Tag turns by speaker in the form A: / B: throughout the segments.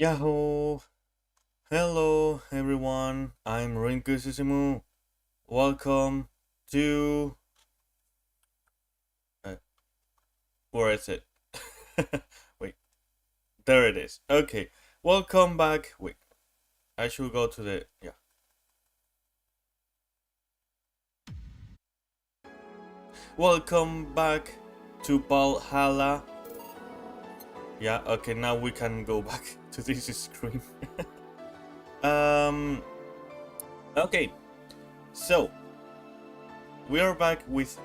A: Yahoo! Hello everyone, I'm Rinku Susumu. Welcome to... Uh, where is it? Wait, there it is. Okay, welcome back. Wait, I should go to the... yeah. Welcome back to Valhalla. Yeah, okay, now we can go back to this screen. Okay, so we are back with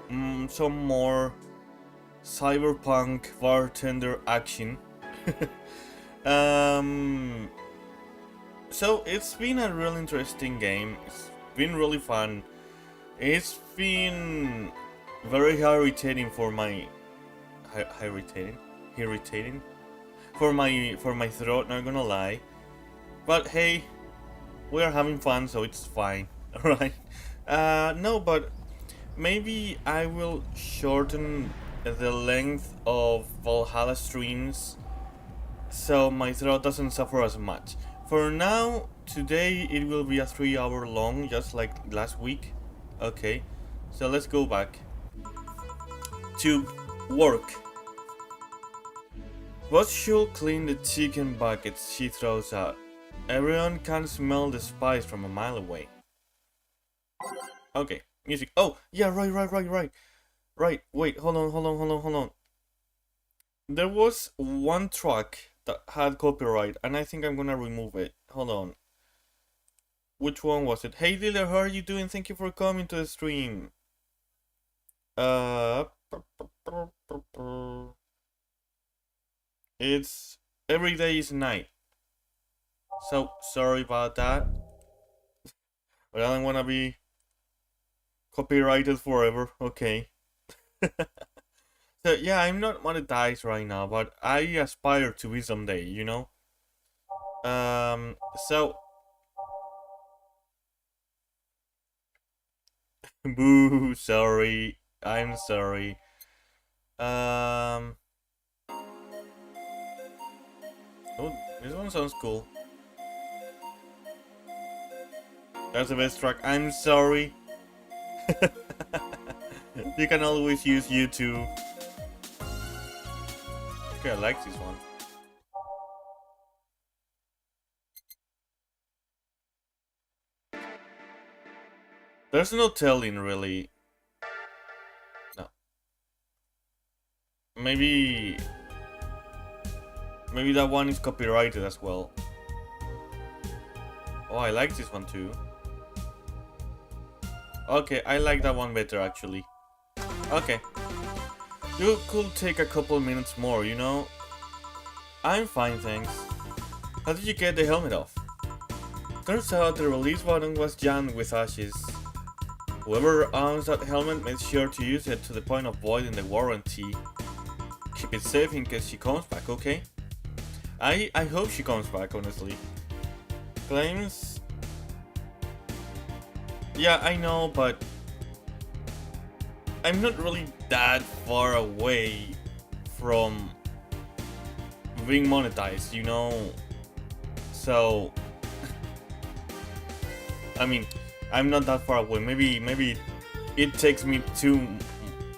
A: some more cyberpunk bartender action. So it's been a real interesting game. It's been really fun. It's been very irritating for my irritating for my throat, not gonna lie. But hey, we are having fun, so it's fine. Alright. No, but maybe I will shorten the length of Valhalla streams so my throat doesn't suffer as much. For now, today it will be a 3-hour long, just like last week. Okay, so let's go back to work. What should clean the chicken buckets she throws out? Everyone can smell the spice from a mile away. Okay, music. Oh, yeah, right. Right, wait, hold on. There was one track that had copyright, and I think I'm gonna remove it. Hold on. Which one was it? Hey dealer, how are you doing? Thank you for coming to the stream. It's Every Day is Night. So sorry about that. But I don't wanna be copyrighted forever. Okay. So yeah, I'm not monetized right now, but I aspire to be someday, you know? So boo, sorry. I'm sorry. Oh, this one sounds cool. That's the best track. I'm sorry. You can always use YouTube. Okay, I like this one. There's no telling, really. No. Maybe that one is copyrighted as well. Oh, I like this one too. Okay, I like that one better actually. Okay. You could take a couple minutes more, you know? I'm fine, thanks. How did you get the helmet off? Turns out the release button was jammed with ashes. Whoever owns that helmet made sure to use it to the point of voiding the warranty. Keep it safe in case she comes back, okay? I hope she comes back, honestly. Claims... yeah, I know, but... I'm not really that far away from being monetized, you know? So... I mean, I'm not that far away. Maybe it takes me 2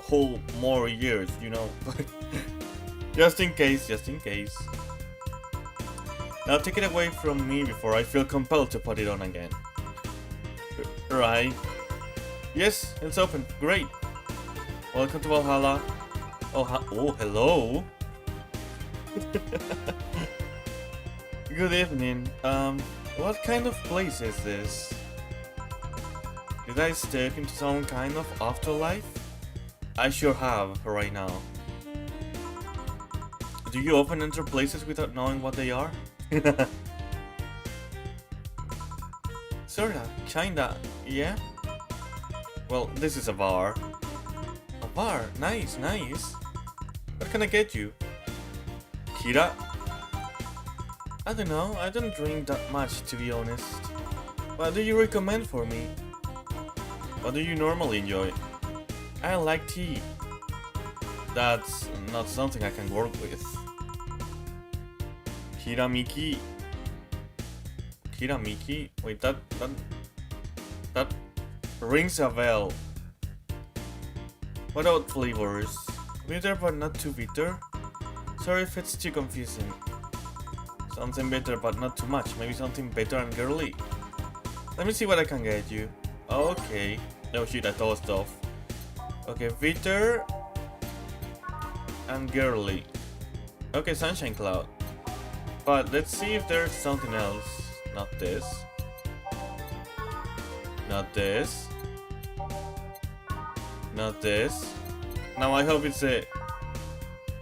A: whole more years, you know? Just in case. Now take it away from me before I feel compelled to put it on again. Right. Yes, it's open. Great. Welcome to Valhalla. Oh, hello. Good evening. What kind of place is this? Did I step into some kind of afterlife? I sure have right now. Do you often enter places without knowing what they are? Sorta, kinda, yeah? Well, this is a bar. A bar? Nice. What can I get you? Kira? I don't know, I don't drink that much to be honest. What do you recommend for me? What do you normally enjoy? I like tea. That's not something I can work with. Hiramiki. Kira Miki? Wait, that rings a bell. What about flavors? Bitter but not too bitter? Sorry if it's too confusing. Something bitter but not too much. Maybe something bitter and girly. Let me see what I can get you. Okay. Oh shit, I tossed off. Okay, bitter and girly. Okay, sunshine cloud. But let's see if there's something else. Not this. Not this. Not this. Now I hope it's a...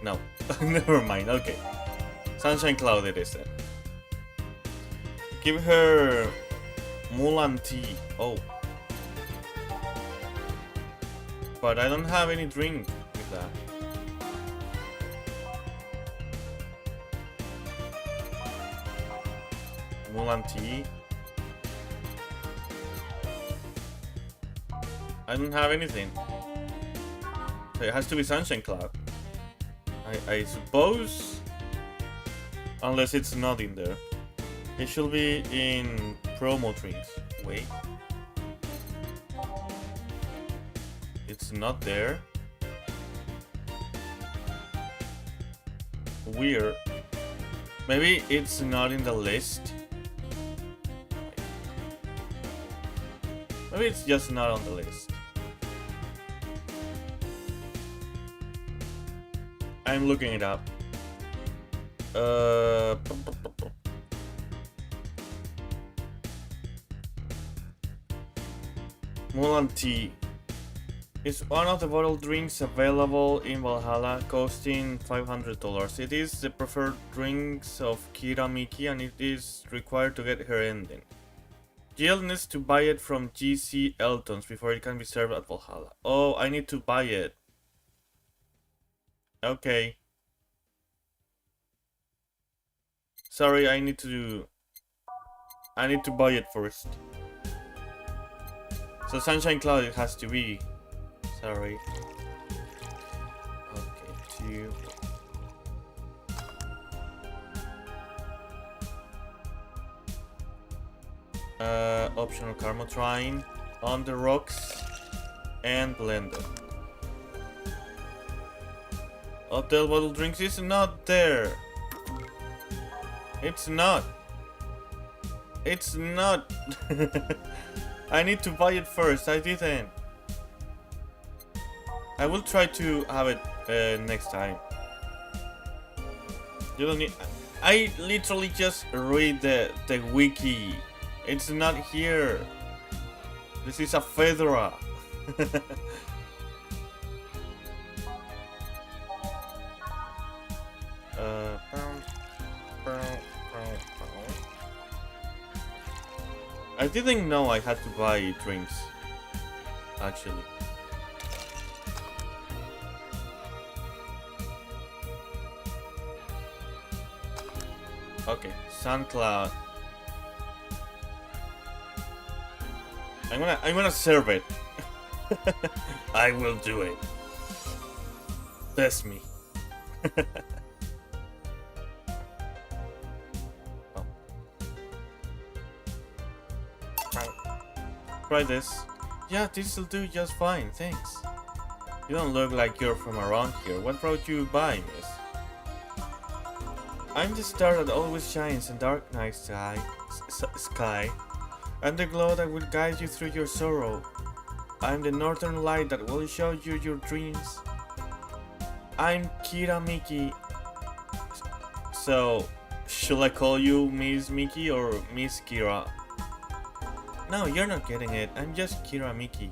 A: No. Never mind, okay. Sunshine cloud it is then. Give her... Mulan tea. Oh. But I don't have any drink with that. Mulan tea. I don't have anything. So it has to be sunshine cloud. I suppose. Unless it's not in there. It should be in promo drinks. Wait. It's not there. Weird. Maybe it's not in the list. Maybe it's just not on the list. I'm looking it up. Mulan tea is one of the bottled drinks available in Valhalla, costing $500. It is the preferred drinks of Kira Miki, and it is required to get her ending. Jill needs to buy it from GC Elton's before it can be served at Valhalla. Oh, I need to buy it. Okay. Sorry, I need to buy it first. So Sunshine Cloud it has to be. Sorry. Okay, 2. Optional Karmotrine on the rocks and blended. Hotel bottle drinks is not there. It's not. It's not. I need to buy it first. I didn't. I will try to have it next time. You don't need. I literally just read the wiki. It's not here. This is a Fedora. I didn't know I had to buy drinks, actually. Okay, SoundCloud. I'm gonna serve it. I will do it. Test me. Oh. Try this. Yeah, this'll do just fine, thanks. You don't look like you're from around here. What brought you by, miss? I'm the star that always shines in dark night sky. I'm the glow that will guide you through your sorrow. I'm the northern light that will show you your dreams. I'm Kira Miki. So, should I call you Miss Miki or Miss Kira? No, you're not getting it. I'm just Kira Miki.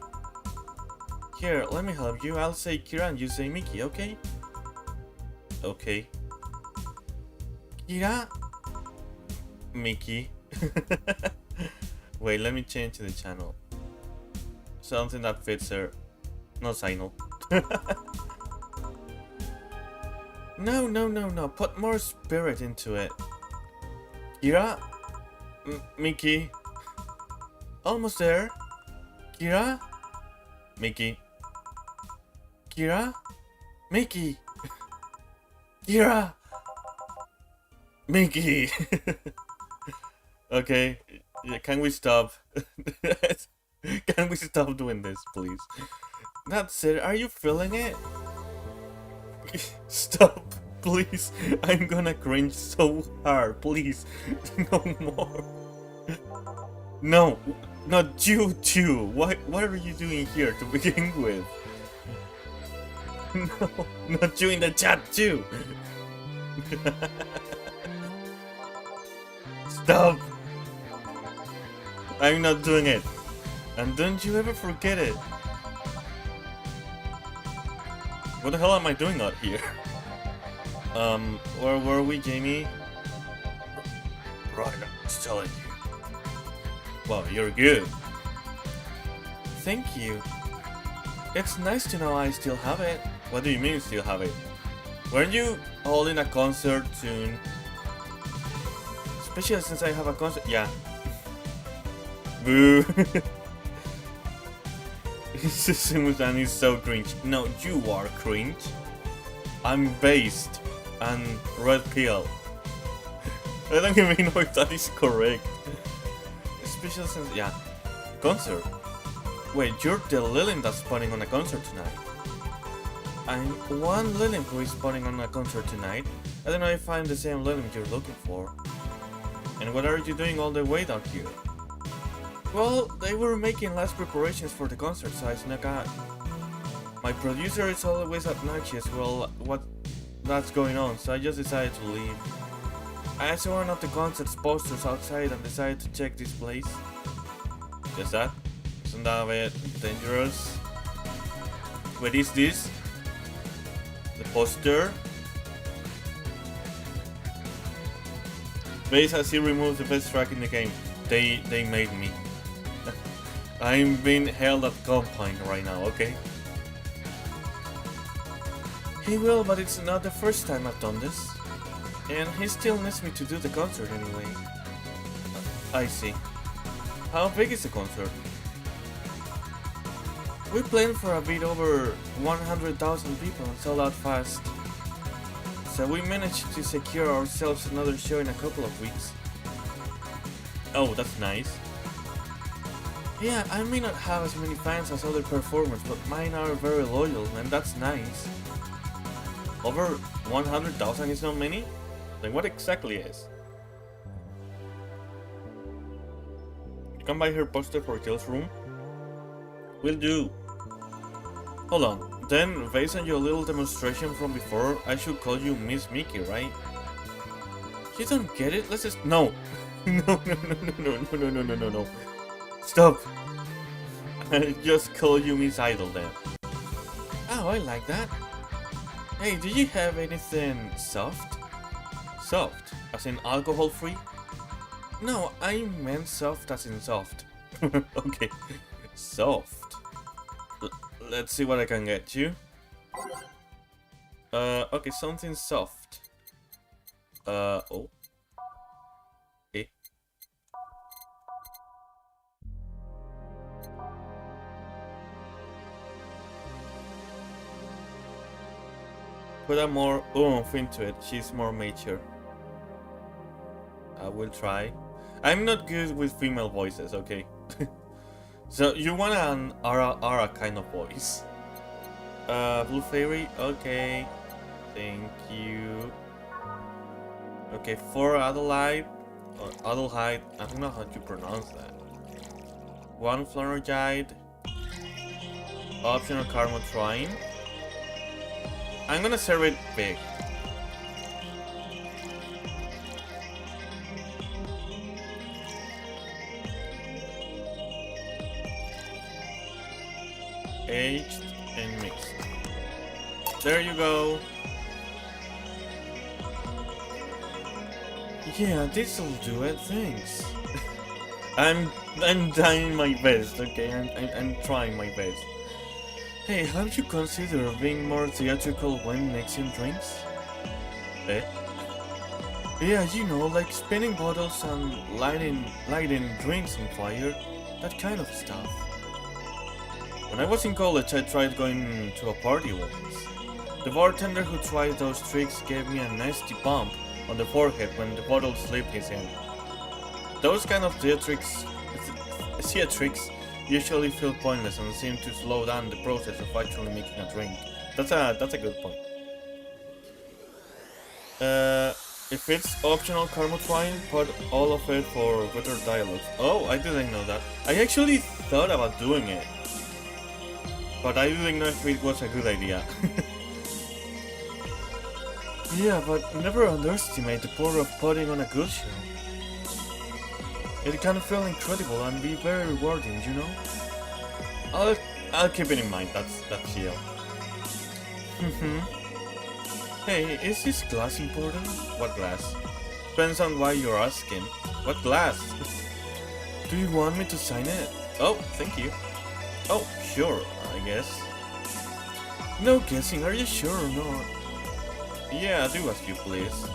A: Here, let me help you. I'll say Kira and you say Miki, okay? Okay. Kira? Miki. Wait, let me change the channel. Something that fits her. No signal. No. Put more spirit into it. Kira? Miki? Almost there. Kira? Miki? Kira? Miki? Kira? Miki! Okay, Yeah, can we stop? Can we stop doing this, please? That's it. Are you feeling it? Stop, please. I'm gonna cringe so hard. Please, no more. No, not you too. What are you doing here to begin with? No, not you in the chat too. Stop. I'm not doing it. And don't you ever forget it. What the hell am I doing out here? Where were we, Jamie? Right, I'm just telling you. Wow, you're good. Thank you. It's nice to know I still have it. What do you mean still have it? Weren't you holding a concert soon? Especially since I have a concert. Yeah. Boo. Susumu-san is so cringe. No, you are cringe. I'm based and red pill. I don't even know if that is correct. Especially since, yeah, concert. Wait, you're the Lilin that's spawning on a concert tonight. I'm one Lilin who is spawning on a concert tonight. I don't know if I'm the same Lilin you're looking for. And what are you doing all the way down here? Well, they were making last preparations for the concert, so I snuck out. My producer is always obnoxious while that's going on, so I just decided to leave. I saw one of the concert's posters outside and decided to check this place. Just that? Isn't that a bit dangerous? What is this? The poster? Base has he removed the best track in the game. They made me. I'm being held at gunpoint right now, okay? He will, but it's not the first time I've done this. And he still needs me to do the concert anyway. I see. How big is the concert? We planned for a bit over 100,000 people and sold out fast. So we managed to secure ourselves another show in a couple of weeks. Oh, that's nice. Yeah, I may not have as many fans as other performers, but mine are very loyal, and that's nice. Over 100,000 is not many? Then what exactly is? Come by her poster for Till's room? Will do. Hold on, then based on your little demonstration from before, I should call you Miss Mickey, right? You don't get it? Let's just... No! No. Stop! I'll just call you Miss Idol then. Oh, I like that. Hey, do you have anything soft? Soft? As in alcohol free? No, I meant soft as in soft. Okay. Soft. Let's see what I can get you. Okay, something soft. Oh. Eh. Put a more oomph into it. She's more mature. I will try. I'm not good with female voices, okay? So you want an aura kind of voice. Blue Fairy, okay. Thank you. Okay, for Adelaide, or Adelheid, I don't know how to pronounce that. One Flanergide. Optional Karma Trine. I'm gonna serve it big. Aged and mixed. There you go. Yeah, this'll do it. Thanks. I'm trying my best. Okay, I'm trying my best. Hey, have you considered being more theatrical when mixing drinks? Eh? Yeah, you know, like spinning bottles and lighting drinks on fire, that kind of stuff. When I was in college, I tried going to a party once. The bartender who tried those tricks gave me a nasty bump on the forehead when the bottle slipped his hand. Those kind of theatrics usually feel pointless and seem to slow down the process of actually making a drink. That's a good point. If it's optional caramel twine, put all of it for better dialogues. Oh, I didn't know that. I actually thought about doing it, but I didn't know if it was a good idea. Yeah, but never underestimate the power of putting on a good show. It can feel incredible and be very rewarding, you know? I'll keep it in mind, that's chill. Hey, is this glass important? What glass? Depends on why you're asking. What glass? Do you want me to sign it? Oh, thank you. Oh, sure, I guess. No guessing, are you sure or not? Yeah, do as you please.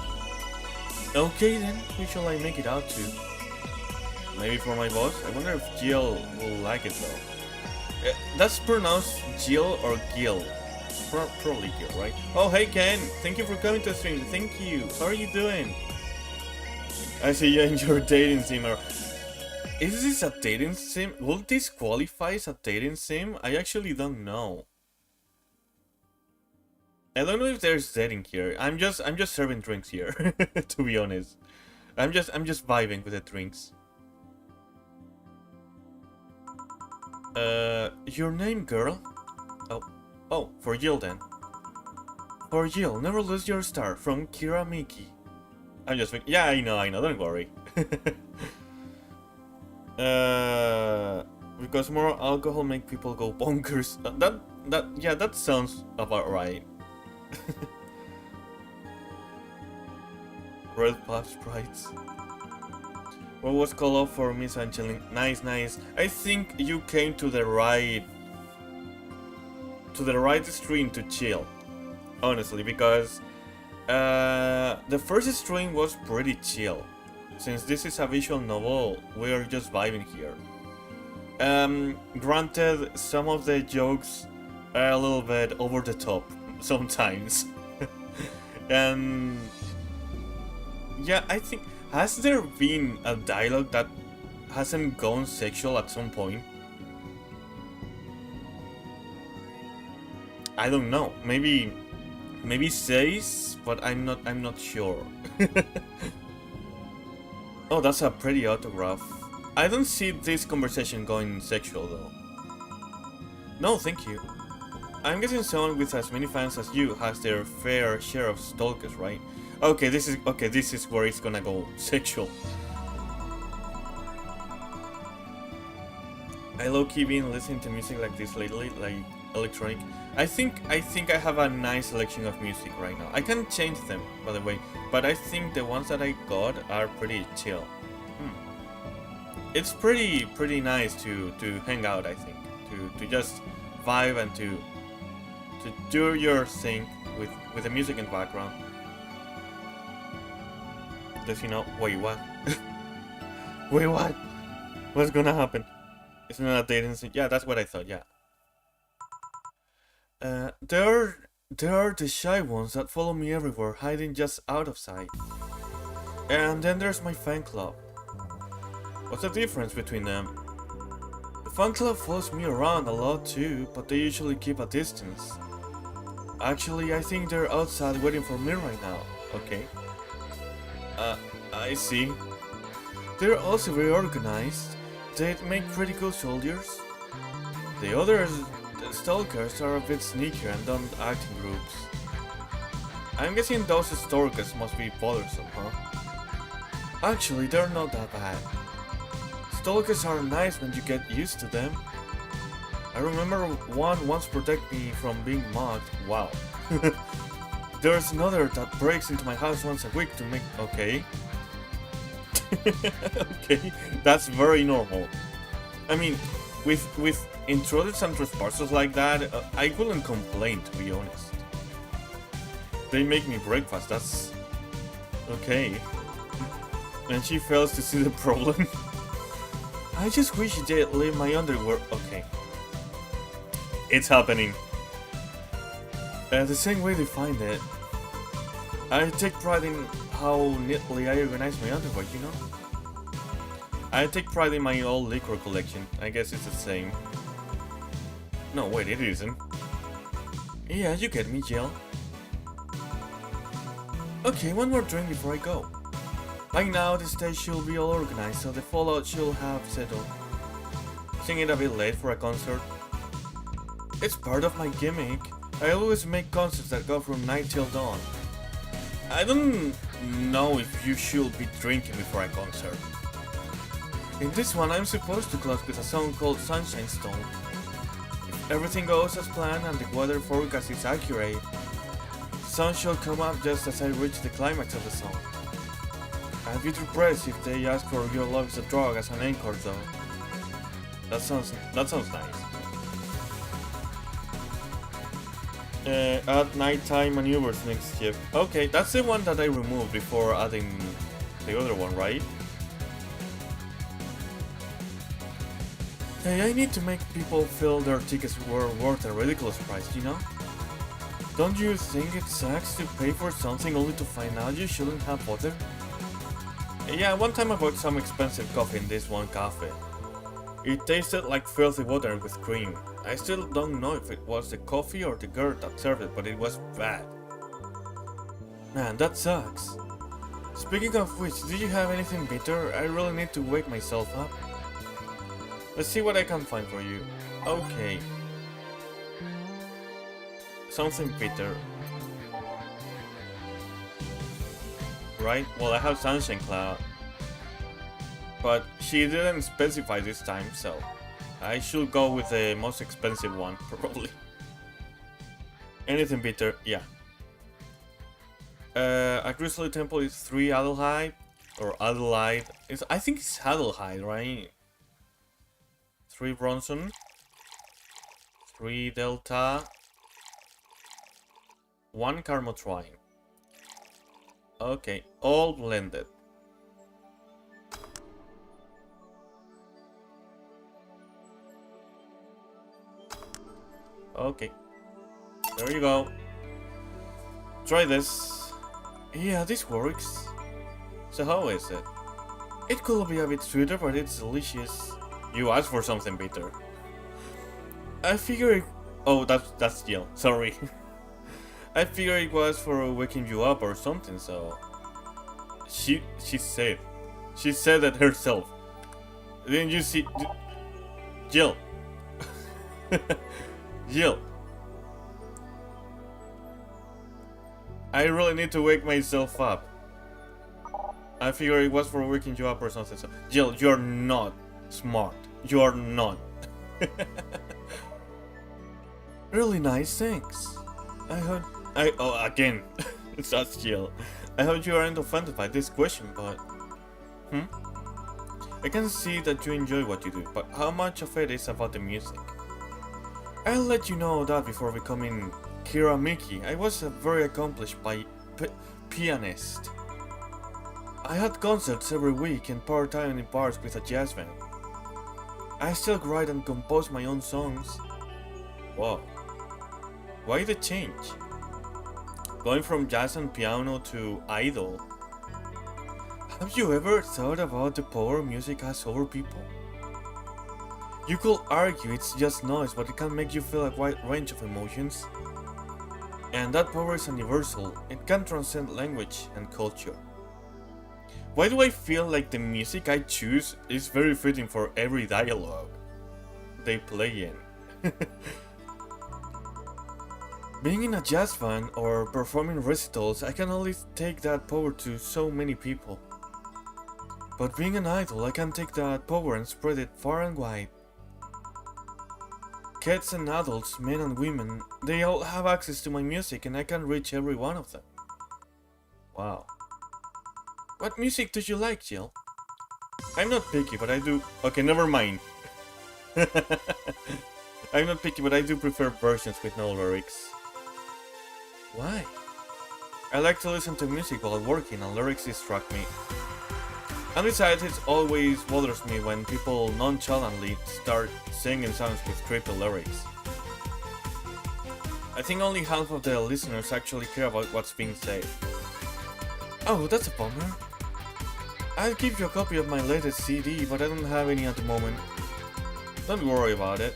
A: Okay then, who shall I make it out to? Maybe for my boss? I wonder if Jill will like it though. That's pronounced Jill or Gil? Probably Gil, right? Oh, hey Ken! Thank you for coming to the stream. Thank you. How are you doing? I see you in your dating sim. Is this a dating sim? Will this qualify as a dating sim? I actually don't know. I don't know if there's dating here. I'm just serving drinks here, to be honest. I'm just vibing with the drinks. Your name, girl? Oh, for Jill then. For Jill, never lose your star, from Kira Miki. I'm just, yeah, I know, don't worry. Because more alcohol make people go bonkers. Yeah, that sounds about right. Red pop sprites. What was called up for Miss Angeline? Nice. I think you came to the right stream to chill, honestly, because the first stream was pretty chill. Since this is a visual novel, we are just vibing here. Granted, some of the jokes are a little bit over the top sometimes. And yeah, I think, has there been a dialogue that hasn't gone sexual at some point? I don't know. Maybe says, but I'm not sure. Oh, that's a pretty autograph. I don't see this conversation going sexual though. No, thank you. I'm guessing someone with as many fans as you has their fair share of stalkers, right? Okay, this is where it's gonna go sexual. I low-key been listening to music like this lately, like electronic. I think I have a nice selection of music right now. I can change them, by the way, but I think the ones that I got are pretty chill. It's pretty nice to hang out, I think, to just vibe and to do your thing with the music in the background. Does you know? Wait, what? Wait, what? What's gonna happen? Isn't that a dating scene? Yeah, that's what I thought. Yeah. There are the shy ones that follow me everywhere, hiding just out of sight. And then there's my fan club. What's the difference between them? The fan club follows me around a lot too, but they usually keep a distance. Actually, I think they're outside waiting for me right now. Okay. I see. They're also very organized. They make pretty good soldiers. The others, the stalkers, are a bit sneakier and don't act in groups. I'm guessing those stalkers must be bothersome, huh? Actually, they're not that bad. Stalkers are nice when you get used to them. I remember one once protected me from being mugged. Wow. There's another that breaks into my house once a week to make... Okay. Okay, that's very normal. I mean, with intruders and trespassers like that, I wouldn't complain, to be honest. They make me breakfast, that's... Okay. And she fails to see the problem. I just wish they'd leave my underwear... Okay. It's happening. The same way they find it. I take pride in how neatly I organize my underwear, you know? I take pride in my old liquor collection. I guess it's the same. No, wait, it isn't. Yeah, you get me, Jill. Okay, one more drink before I go. By now, the stage should be all organized, so the fallout should have settled. Seeing it a bit late for a concert? It's part of my gimmick. I always make concerts that go from night till dawn. I don't know if you should be drinking before a concert. In this one, I'm supposed to close with a song called Sunshine Stone. If everything goes as planned and the weather forecast is accurate, the sun should come up just as I reach the climax of the song. I'd be depressed if they ask for Your Love is a Drug as an encore though. That sounds nice. Add nighttime maneuvers next shift. Okay, that's the one that I removed before adding the other one, right? Hey, I need to make people feel their tickets were worth a ridiculous price, you know? Don't you think it sucks to pay for something only to find out you shouldn't have bothered? Yeah, one time I bought some expensive coffee in this one cafe. It tasted like filthy water with cream. I still don't know if it was the coffee or the girl that served it, but it was bad. Man, that sucks. Speaking of which, do you have anything bitter? I really need to wake myself up. Let's see what I can find for you. Okay. Something bitter. Right? Well, I have Sunshine Cloud. But she didn't specify this time, so I should go with the most expensive one, probably. Anything bitter, yeah. A Grizzly Temple is 3 Adelheid, or Adelaide. I think it's Adelheid, right? 3 Bronson, 3 Delta, 1 Carmotrine. Okay, all blended. Okay, there you go. Try this. Yeah, this works. So how is it? It could be a bit sweeter, but it's delicious. You asked for something bitter. I figure it... Oh, that's Jill. Sorry. I figured it was for waking you up or something, so... She said it herself. Didn't you see... Jill. Jill. I really need to wake myself up. I figured it was for waking you up or something, so... Jill, you're not smart. You're not. Really nice, thanks. Oh, again. That's Jill. I hope you aren't offended by this question, but... I can see that you enjoy what you do, but how much of it is about the music? I'll let you know that before becoming Kira Miki, I was a very accomplished pianist. I had concerts every week and part-time in bars with a jazz band. I still write and compose my own songs. Wow. Why the change? Going from jazz and piano to idol. Have you ever thought about the power music has over people? You could argue it's just noise, but it can make you feel a wide range of emotions. And that power is universal. It can transcend language and culture. Why do I feel like the music I choose is very fitting for every dialogue they play in? Being in a jazz band or performing recitals, I can only take that power to so many people. But being an idol, I can take that power and spread it far and wide. Kids and adults, men and women, they all have access to my music and I can reach every one of them. Wow. What music do you like, Jill? I'm not picky, but I do... Okay, never mind. I'm not picky, but I do prefer versions with no lyrics. Why? I like to listen to music while working and lyrics distract me. And besides, it always bothers me when people nonchalantly start singing songs with creepy lyrics. I think only half of the listeners actually care about what's being said. Oh, that's a bummer. I'll give you a copy of my latest CD, but I don't have any at the moment. Don't worry about it.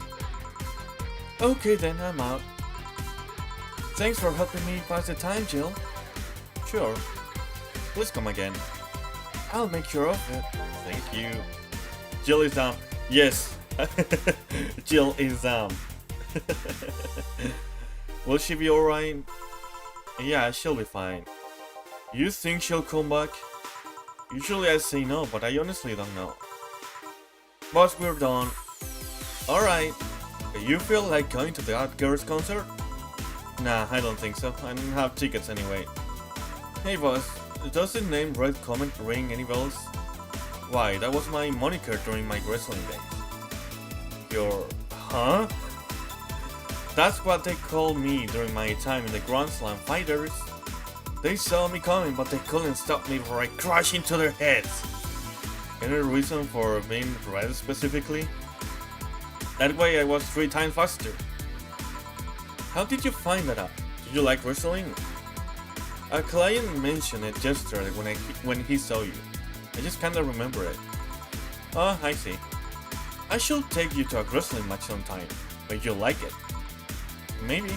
A: Okay then, I'm out. Thanks for helping me pass the time, Jill. Sure. Please come again. I'll make sure of it. Thank you. Jill is down. Yes. Jill is down. Will she be alright? Yeah, she'll be fine. You think she'll come back? Usually I say no, but I honestly don't know. Boss, we're done. Alright. You feel like going to the Art Girls concert? Nah, I don't think so. I don't have tickets anyway. Hey boss, does the name Red Comet ring any bells? Why, that was my moniker during my wrestling days. Your... huh? That's what they called me during my time in the Grand Slam Fighters. They saw me coming, but they couldn't stop me before I crashed into their heads. Any reason for being red specifically? That way I was 3 times faster. How did you find that out? Did you like wrestling? A client mentioned it yesterday when he saw you. I just kinda remember it. Oh, I see. I should take you to a wrestling match sometime, but you'll like it. Maybe.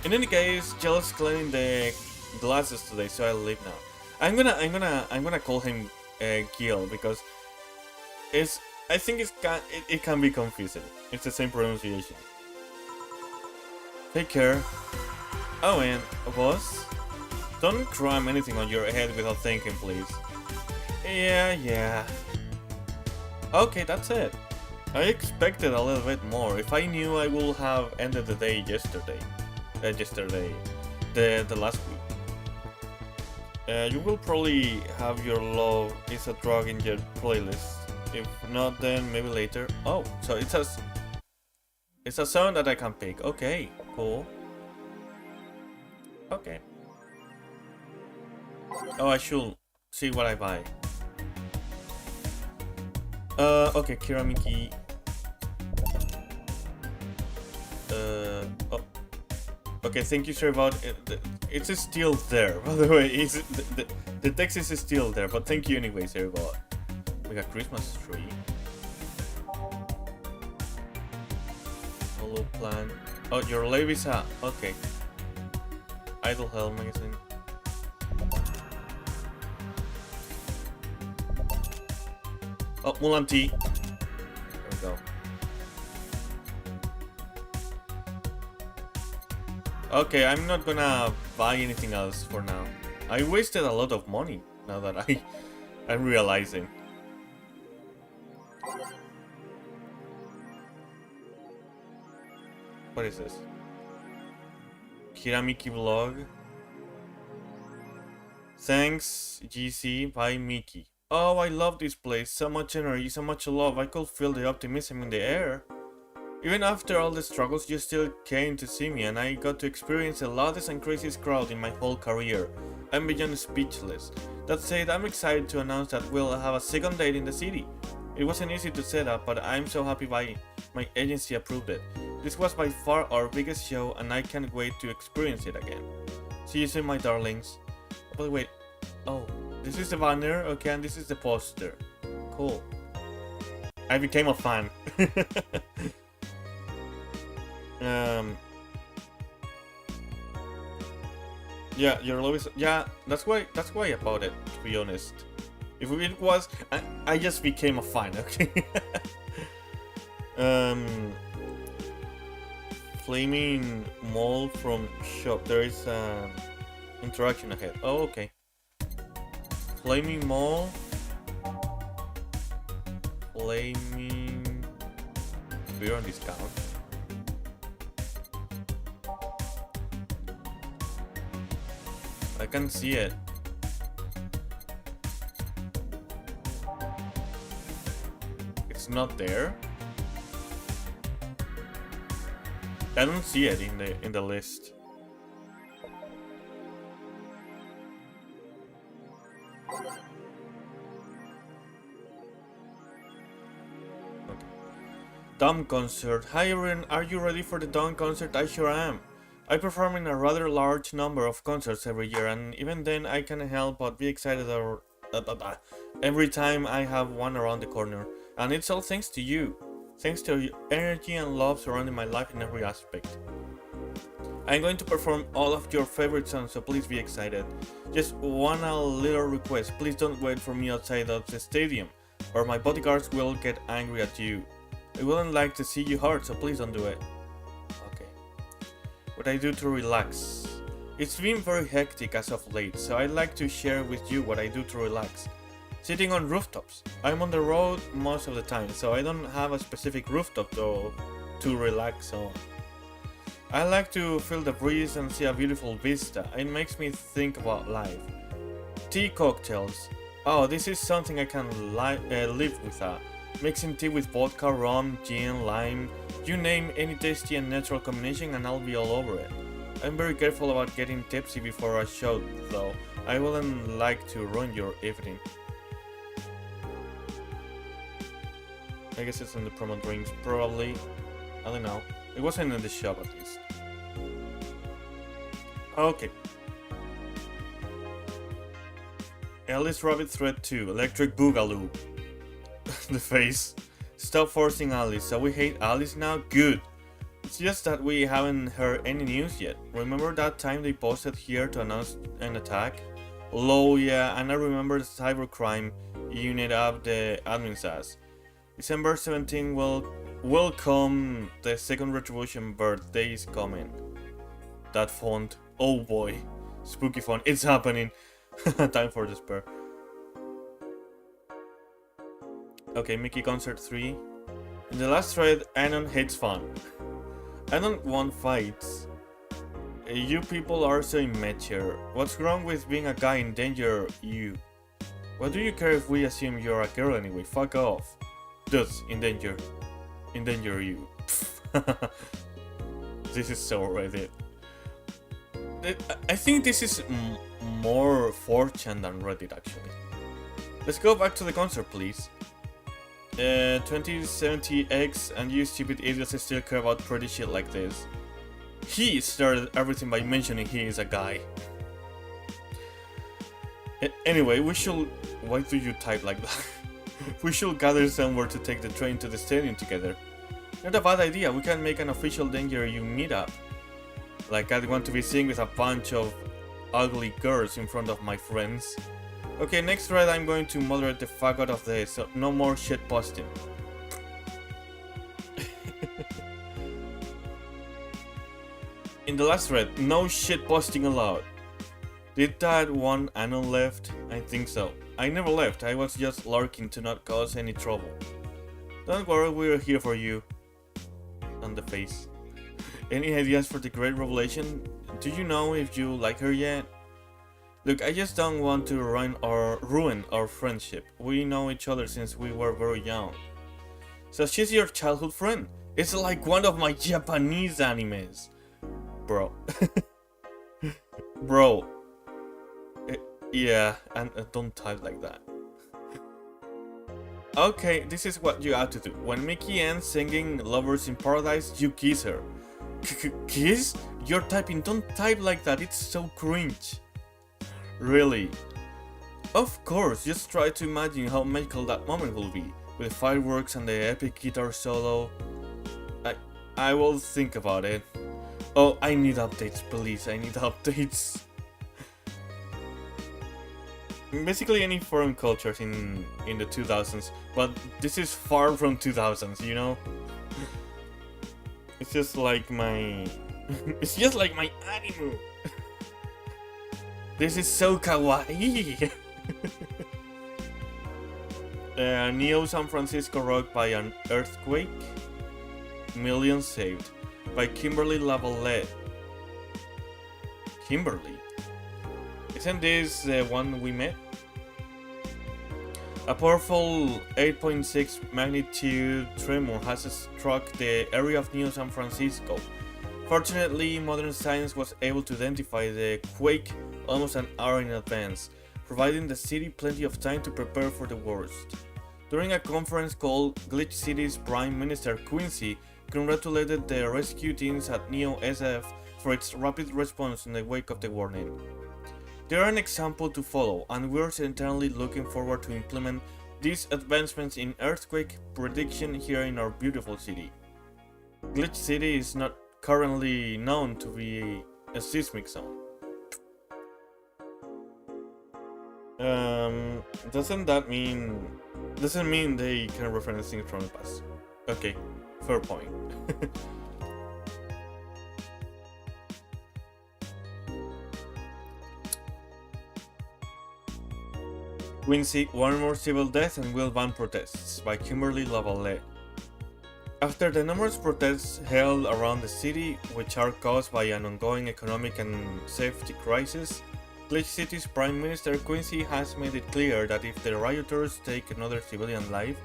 A: In any case, Jill's cleaning the glasses today, so I'll leave now. I'm gonna call him Gil because I think it can be confusing. It's the same pronunciation. Take care. Oh, and boss, don't cram anything on your head without thinking, please. Yeah. Okay, that's it. I expected a little bit more. If I knew I would have ended the day yesterday. The last week. You will probably have your Love is a Drug in your playlist. If not, then maybe later. Oh, so it's a song that I can pick. Okay, cool. Okay. Oh, I should see what I buy. Okay, Kiramiki. Oh. Okay, thank you, sir. About it's still there. By the way, the text is still there. But thank you anyway, sir. About we got Christmas tree. Holo plan. Oh, your Levisa. Okay. Idle Hell magazine. Oh, Mulan tea. There we go. Okay, I'm not gonna buy anything else for now. I wasted a lot of money now that I'm realizing. What is this? Kiramiki vlog. Thanks, GC by Miki. Oh, I love this place. So much energy, so much love. I could feel the optimism in the air. Even after all the struggles, you still came to see me, and I got to experience the loudest and craziest crowd in my whole career. I'm beyond speechless. That said, I'm excited to announce that we'll have a second date in the city. It wasn't easy to set up, but I'm so happy my agency approved it. This was by far our biggest show, and I can't wait to experience it again. See you soon, my darlings. But wait, oh, this is the banner, okay, and this is the poster. Cool. I became a fan. Yeah, your love is, yeah, that's why I bought it, to be honest. If it was, I just became a fan, okay? Flaming Mall from shop, there is interaction ahead. Oh, okay. Flaming Mall. Flaming beer on discount. I can see it. It's not there. I don't see it in the list. Okay. Dawn concert. Hi everyone, are you ready for the Dawn concert? I sure am. I perform in a rather large number of concerts every year, and even then I can't help but be excited every time I have one around the corner. And it's all thanks to you. Thanks to your energy and love surrounding my life in every aspect. I'm going to perform all of your favorite songs, so please be excited. Just one little request, please don't wait for me outside of the stadium, or my bodyguards will get angry at you. I wouldn't like to see you hurt, so please don't do it. Okay. What I do to relax. It's been very hectic as of late, so I'd like to share with you what I do to relax. Sitting on rooftops. I'm on the road most of the time, so I don't have a specific rooftop to relax on. I like to feel the breeze and see a beautiful vista. It makes me think about life. Tea cocktails. Oh, this is something I can live without. Mixing tea with vodka, rum, gin, lime. You name any tasty and natural combination and I'll be all over it. I'm very careful about getting tipsy before a show though. I wouldn't like to ruin your evening. I guess it's in the promo drinks, probably. I don't know. It wasn't in the shop at least. Okay. Alice Rabbit Thread 2, Electric Boogaloo. The face. Stop forcing Alice. So we hate Alice now? Good. It's just that we haven't heard any news yet. Remember that time they posted here to announce an attack? Oh yeah, and I remember the cybercrime unit up the admin's ass. December 17 will come, the second retribution birthday is coming. That font, oh boy. Spooky font, it's happening. Time for despair. Okay, Mickey Concert 3. In the last thread, Anon hates fun. I don't want fights. You people are so immature. What's wrong with being a guy in danger, you? What do you care if we assume you're a girl anyway? Fuck off. Does endanger you. This is so Reddit. I think this is more 4chan than Reddit actually. Let's go back to the concert please. 2070X and you stupid idiots still care about pretty shit like this. He started everything by mentioning he is a guy. Anyway, we should... Why do you type like that? We should gather somewhere to take the train to the stadium together. Not a bad idea, we can make an official Danger You meetup. Like I'd want to be seen with a bunch of ugly girls in front of my friends. Okay, next thread I'm going to moderate the fuck out of this, so no more shit posting. In the last thread, no shit posting allowed. Did that one Anon left? I think so. I never left, I was just lurking to not cause any trouble. Don't worry, we're here for you. On the face. Any ideas for the great revelation? Do you know if you like her yet? Look, I just don't want to ruin our friendship. We know each other since we were very young. So she's your childhood friend? It's like one of my Japanese animes. Bro. Bro. Yeah, and don't type like that. Okay, this is what you have to do. When Mickey ends singing Lovers in Paradise, you kiss her. Kiss? You're typing, don't type like that, it's so cringe. Really? Of course, just try to imagine how magical that moment will be. With fireworks and the epic guitar solo. I will think about it. Oh, I need updates, please, I need updates. Basically any foreign cultures in the 2000s, but this is far from 2000s, you know? It's just like my... it's just like my anime! This is so kawaii! Neo San Francisco rocked by an earthquake. Millions saved. By Kimberly Lavalette. Kimberly? Isn't this the one we met? A powerful 8.6 magnitude tremor has struck the area of Neo San Francisco. Fortunately, modern science was able to identify the quake almost an hour in advance, providing the city plenty of time to prepare for the worst. During a conference call, Glitch City's Prime Minister Quincy congratulated the rescue teams at Neo SF for its rapid response in the wake of the warning. They are an example to follow, and we're certainly looking forward to implement these advancements in earthquake prediction here in our beautiful city. Glitch City is not currently known to be a seismic zone. Doesn't mean they can reference things from the past. Okay, fair point. Quincy, one more civil death and will ban protests by Kimberly Lavallee. After the numerous protests held around the city, which are caused by an ongoing economic and safety crisis, Glitch City's Prime Minister Quincy has made it clear that if the rioters take another civilian life,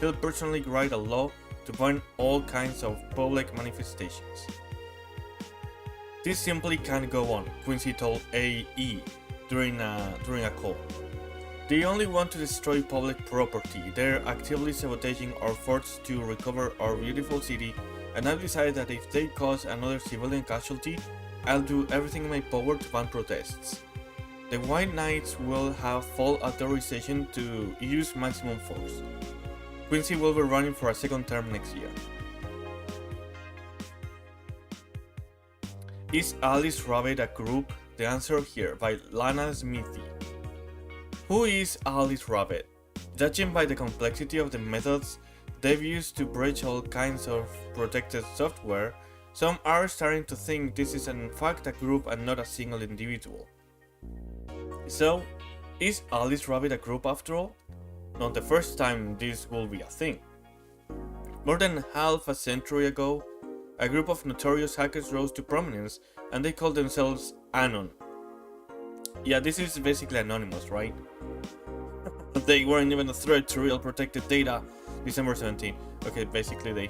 A: he'll personally write a law to ban all kinds of public manifestations. This simply can't go on, Quincy told AE during a call. They only want to destroy public property. They're actively sabotaging our efforts to recover our beautiful city, and I've decided that if they cause another civilian casualty, I'll do everything in my power to ban protests. The White Knights will have full authorization to use maximum force. Quincy will be running for a second term next year. Is Alice Rabbit a group? The answer here by Lana Smithy. Who is Alice Rabbit? Judging by the complexity of the methods they've used to breach all kinds of protected software, some are starting to think this is in fact a group and not a single individual. So, is Alice Rabbit a group after all? Not the first time this will be a thing. More than half a century ago, a group of notorious hackers rose to prominence and they called themselves Anon. Yeah, this is basically anonymous, right? They weren't even a threat to real protected data. December 17. Okay, basically they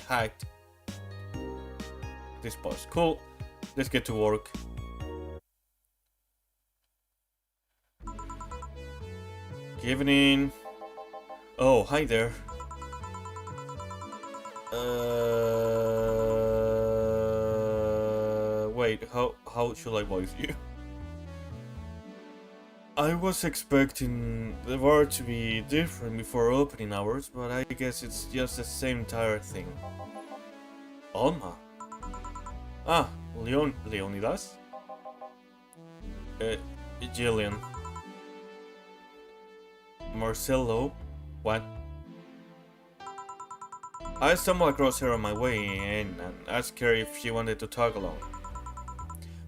A: hacked this post. Cool. Let's get to work. Good evening. Oh, hi there. Wait, how should I voice you? I was expecting the bar to be different before opening hours, but I guess it's just the same entire thing. Alma? Ah, Leonidas? Jillian. Marcelo? What? I stumbled across her on my way in and asked her if she wanted to tag along.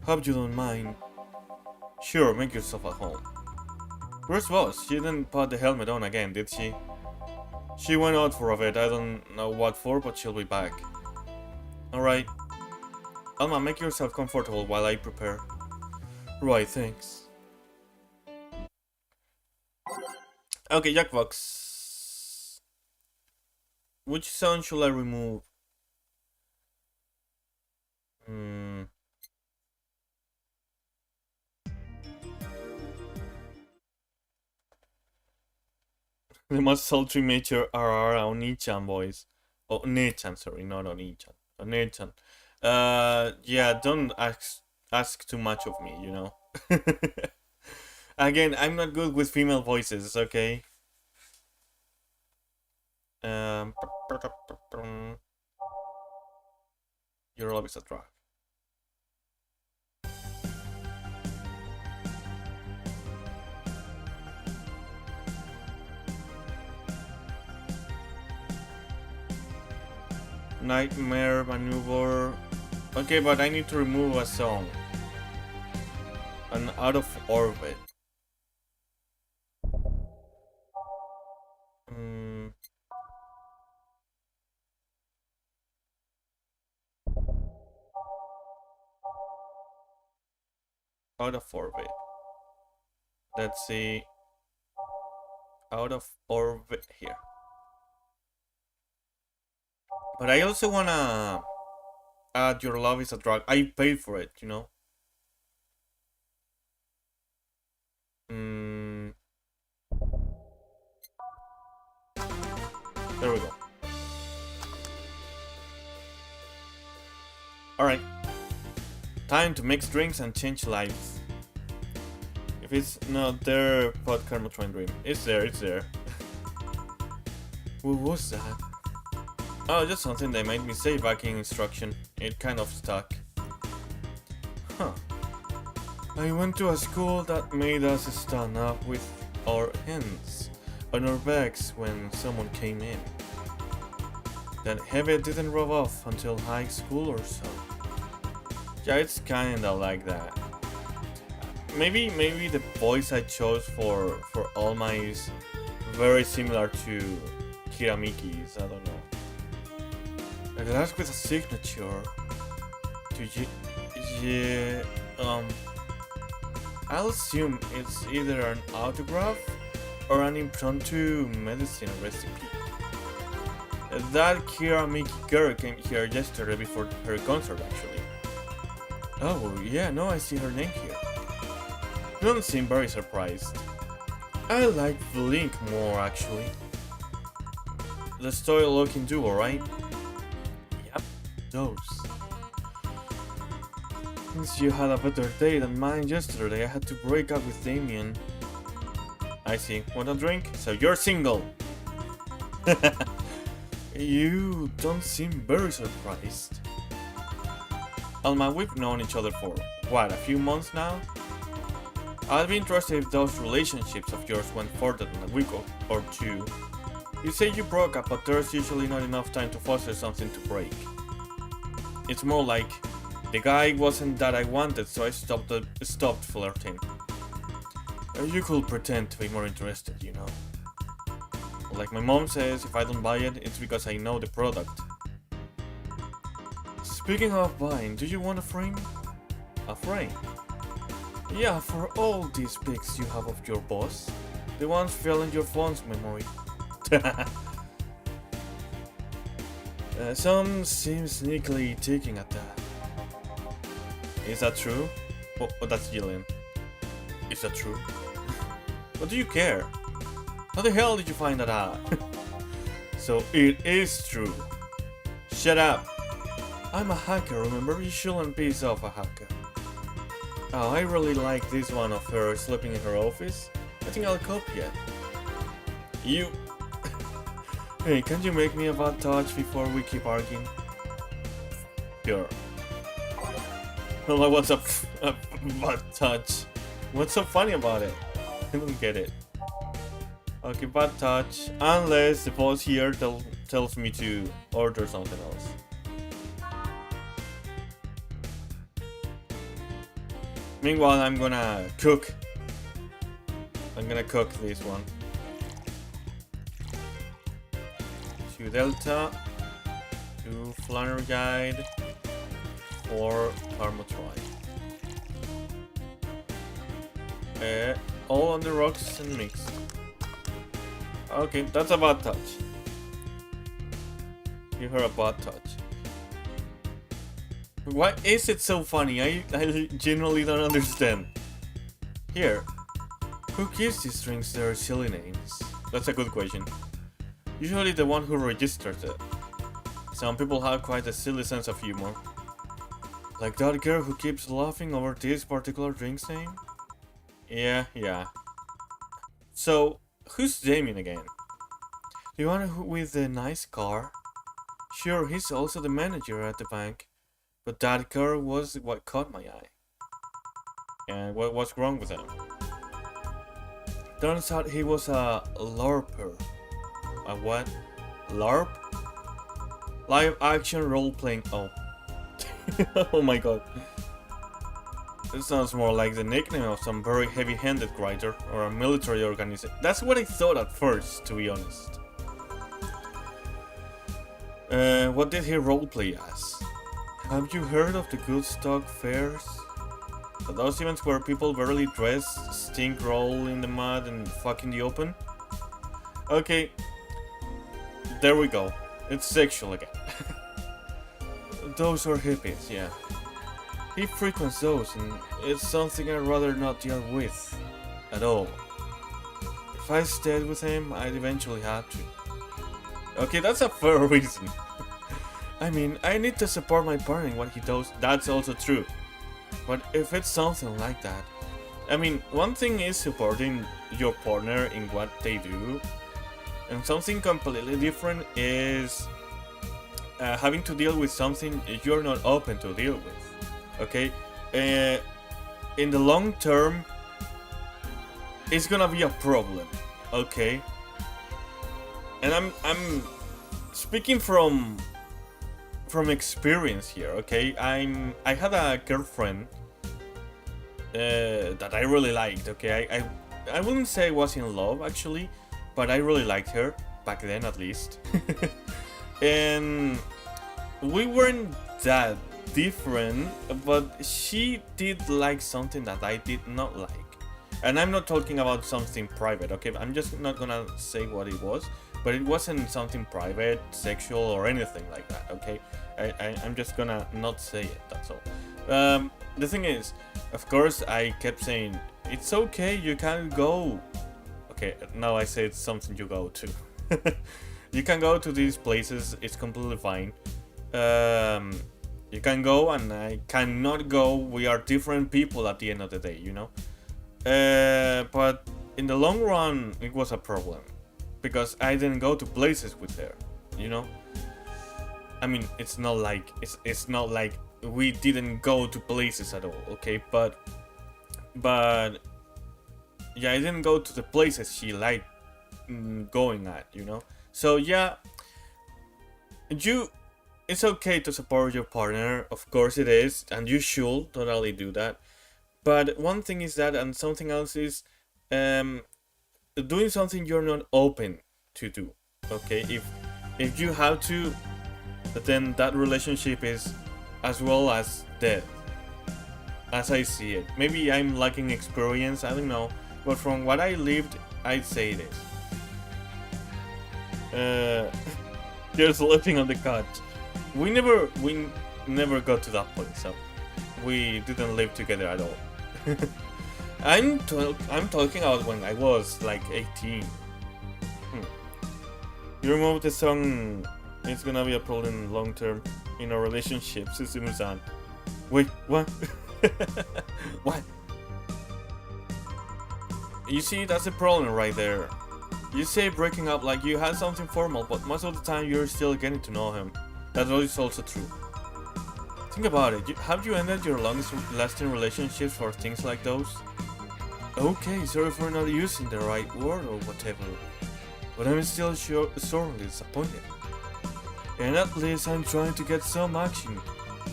A: Hope you don't mind. Sure, make yourself at home. Where's Boss? She didn't put the helmet on again, did she? She went out for a bit, I don't know what for, but she'll be back. Alright. Alma, make yourself comfortable while I prepare. Right, thanks. Okay, Jackbox. Which sound should I remove? The most sultry nature are Oni-chan voice. Oh, Ne-chan, sorry, not Oni-chan. Ne-chan. Yeah, don't ask too much of me, you know. Again, I'm not good with female voices, okay? Your love is a drug. Nightmare maneuver. Okay, but I need to remove a song. An out of orbit. Out of orbit. Let's see. Out of orbit here. But I also wanna add Your Love is a Drug. I paid for it, you know. There we go. Alright. Time to mix drinks and change lives. If it's not there, pod karma train dream. It's there, it's there. What was that? Oh, just something they made me say back in instruction. It kind of stuck. Huh. I went to a school that made us stand up with our hands on our backs when someone came in. That habit didn't rub off until high school or so. Yeah, it's kinda like that. Maybe the voice I chose for all my is very similar to Kiramiki's, I don't know. A glass with a signature. Yeah, I'll assume it's either an autograph or an impromptu medicine recipe. That Kiramiki girl came here yesterday before her concert, actually. Oh, yeah, no, I see her name here. You don't seem very surprised. I like Blink more, actually. The story-looking duo, right? Yep, those. Since you had a better day than mine yesterday, I had to break up with Damien. I see. Want a drink? So you're single! You don't seem very surprised. Alma, we've known each other for, what, a few months now? I'd be interested if those relationships of yours went further than a week or two. You say you broke up, but there's usually not enough time to foster something to break. It's more like, the guy wasn't that I wanted, so I stopped flirting. You could pretend to be more interested, you know. Like my mom says, if I don't buy it, it's because I know the product. Speaking of buying, do you want a frame? A frame? Yeah, for all these pics you have of your boss. The ones filling your phone's memory. Some seem sneakily taking at that. Is that true? Oh, that's Jillian. Is that true? What do you care? How the hell did you find that out? So it is true. Shut up. I'm a hacker, remember? You shouldn't piss off a hacker. Oh, I really like this one of her sleeping in her office. I think I'll copy it. You... Hey, can't you make me a bad touch before we keep arguing? Sure. Well, what's up? A bad touch? What's so funny about it? I don't get it. Okay, bad touch. Unless the boss here tells me to order something else. Meanwhile, I'm gonna cook. I'm gonna cook this one. 2 Delta, 2 Flannery Guide, 4 Karmotry. All on the rocks and mixed. Okay, that's a bad touch. Give her a bad touch. Why is it so funny? I genuinely don't understand. Here. Who gives these drinks their silly names? That's a good question. Usually the one who registers it. Some people have quite a silly sense of humor. Like that girl who keeps laughing over this particular drink's name? Yeah. So, who's Damien again? The one with the nice car? Sure, he's also the manager at the bank. But that car was what caught my eye. And what's wrong with him? Turns out he was a LARPer. A what? LARP? Live action role playing. Oh. Oh my god. This sounds more like the nickname of some very heavy handed writer or a military organization. That's what I thought at first, to be honest. What did he roleplay as? Have you heard of the Woodstock fairs? So those events where people barely dress, stink, roll in the mud, and fuck in the open? Okay, there we go. It's sexual again. Those are hippies, yeah. He frequents those, and it's something I'd rather not deal with. At all. If I stayed with him, I'd eventually have to. Okay, that's a fair reason. I mean, I need to support my partner in what he does, that's also true. But if it's something like that, I mean, one thing is supporting your partner in what they do, and something completely different is having to deal with something you're not open to deal with. Okay, in the long term, it's gonna be a problem. Okay, and I'm speaking from experience here. Okay, I had a girlfriend that I really liked. Okay, I wouldn't say I was in love actually, but I really liked her back then at least. And we weren't that different, but she did like something that I did not like. And I'm not talking about something private, okay? I'm just not gonna say what it was, but it wasn't something private, sexual, or anything like that, okay? I'm just gonna not say it, that's all. The thing is, of course, I kept saying, it's okay, you can go. Okay, now I say it's something you go to. You can go to these places, it's completely fine. You can go and I cannot go. We are different people at the end of the day, you know? But in the long run, it was a problem. Because I didn't go to places with her, you know? I mean, it's not like we didn't go to places at all, okay? But yeah, I didn't go to the places she liked going at, you know? So yeah, it's okay to support your partner, of course it is, and you should totally do that. But one thing is that, and something else is doing something you're not open to do. Okay, if you have to, then that relationship is as well as dead, as I see it. Maybe I'm lacking experience, I don't know, but from what I lived, I'd say this. They're sleeping on the couch. We never got to that point, so we didn't live together at all. I'm talking about when I was like 18. You remove the song, it's gonna be a problem long term in our relationship, Susumu-san. Wait, what? What? You see, that's the problem right there. You say breaking up like you had something formal, but most of the time you're still getting to know him. That is also true. Think about it. Have you ended your longest lasting relationships for things like those? Okay, sorry for not using the right word or whatever, but I'm still sorely disappointed. And at least I'm trying to get some action.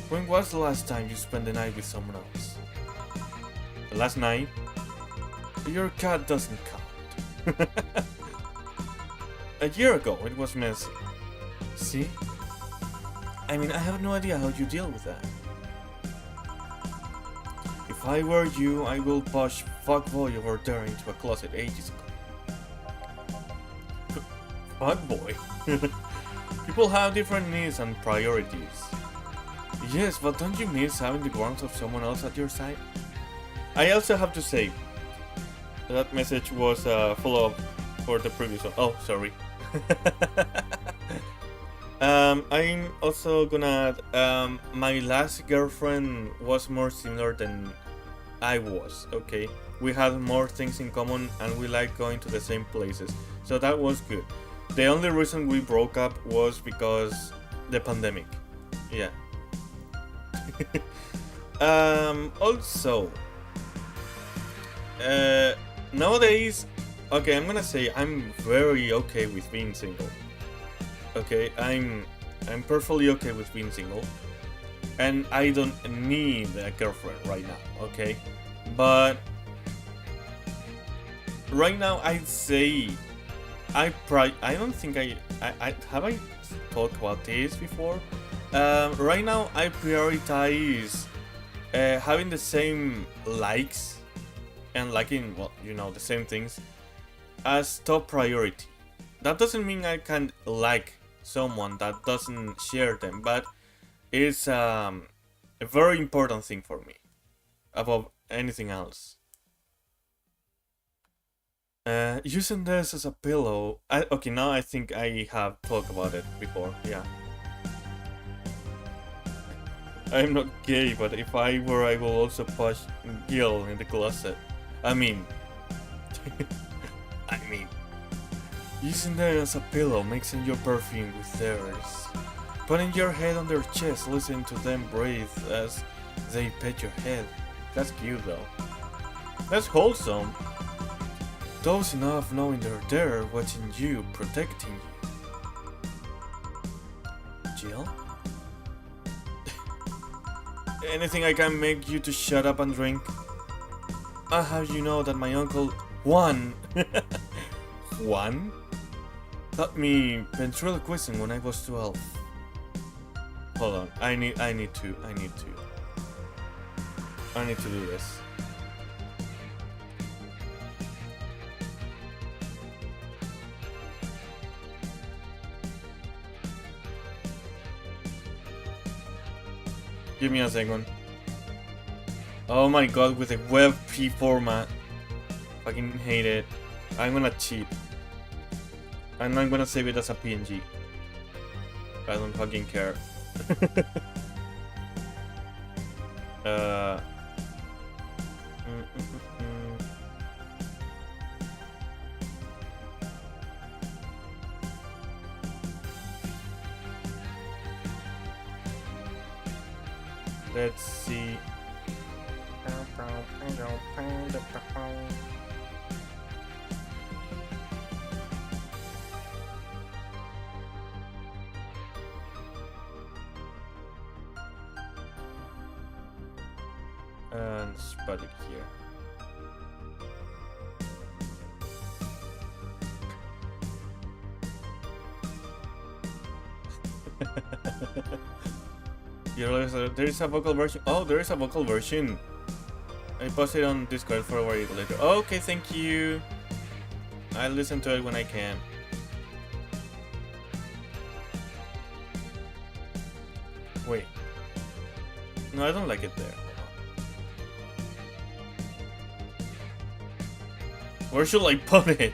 A: When was the last time you spent the night with someone else? The last night? Your cat doesn't count. A year ago, it was messy. See? I mean, I have no idea how you deal with that. If I were you, I will push fuckboy over there into a closet ages ago. Fuckboy? People have different needs and priorities. Yes, but don't you miss having the warmth of someone else at your side? I also have to say, that message was a follow-up for the previous one. Oh, sorry. I'm also gonna add, my last girlfriend was more similar than I was, okay? We had more things in common and we liked going to the same places, so that was good. The only reason we broke up was because the pandemic. Yeah. Also, nowadays, okay, I'm gonna say I'm very okay with being single. Okay, I'm perfectly okay with being single, and I don't need a girlfriend right now. Okay, but right now I'd say I don't think I have I talked about this before. Right now I prioritize having the same likes and liking, well, you know, the same things as top priority. That doesn't mean I can't like someone that doesn't share them, but it's a very important thing for me above anything else. Using this as a pillow. Okay, now I think I have talked about it before. Yeah. I'm not gay, but if I were, I will also push Gil in the closet. I mean, using them as a pillow, mixing your perfume with theirs, putting your head on their chest, listening to them breathe as they pet your head. That's cute though. That's wholesome. Those enough knowing they're there, watching you, protecting you. Jill? Anything I can make you to shut up and drink? I'll have you know that my uncle Juan Juan taught me ventriloquism when I was 12. Hold on, I need to do this. Give me a second. Oh my god, with the WebP format. Fucking hate it. I'm gonna cheat. And I'm gonna save it as a PNG. I don't fucking care. Let's see. And spot it here. There is a vocal version. Oh, there is a vocal version. I posted on Discord for a read later. Okay, thank you. I'll listen to it when I can. Wait. No, I don't like it there. Where should I put it?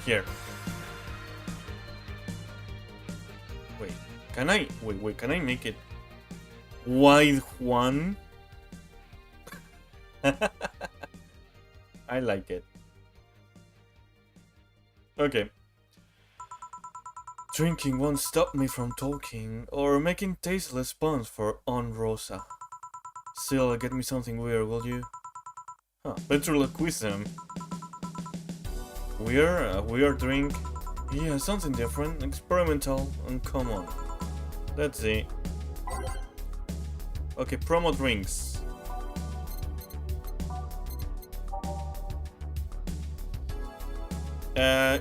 A: Here. Wait, can I? Wait, can I make it wide one? I like it. Okay. Drinking won't stop me from talking or making tasteless puns for Aunt Rosa. Still, get me something weird, will you? Huh, ventriloquism. Weird drink. Yeah, something different, experimental, and common. Let's see. Okay, promo drinks.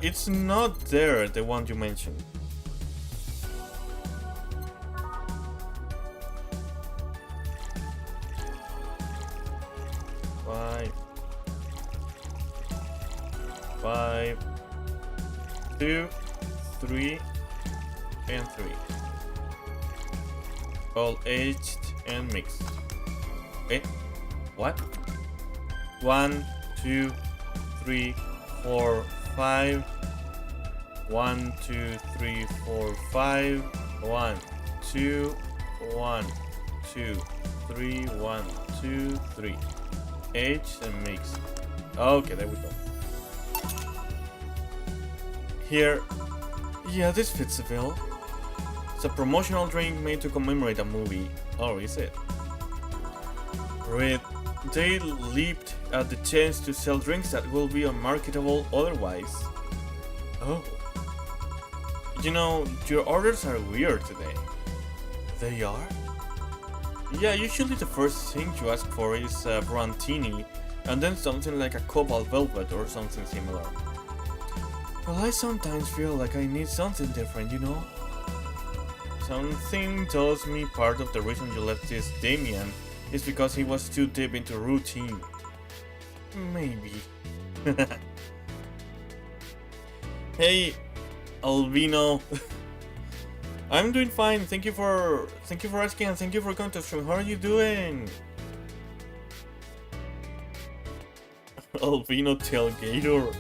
A: It's not there, the one you mentioned. Five, 2, 3, and 3. All aged and mixed. Eh? What? 1, 2, 3, 4, 5. 1, 2, 3, 4, 5. 1, 2, 1, 2, 3, 1, 2, 3. Aged and mixed. Okay, there we go. Here, yeah, this fits the bill. It's a promotional drink made to commemorate a movie. Oh, is it? Read, they leaped at the chance to sell drinks that will be unmarketable otherwise. Oh. You know, your orders are weird today. They are? Yeah, usually the first thing you ask for is a Brantini, and then something like a Cobalt Velvet or something similar. Well, I sometimes feel like I need something different, you know? Something tells me part of the reason you left this Damien is because he was too deep into routine. Maybe. Hey, Albino. I'm doing fine. Thank you for asking, and thank you for coming to stream. How are you doing? Albino Tailgater.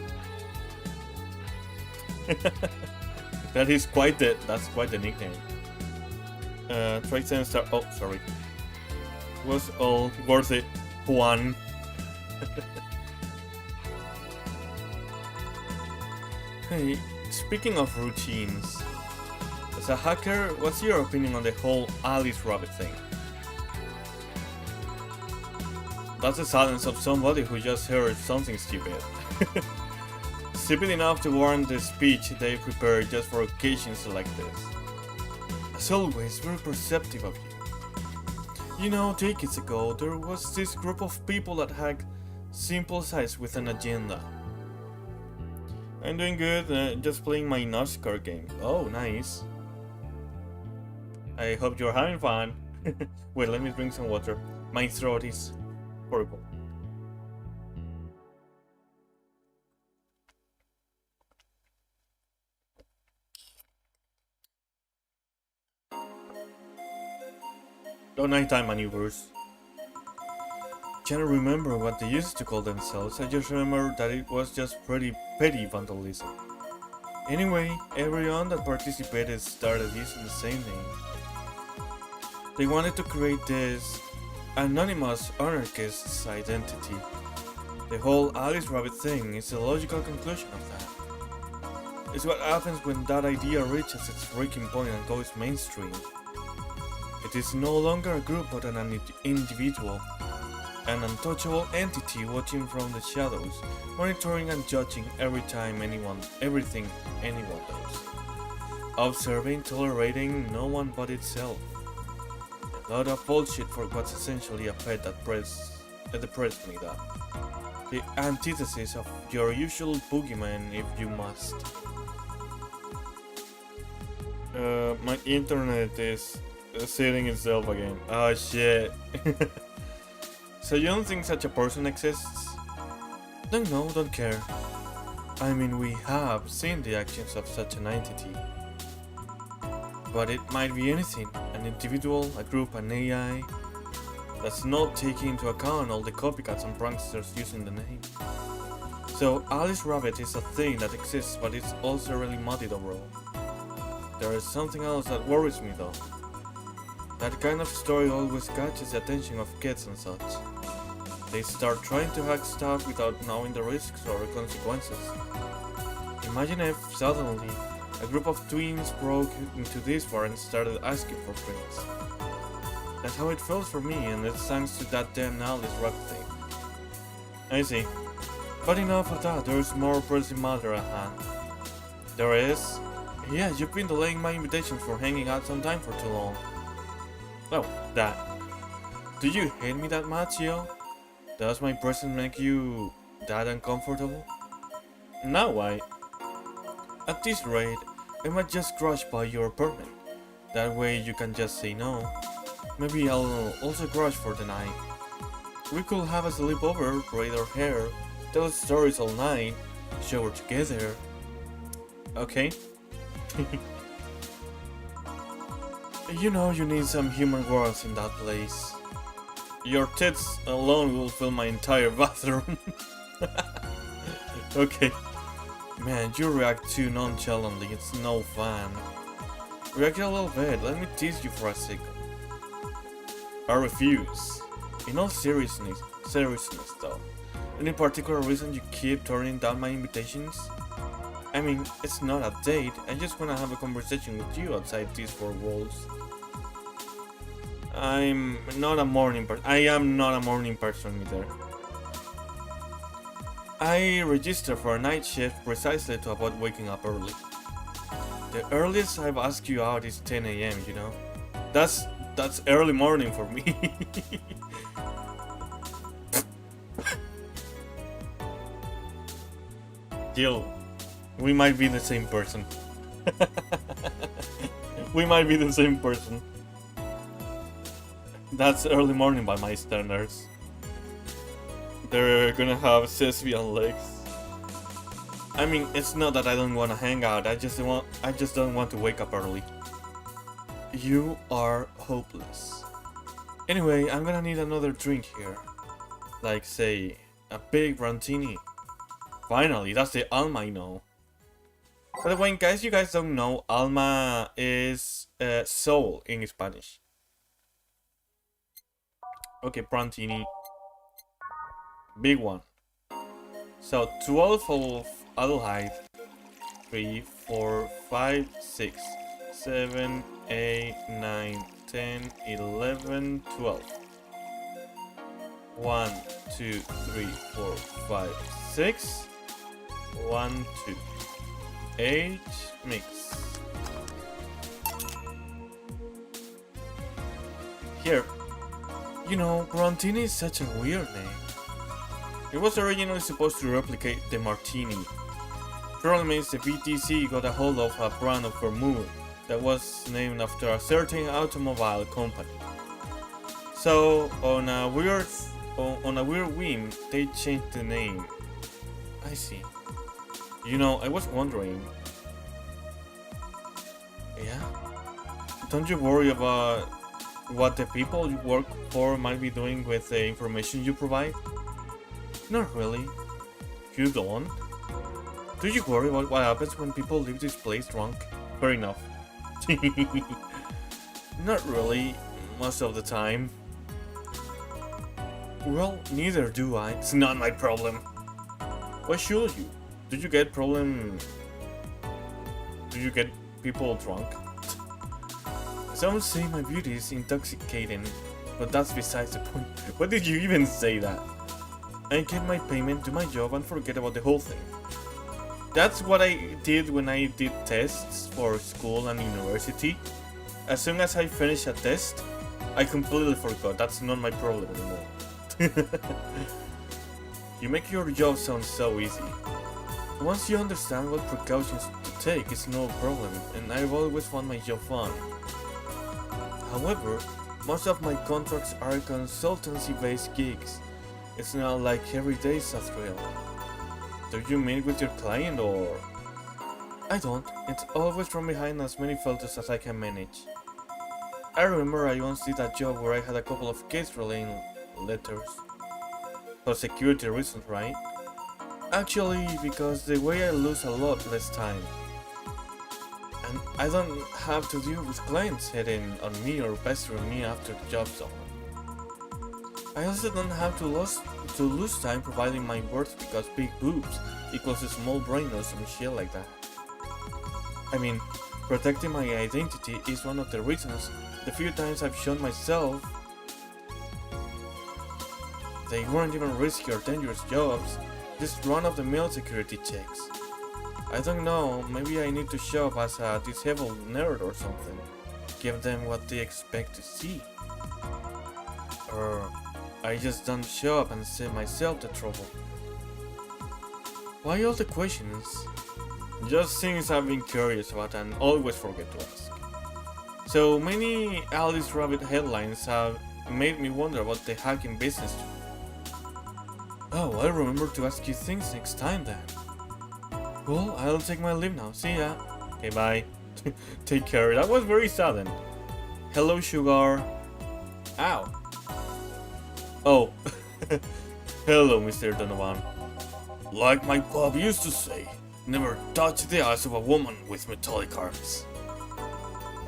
A: That's quite the nickname. Try 7 star. Oh, sorry. Was all worth it, Juan. Hey, speaking of routines, as a hacker, what's your opinion on the whole Alice Rabbit thing? That's the silence of somebody who just heard something stupid. Stupid enough to warrant the speech they prepared just for occasions like this. As always, very perceptive of you. You know, decades ago, there was this group of people that hacked simple sites with an agenda. I'm doing good, just playing my NASCAR game. Oh, nice. I hope you're having fun. Wait, let me drink some water. My throat is horrible. Oh, nighttime maneuvers. Can't remember what they used to call themselves, I just remember that it was just pretty petty vandalism. Anyway, everyone that participated started using the same name. They wanted to create this anonymous anarchist's identity. The whole Alice Rabbit thing is a logical conclusion of that. It's what happens when that idea reaches its breaking point and goes mainstream. It is no longer a group but an individual, an untouchable entity watching from the shadows, monitoring and judging everything anyone does. Observing, tolerating no one but itself. A lot of bullshit for what's essentially a pet that depressed me that. The antithesis of your usual boogeyman if you must. My internet is setting itself again. Oh shit. So you don't think such a person exists? Don't know, don't care. I mean, we have seen the actions of such an entity. But it might be anything, an individual, a group, an AI, that's not taking into account all the copycats and pranksters using the name. So Alice Rabbit is a thing that exists, but it's also really muddied overall. There is something else that worries me though. That kind of story always catches the attention of kids and such. They start trying to hack stuff without knowing the risks or consequences. Imagine if, suddenly, a group of twins broke into this bar and started asking for drinks. That's how it feels for me, and it's thanks to that damn Alice Rabbit thing. I see. But enough of that, there's more pressing matter at hand. There is? Yeah, you've been delaying my invitations for hanging out sometime for too long. Oh, that. Do you hate me that much, yo? Does my presence make you that uncomfortable? Now why? At this rate, I might just crash by your apartment. That way you can just say no. Maybe I'll also crash for the night. We could have a sleepover, braid our hair, tell stories all night, shower together. Okay? You know you need some human warmth in that place. Your tits alone will fill my entire bathroom. Okay. Man, you react too nonchalantly, it's no fun. React a little bit, let me tease you for a second. I refuse. In all seriousness though, any particular reason you keep turning down my invitations? I mean, it's not a date, I just wanna have a conversation with you outside these four walls. I am not a morning person either. I registered for a night shift precisely to avoid waking up early. The earliest I've asked you out is 10 AM, you know? That's early morning for me. Jill, we might be the same person. We might be the same person. That's early morning by my standards. They're gonna have thespian legs. I mean, it's not that I don't want to hang out, I just don't want to wake up early. You are hopeless. Anyway, I'm gonna need another drink here. Like, say, a big Rantini. Finally, that's the Alma I know. By the way, in case you guys don't know, alma is soul in Spanish. Okay, Prantini. Big one. So 12 of adult height. 3, 4, 5, 6, 7, 8, 9, 10, 11, 12. 1, 2, 3, 4, 5, 6. 1, 2. Age mix. Here. You know, Brontini is such a weird name. It was originally supposed to replicate the Martini. Problem is, the BTC got a hold of a brand of vermouth that was named after a certain automobile company. So, on a weird whim, they changed the name. I see. You know, I was wondering. Yeah? Don't you worry about what the people you work for might be doing with the information you provide? Not really. You don't? Do you worry about what happens when people leave this place drunk? Fair enough. Not really, most of the time. Well, neither do I. It's not my problem. Why should you? Do you get people drunk? Some say my beauty is intoxicating, but that's besides the point. Why did you even say that? I get my payment, do my job, and forget about the whole thing. That's what I did when I did tests for school and university. As soon as I finished a test, I completely forgot. That's not my problem anymore. You make your job sound so easy. Once you understand what precautions to take, it's no problem, and I've always found my job fun. However, most of my contracts are consultancy-based gigs. It's not like every day is a thrill. Do you meet with your client or...? I don't. It's always from behind as many filters as I can manage. I remember I once did a job where I had a couple of case relaying letters. For security reasons, right? Actually, because the way I lose a lot less time. And I don't have to deal with clients hitting on me or pestering me after the job's over. I also don't have to lose time providing my worth because big boobs equals a small brain or some shit like that. I mean, protecting my identity is one of the reasons the few times I've shown myself they weren't even risky or dangerous jobs, just run-of-the-mill security checks. I don't know, maybe I need to show up as a disabled nerd or something. Give them what they expect to see. Or I just don't show up and save myself the trouble. Why all the questions? Just things I've been curious about and always forget to ask. So many Alice Rabbit headlines have made me wonder about the hacking business too. Oh, I'll remember to ask you things next time then. Well, I'll take my leave now. See ya. Okay, bye. Take care. That was very sudden. Hello, Sugar. Ow. Oh. Hello, Mr. Donovan. Like my pop used to say, never touch the eyes of a woman with metallic arms.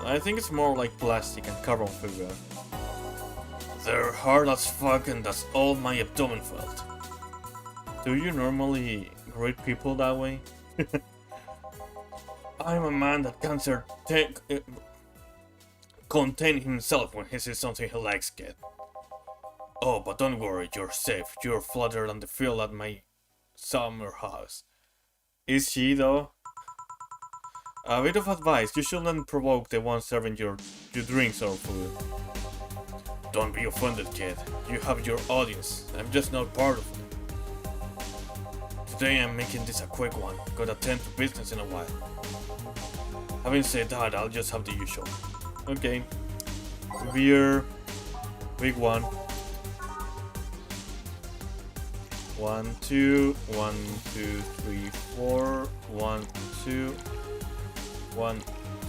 A: I think it's more like plastic and carbon fiber. They're hard as fuck and that's all my abdomen felt. Do you normally greet people that way? I'm a man that can't contain himself when he sees something he likes, kid. Oh, but don't worry, you're safe. You're flattered on the field at my summer house. Is she, though? A bit of advice, you shouldn't provoke the one serving your drinks or food. Don't be offended, kid. You have your audience. I'm just not part of it. Today I'm making this a quick one. Gotta attend to business in a while. Having said that, I'll just have the usual. Okay. Beer. Big one. 1, 2, 1, 2, 3, 4, 1, 2, 1,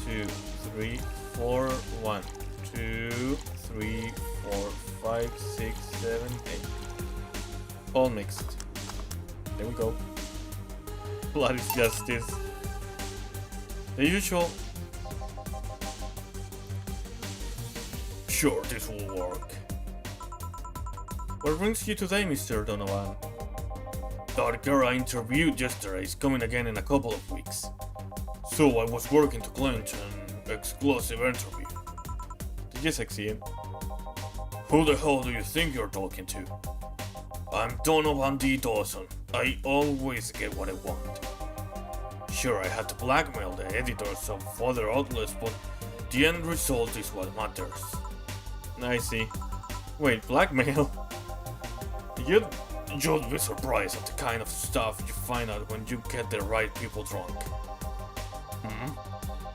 A: 2, 3, 4, 1, 2, 3, 4, 5, 6, 7, 8. All mixed. There we go. Bloody justice. The usual. Sure, this will work. What brings you today, Mr. Donovan? That girl I interviewed yesterday is coming again in a couple of weeks. So I was working to clinch an exclusive interview. Did you succeed? Who the hell do you think you're talking to? I'm Donovan D. Dawson. I always get what I want. Sure, I had to blackmail the editors of other outlets, but the end result is what matters. I see. Wait, blackmail? You'd be surprised at the kind of stuff you find out when you get the right people drunk.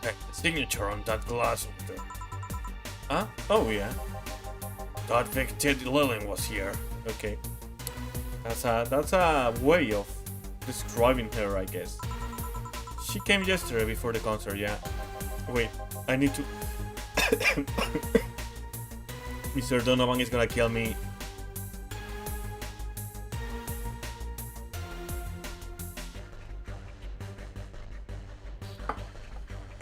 A: Hey, the signature on that glass over there. Huh? Oh yeah. That VA-11 was here. Okay. That's a way of describing her, I guess. She came yesterday before the concert, yeah. Wait, I need to... Mr. Donovan is gonna kill me.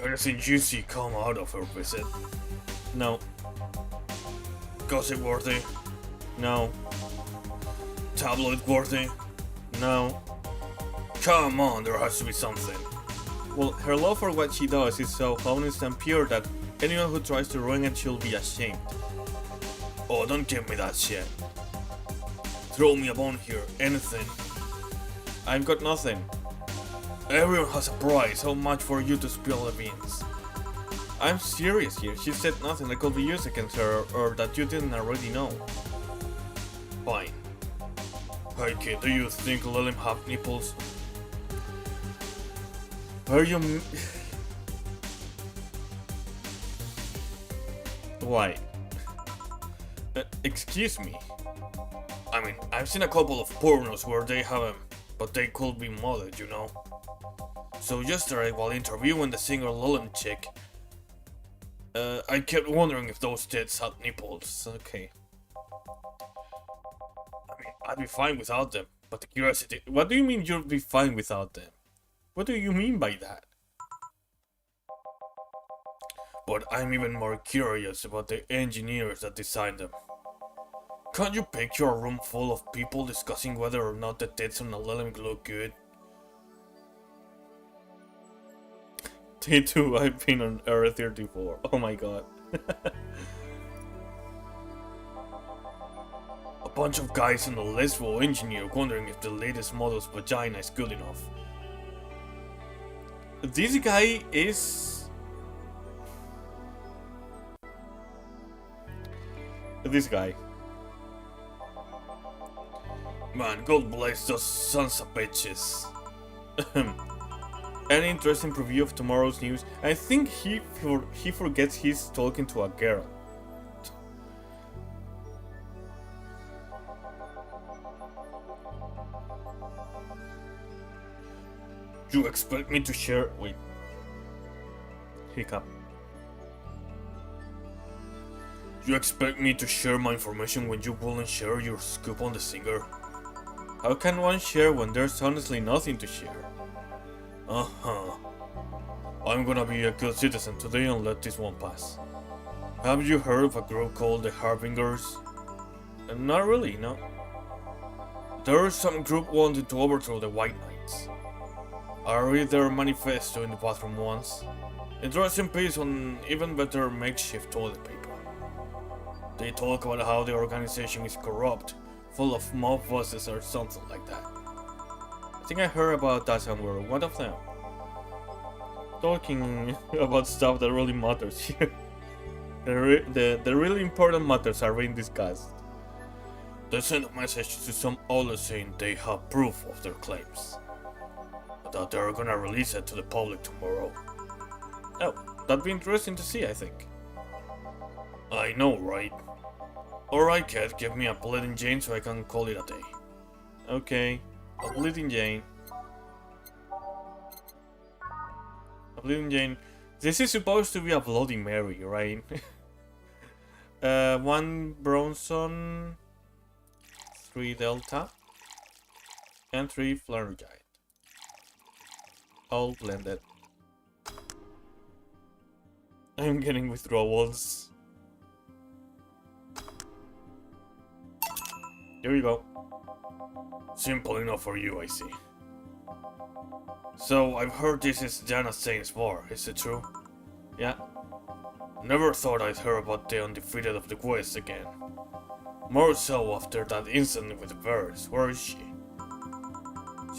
A: Anything juicy come out of her visit? No. Gossip worthy? No. Tabloid worthy? No. Come on, there has to be something. Well, her love for what she does is so honest and pure that anyone who tries to ruin it should be ashamed. Oh, don't give me that shit. Throw me a bone here, anything. I've got nothing. Everyone has a price, how much for you to spill the beans? I'm serious here, she said nothing that could be used against her or that you didn't already know. Fine. Hey kid, do you think let him have nipples? Are you... Why? Excuse me. I mean, I've seen a couple of pornos where they have them, but they could be modded, you know? So yesterday, while interviewing the singer Lilem chick, I kept wondering if those tits had nipples. Okay. I mean, I'd be fine without them, but the curiosity... What do you mean you'd be fine without them? What do you mean by that? But I'm even more curious about the engineers that designed them. Can't you picture a room full of people discussing whether or not the tits on a Lilem look good? Me too, I've been on Area 34. Oh my god. A bunch of guys on the Lesbo engineer wondering if the latest model's vagina is good enough. This guy is... This guy. Man, God bless those sons of bitches. An interesting preview of tomorrow's news. I think he forgets he's talking to a girl. You expect me to share... Wait. Hiccup. You expect me to share my information when you wouldn't share your scoop on the singer? How can one share when there's honestly nothing to share? Uh-huh. I'm gonna be a good citizen today and let this one pass. Have you heard of a group called the Harbingers? Not really, no. There's some group wanting to overthrow the White Knights. I read their manifesto in the bathroom once. It draws in peace on even better makeshift toilet paper. They talk about how the organization is corrupt, full of mob bosses or something like that. I think I heard about that somewhere, one of them. Talking about stuff that really matters here. The really important matters are being discussed. They sent a message to some outlets saying they have proof of their claims. But that they're gonna release it to the public tomorrow. Oh, that'd be interesting to see, I think. I know, right? Alright, cat, give me a bleeding Jane so I can call it a day. Okay. A bleeding Jane. A bleeding Jane. This is supposed to be a Bloody Mary, right? 1 Bronson, 3 Delta, and 3 Flaregiant. All blended. I'm getting withdrawals. There you go. Simple enough for you, I see. So, I've heard this is Jana Saint's bar, is it true? Yeah. Never thought I'd hear about the undefeated of the West again. More so after that incident with the bears. Where is she?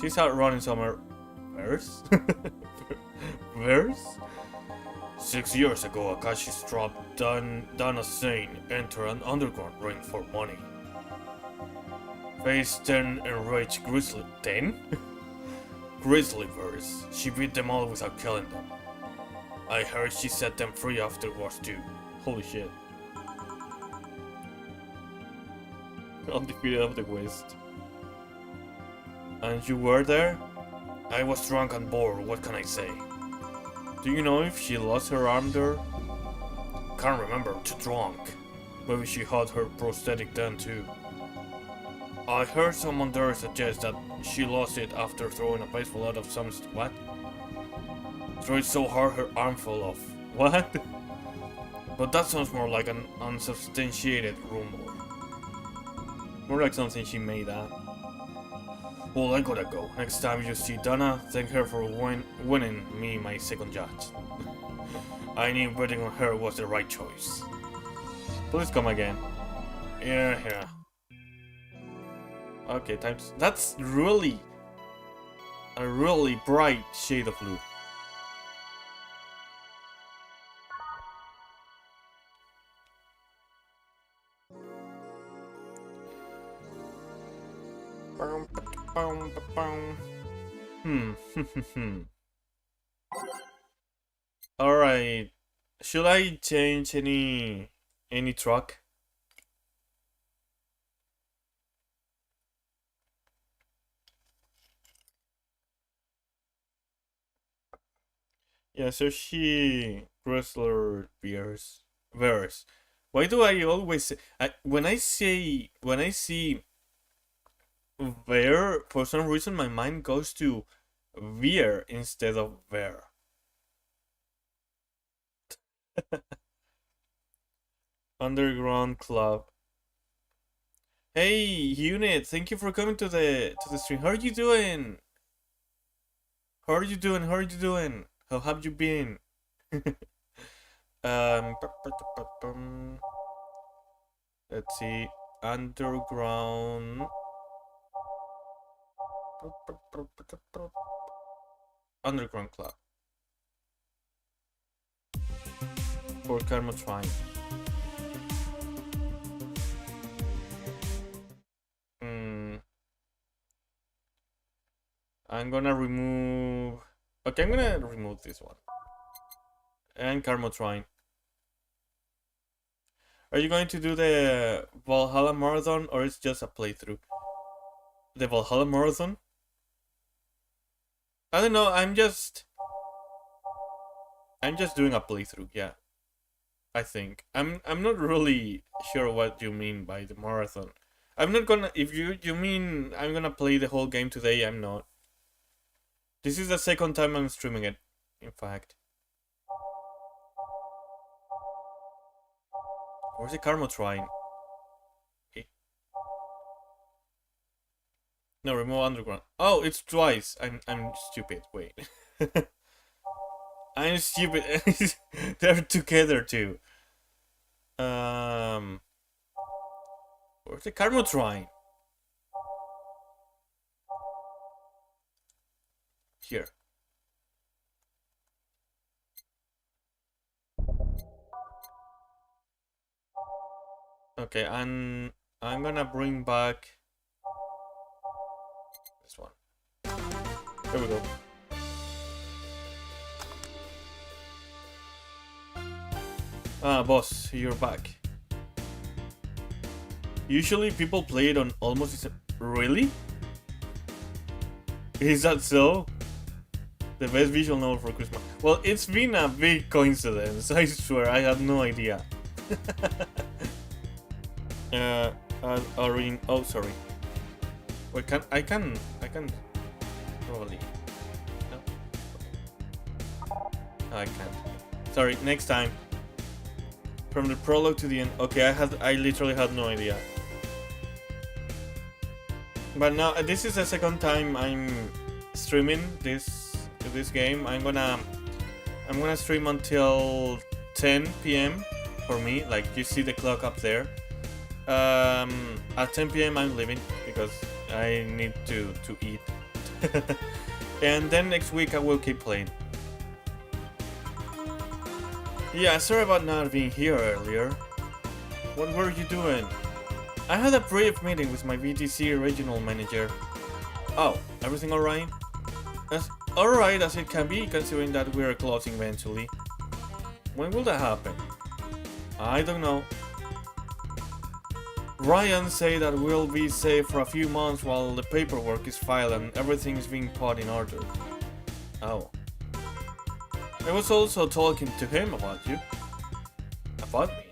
A: She's out running somewhere. Bears? Bears? 6 years ago, Akashi dropped Dana Saint enter an underground ring for money. Faced 10 enraged grizzly... 10? Grizzly bears. She beat them all without killing them. I heard she set them free afterwards too. Holy shit. Undefeated of the West. And you were there? I was drunk and bored, what can I say? Do you know if she lost her arm there? Can't remember, too drunk. Maybe she had her prosthetic then too. I heard someone there suggest that she lost it after throwing a baseball out of some... What? Threw it so hard her arm fell off. What? But that sounds more like an unsubstantiated rumor. More like something she made up. Well, I gotta go. Next time you see Dana, thank her for winning me my second judge. I knew betting on her was the right choice. Please come again. Yeah. Okay, times. That's really a really bright shade of blue. Alright. Should I change any truck? Yeah, so she Chrysler beers. Why do I always say when I see Ver, for some reason my mind goes to Veer instead of Ver. Underground Club. Hey Unit, thank you for coming to the stream. How are you doing? How have you been? Let's see. Underground Club for Karma Shrine. I'm gonna remove. Okay, I'm gonna remove this one and Karma Shrine. Are you going to do the Valhalla Marathon or it's just a playthrough? The Valhalla Marathon? I don't know, I'm just doing a playthrough, yeah. I think. I'm not really sure what you mean by the marathon. I'm not gonna, if you mean I'm gonna play the whole game today, I'm not. This is the second time I'm streaming it, in fact. Where's the Karma Shrine? Okay. No, remove underground. Oh, it's twice. I'm stupid. Wait. I'm stupid. They're together too. Where's the Karma Shrine? Here. Okay, and I'm gonna bring back this one. There we go. Ah, boss, you're back. Usually people play it on almost... Really? Is that so? The best visual novel for Christmas. Well, it's been a big coincidence. I swear, I had no idea. Oh, sorry. Wait, I can probably. No? Okay. No, I can't. Sorry, next time. From the prologue to the end. Okay, I literally had no idea. But now this is the second time I'm streaming this game. I'm gonna stream until 10 p.m. for me. Like you see the clock up there. At 10 p.m. I'm leaving because I need to eat. And then next week I will keep playing. Yeah, sorry about not being here earlier. What were you doing? I had a brief meeting with my VTC regional manager. Oh, everything alright? As alright as it can be, considering that we're closing eventually. When will that happen? I don't know. Ryan said that we'll be safe for a few months while the paperwork is filed and everything's being put in order. Oh. I was also talking to him about you. About me?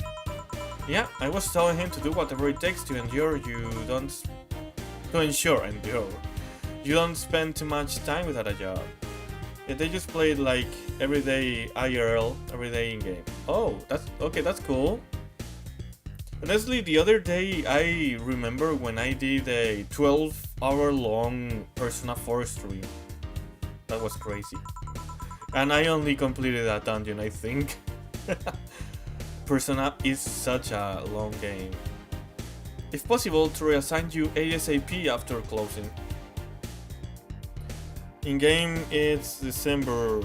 A: Yeah, I was telling him to do whatever it takes to ensure you don't spend too much time without a job. Yeah, they just played like everyday IRL, everyday in-game. Oh, that's cool. Honestly, the other day I remember when I did a 12-hour-long Persona 4 stream. That was crazy. And I only completed that dungeon, I think. Persona is such a long game. If possible, to reassign you ASAP after closing. In game, it's December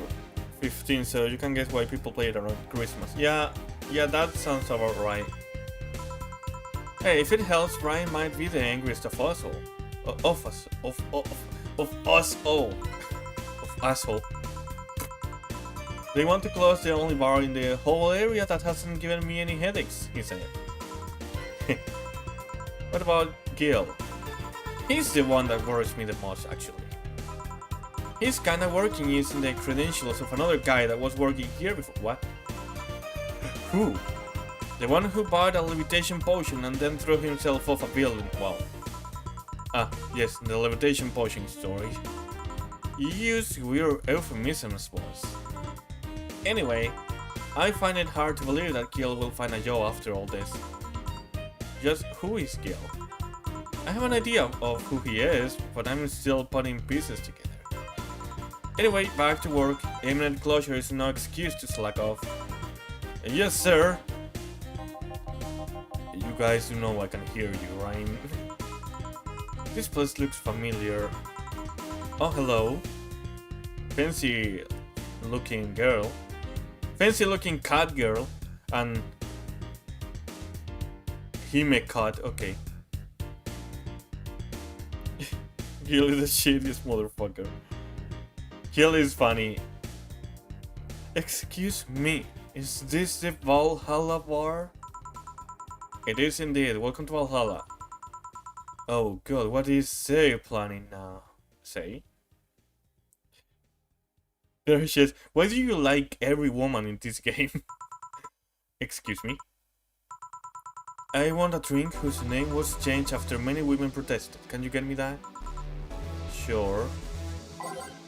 A: 15, so you can guess why people play it around Christmas. Yeah, that sounds about right. Hey, if it helps, Brian might be the angriest of us all. Of us all. Of asshole. They want to close the only bar in the whole area that hasn't given me any headaches, he said. What about Gil? He's the one that worries me the most, actually. He's kinda working using the credentials of another guy that was working here before. What? Who? The one who bought a levitation potion and then threw himself off a building. Wow. Ah, yes, the levitation potion story. You use weird euphemisms, boss. Anyway, I find it hard to believe that Gil will find a job after all this. Just who is Gil? I have an idea of who he is, but I'm still putting pieces together. Anyway, back to work. Imminent closure is no excuse to slack off. Yes, sir. You guys do know I can hear you, right? This place looks familiar. Oh, hello. Fancy looking girl. Fancy looking cat girl. And Hime cat, okay. Gil is the shittiest motherfucker. Gil is funny. Excuse me, is this the Valhalla bar? It is indeed. Welcome to Valhalla. Oh god, what is Sei planning now? Sei? There she is. Why do you like every woman in this game? Excuse me? I want a drink whose name was changed after many women protested. Can you get me that? Sure.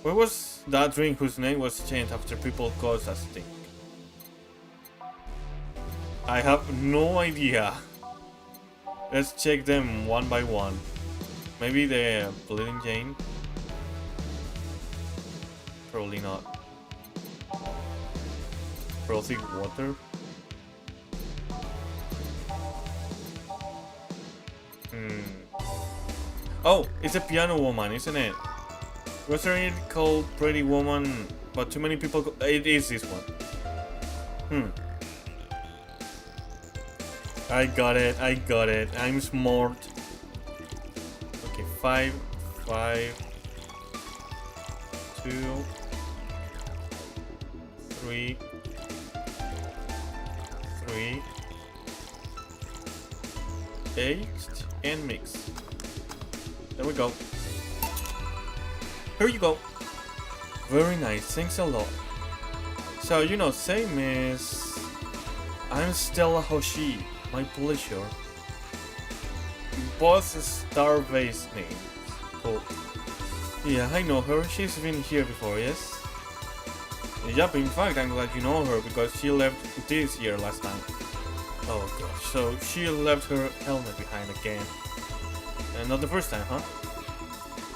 A: Where was that drink whose name was changed after people caused us stink? I have no idea. Let's check them one by one. Maybe the Bleeding Jane? Probably not. Frothy water? Oh, it's a piano woman, isn't it? Wasn't it called Pretty Woman, but too many people it is this one. I got it. I'm smart. Okay, 5, 2, 3, 8, and mix. There we go. Here you go. Very nice, thanks a lot. So, you know, same as... I'm Stella Hoshi, my pleasure. Both star-based names. Cool. Yeah, I know her, she's been here before, yes? Yup, in fact, I'm glad you know her because she left this year last time. Oh gosh, so she left her helmet behind again. And not the first time, huh?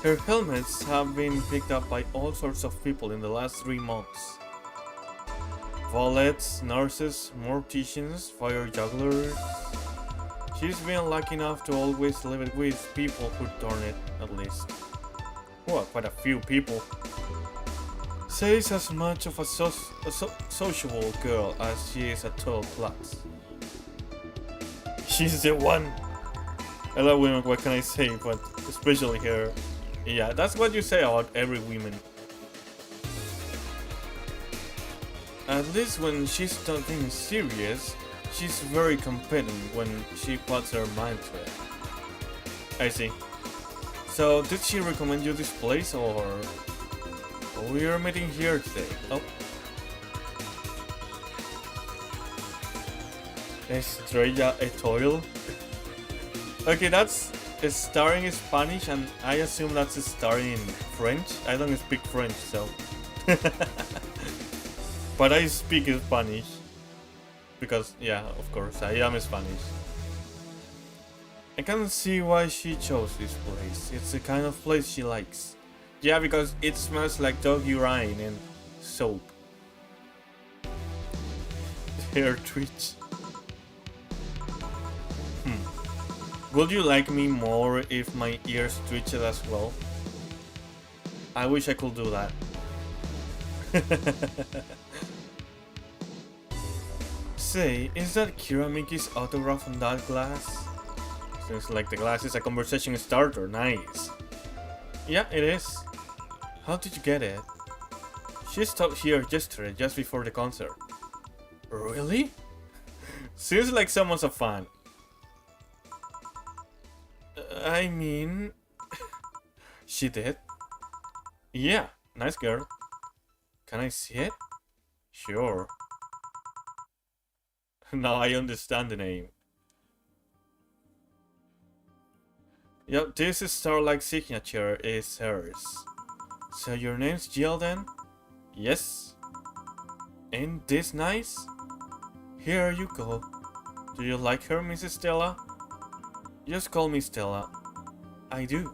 A: Her helmets have been picked up by all sorts of people in the last 3 months. Valets, nurses, morticians, fire jugglers. She's been lucky enough to always live it with people who turn it, at least. Well, quite a few people. Say's as much of a sociable girl as she is a total klutz. She's the one! I love women, what can I say, but especially her. Yeah, that's what you say about every woman. At least when she's talking serious, she's very competent when she puts her mind to it. I see. So, did she recommend you this place, or we are meeting here today? Oh. Estrella Etoile? Okay, that's starring in Spanish, and I assume that's starring in French. I don't speak French, so... But I speak Spanish. Because, yeah, of course, I am Spanish. I can see why she chose this place. It's the kind of place she likes. Yeah, because it smells like dog urine and soap. Hair twitch. Would you like me more if my ears twitched as well? I wish I could do that. Say, is that Kiramiki's autograph on that glass? Seems like the glass is a conversation starter, nice. Yeah, it is. How did you get it? She stopped here yesterday, just before the concert. Really? Seems like someone's a fan. I mean... She did? Yeah, nice girl. Can I see it? Sure. Now I understand the name. Yep, this star-like signature is hers. So your name's Jill then? Yes. Ain't this nice? Here you go. Do you like her, Mrs. Stella? Just call me Stella. I do.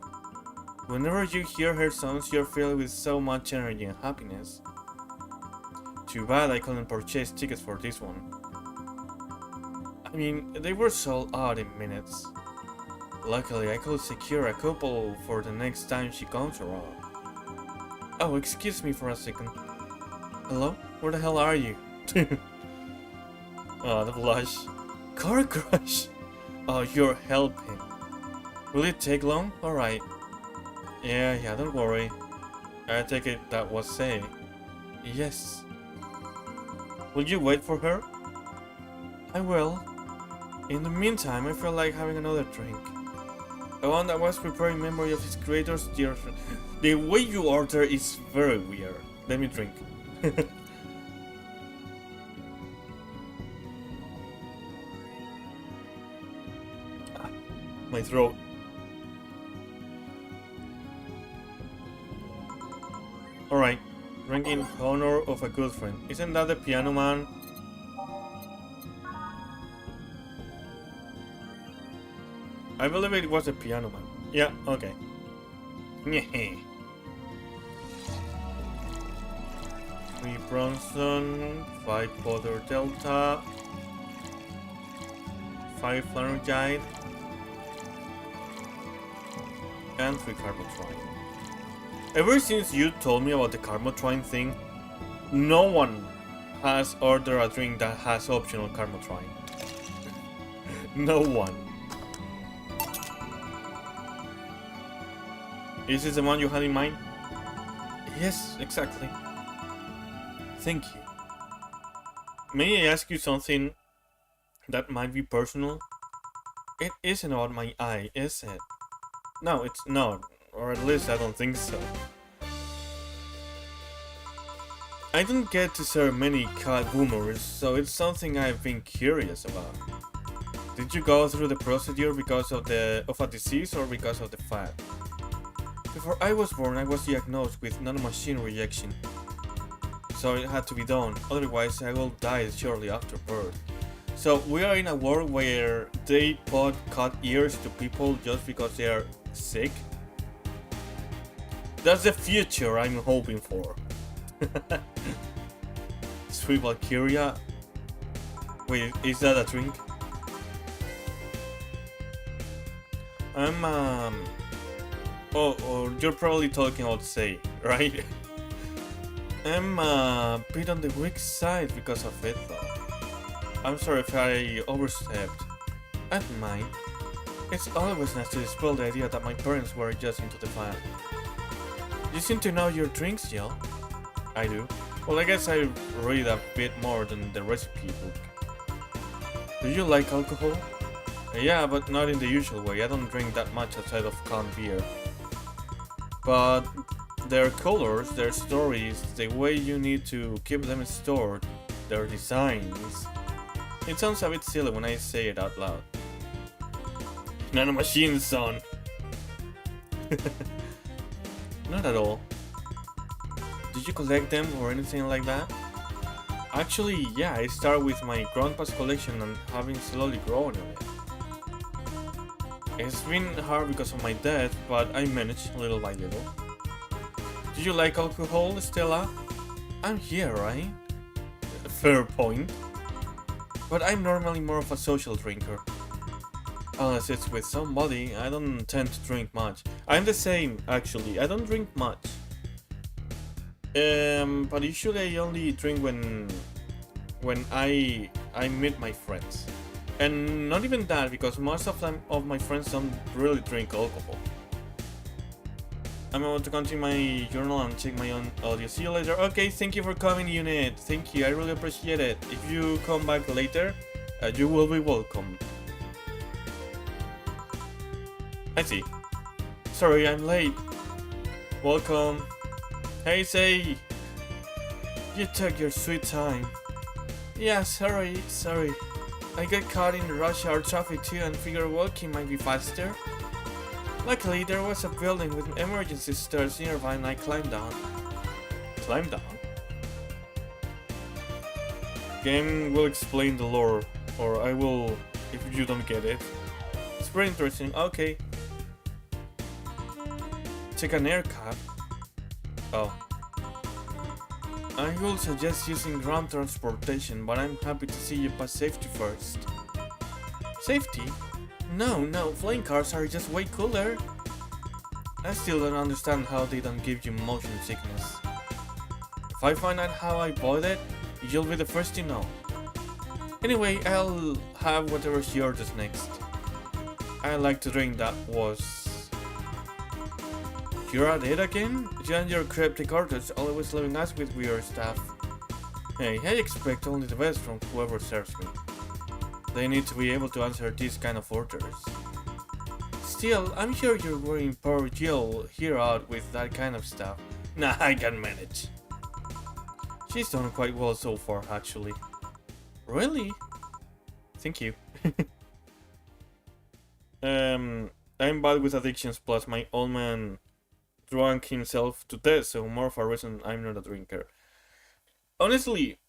A: Whenever you hear her songs, you're filled with so much energy and happiness. Too bad I couldn't purchase tickets for this one. I mean, they were sold out in minutes. Luckily, I could secure a couple for the next time she comes around. Oh, excuse me for a second. Hello? Where the hell are you? Oh, the blush. Car crash! Oh, you're helping. Will it take long? Alright. Yeah, don't worry. I take it that was Sei. Yes. Will you wait for her? I will. In the meantime, I feel like having another drink. The one that was prepared in memory of his creator's dear friend. The way you order is very weird. Let me drink. My throat. Alright, drink in honor of a good friend. Isn't that the piano man? I believe it was a piano man. Yeah, okay. 3 Bronson, 5 Powder Delta, 5 Flanergide, and 3 Carbotrine. Ever since you told me about the Carbotrine thing, no one has ordered a drink that has optional Carbotrine. No one. Is this the one you had in mind? Yes, exactly. Thank you. May I ask you something that might be personal? It isn't about my eye, is it? No, it's not. Or at least I don't think so. I don't get to serve many cat boomers, so it's something I've been curious about. Did you go through the procedure because of a disease or because of the fat? Before I was born, I was diagnosed with nanomachine rejection. So it had to be done, otherwise I will die shortly after birth. So we are in a world where they cut ears to people just because they are sick. That's the future I'm hoping for. Sweet Valkyria. Wait, is that a drink? Oh, you're probably talking about Sei, right? I'm a bit on the weak side because of it though. I'm sorry if I overstepped. I don't mind. It's always nice to dispel the idea that my parents were just into the fun. You seem to know your drinks, Jill. I do. Well, I guess I read a bit more than the recipe book. Do you like alcohol? Yeah, but not in the usual way. I don't drink that much outside of canned beer. But their colors, their stories, the way you need to keep them stored, their designs. It sounds a bit silly when I say it out loud. Nano machines, son! Not at all. Did you collect them or anything like that? Actually, yeah, I started with my grandpa's collection and having slowly grown on it. It's been hard because of my death, but I managed little by little. Do you like alcohol, Stella? I'm here, right? Fair point. But I'm normally more of a social drinker. Unless it's with somebody, I don't tend to drink much. I'm the same, actually. I don't drink much. But usually I only drink when I meet my friends. And not even that, because most of my friends don't really drink alcohol. I'm about to continue my journal and check my own audio. See you later. Okay, thank you for coming, Unit. Thank you, I really appreciate it. If you come back later, you will be welcome. I see. Sorry, I'm late. Welcome. Hey, Sei. You took your sweet time. Yeah, sorry. I got caught in rush hour traffic too and figured walking might be faster. Luckily, there was a building with emergency stairs nearby and I climbed down. Climbed down? Game will explain the lore, or I will if you don't get it. It's pretty interesting. Okay. Take an air cab. Oh. I will suggest using ground transportation, but I'm happy to see you pass safety first. Safety? No, flying cars are just way cooler. I still don't understand how they don't give you motion sickness. If I find out how I avoid it, you'll be the first to know. Anyway, I'll have whatever's yours is next. I like to drink that was... You're at it again? You and your cryptic artists always leaving us with weird stuff. Hey, I expect only the best from whoever serves me. They need to be able to answer these kind of orders. Still, I'm sure you're wearing poor Jill here out with that kind of stuff. Nah, I can manage. She's done quite well so far, actually. Really? Thank you. I'm bad with addictions, plus my old man drank himself to death, so more of a reason I'm not a drinker. Honestly,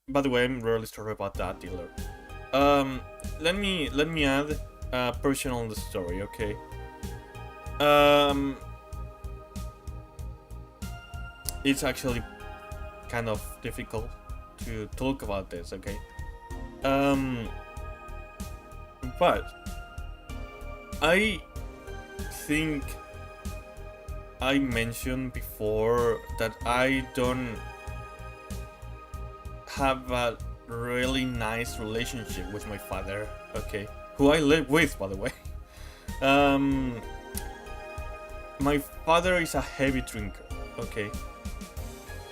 A: by the way, I'm really sorry about that, dealer. Let me add a portion on the story, okay? It's actually kind of difficult to talk about this, okay? But I think I mentioned before that I don't have a really nice relationship with my father, okay? Who I live with, by the way. My father is a heavy drinker, okay?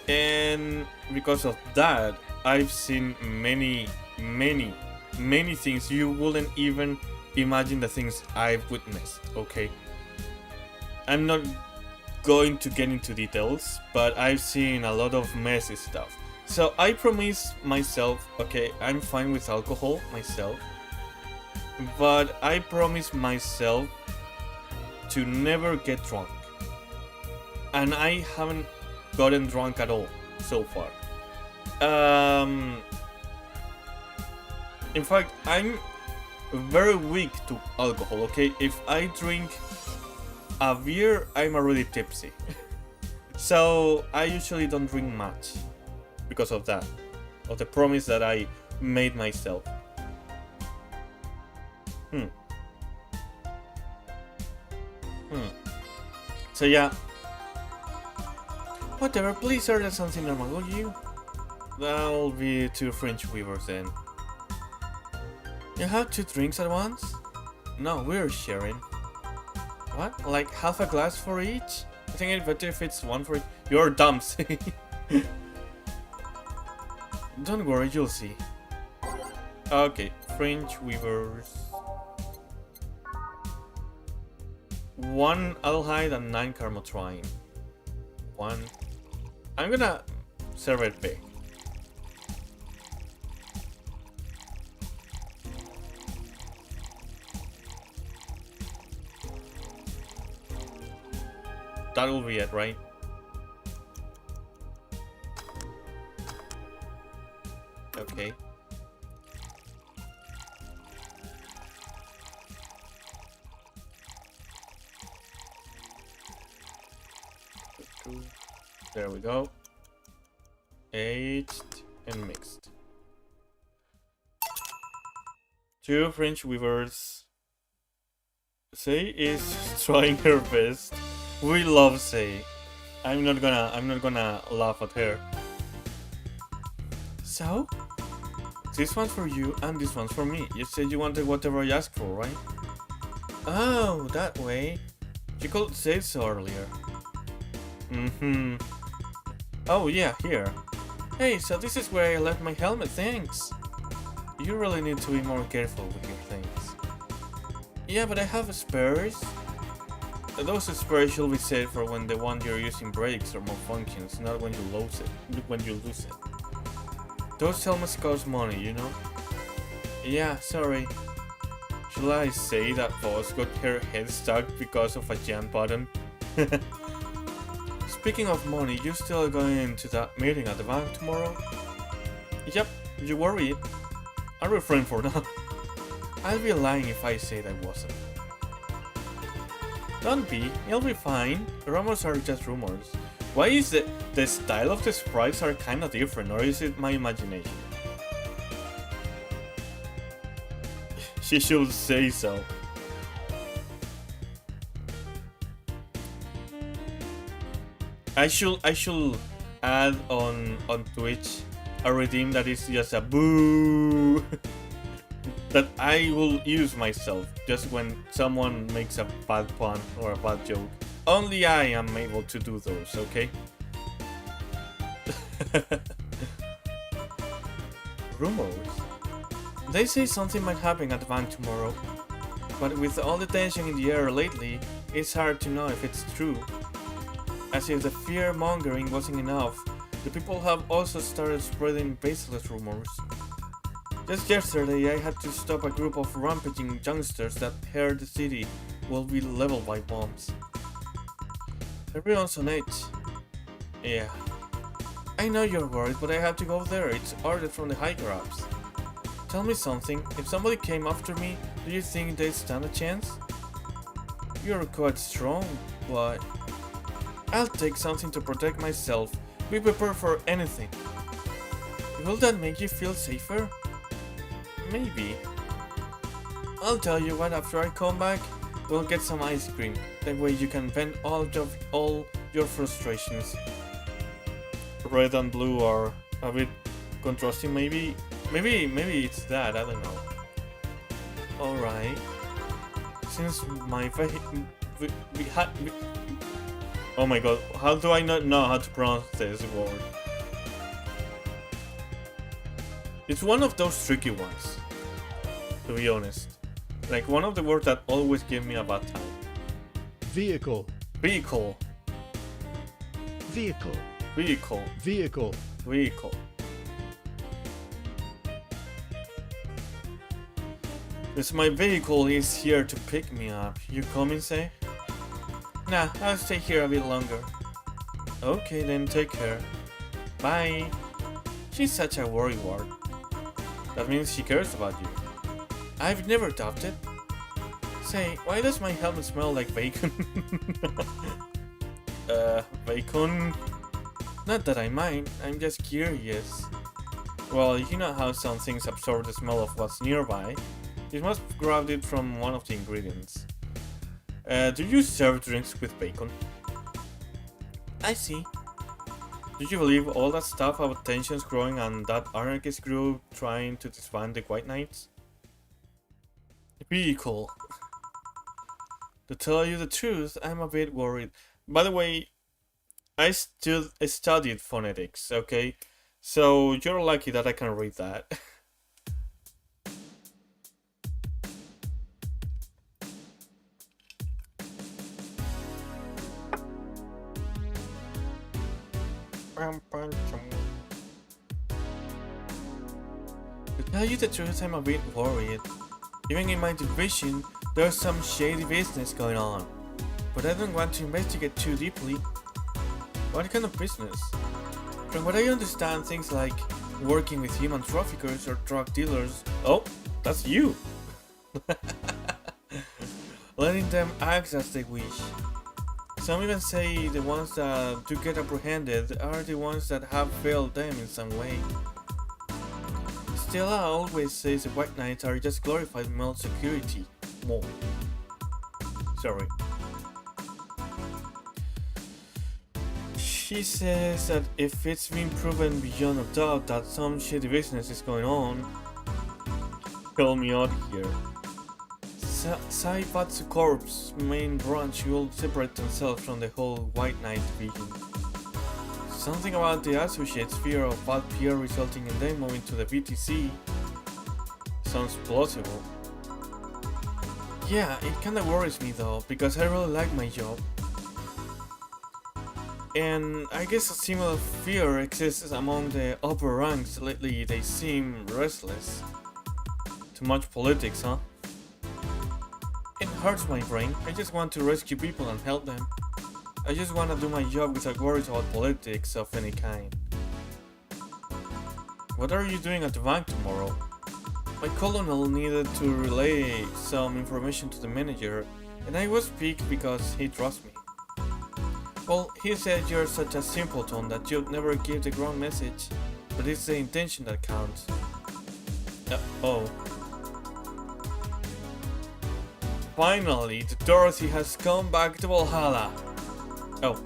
A: And because of that, I've seen many things you wouldn't even imagine, the things I've witnessed, okay? I'm not going to get into details, but I've seen a lot of messy stuff. So I promise myself, okay, I'm fine with alcohol myself, but I promise myself to never get drunk. And I haven't gotten drunk at all so far. In fact, I'm very weak to alcohol, okay? If I drink a beer, I'm already tipsy. So I usually don't drink much because of that, of the promise that I made myself. So yeah. Whatever, please order something normal, will you? That'll be 2 French weavers then. You have 2 drinks at once? No, we're sharing. What? Like half a glass for each? I think it's better if it's 1 for each. You're dumb, see? Don't worry, you'll see. Okay, French weavers. 1 aldehyde and 9 carmotrine. 1. I'm gonna serve it big. That will be it, right? Okay. There we go. Aged and mixed. 2 French weavers. Sei is trying her best. We love Sei. I'm not gonna laugh at her. So? This one's for you and this one's for me. You said you wanted whatever I asked for, right? Oh, that way. You could say so earlier. Oh yeah, here. Hey, so this is where I left my helmet, thanks. You really need to be more careful with your things. Yeah, but I have spares. Those spares should be saved for when the one you're using breaks or malfunctions, not when you lose it. Those helmets cost money, you know? Yeah, sorry. Should I say that boss got her head stuck because of a jump button? Speaking of money, you still going to that meeting at the bank tomorrow? Yep, you worried? I'll refrain for now. I'll be lying if I said I wasn't. Don't be, you'll be fine. Rumors are just rumors. Why is the style of the sprites are kinda different, or is it my imagination? She should say so. I should add on Twitch a redeem that is just a boo that I will use myself just when someone makes a bad pun or a bad joke. Only I am able to do those, okay? Rumors. They say something might happen at the bank tomorrow, but with all the tension in the air lately, it's hard to know if it's true. As if the fear-mongering wasn't enough, the people have also started spreading baseless rumors. Just yesterday, I had to stop a group of rampaging youngsters that heard the city will be leveled by bombs. Everyone's on edge. Yeah. I know you're worried, but I have to go there. It's ordered from the higher-ups. Tell me something. If somebody came after me, do you think they'd stand a chance? You're quite strong, but I'll take something to protect myself. Be prepared for anything. Will that make you feel safer? Maybe. I'll tell you what, after I come back, we'll get some ice cream. That way you can vent all your frustrations. Red and blue are a bit contrasting, maybe it's that, I don't know. Alright. Since my oh my god, how do I not know how to pronounce this word? It's one of those tricky ones, to be honest. Like one of the words that always give me a bad time.
B: Vehicle.
A: Vehicle.
B: Vehicle.
A: Vehicle.
B: Vehicle.
A: Vehicle. Yes, my vehicle is here to pick me up. You coming, Sei? Nah, I'll stay here a bit longer. Okay, then take care. Bye. She's such a worrywart. That means she cares about you. I've never doubted. Say, why does my helmet smell like bacon? Bacon? Not that I mind, I'm just curious. Well, you know how some things absorb the smell of what's nearby. You must have grabbed it from one of the ingredients. Do you serve drinks with bacon? I see. Did you believe all that stuff about tensions growing and that anarchist group trying to disband the White Knights? Vehicle. To tell you the truth, I'm a bit worried. By the way, I studied phonetics, okay? So you're lucky that I can read that. To tell you the truth, I'm a bit worried. Even in my division, there's some shady business going on. But I don't want to investigate too deeply. What kind of business? From what I understand, things like working with human traffickers or drug dealers. Oh, that's you! Letting them act as they wish. Some even say the ones that do get apprehended are the ones that have failed them in some way. Stella always says the White Knights are just glorified male security. More. Sorry. She says that if it's been proven beyond a doubt that some shady business is going on, help me out here. Sei Corp's main branch will separate themselves from the whole White Knight division. Something about the associates' fear of bad PR resulting in them moving to the BTC sounds plausible. Yeah, it kinda worries me though, because I really like my job. And I guess a similar fear exists among the upper ranks. Lately they seem restless. Too much politics, huh? It hurts my brain. I just want to rescue people and help them. I just want to do my job without worries about politics of any kind. What are you doing at the bank tomorrow? My colonel needed to relay some information to the manager, and I was piqued because he trusts me. Well, he said you're such a simpleton that you'd never give the wrong message, but it's the intention that counts. Oh. Finally, the Dorothy has come back to Valhalla. Oh.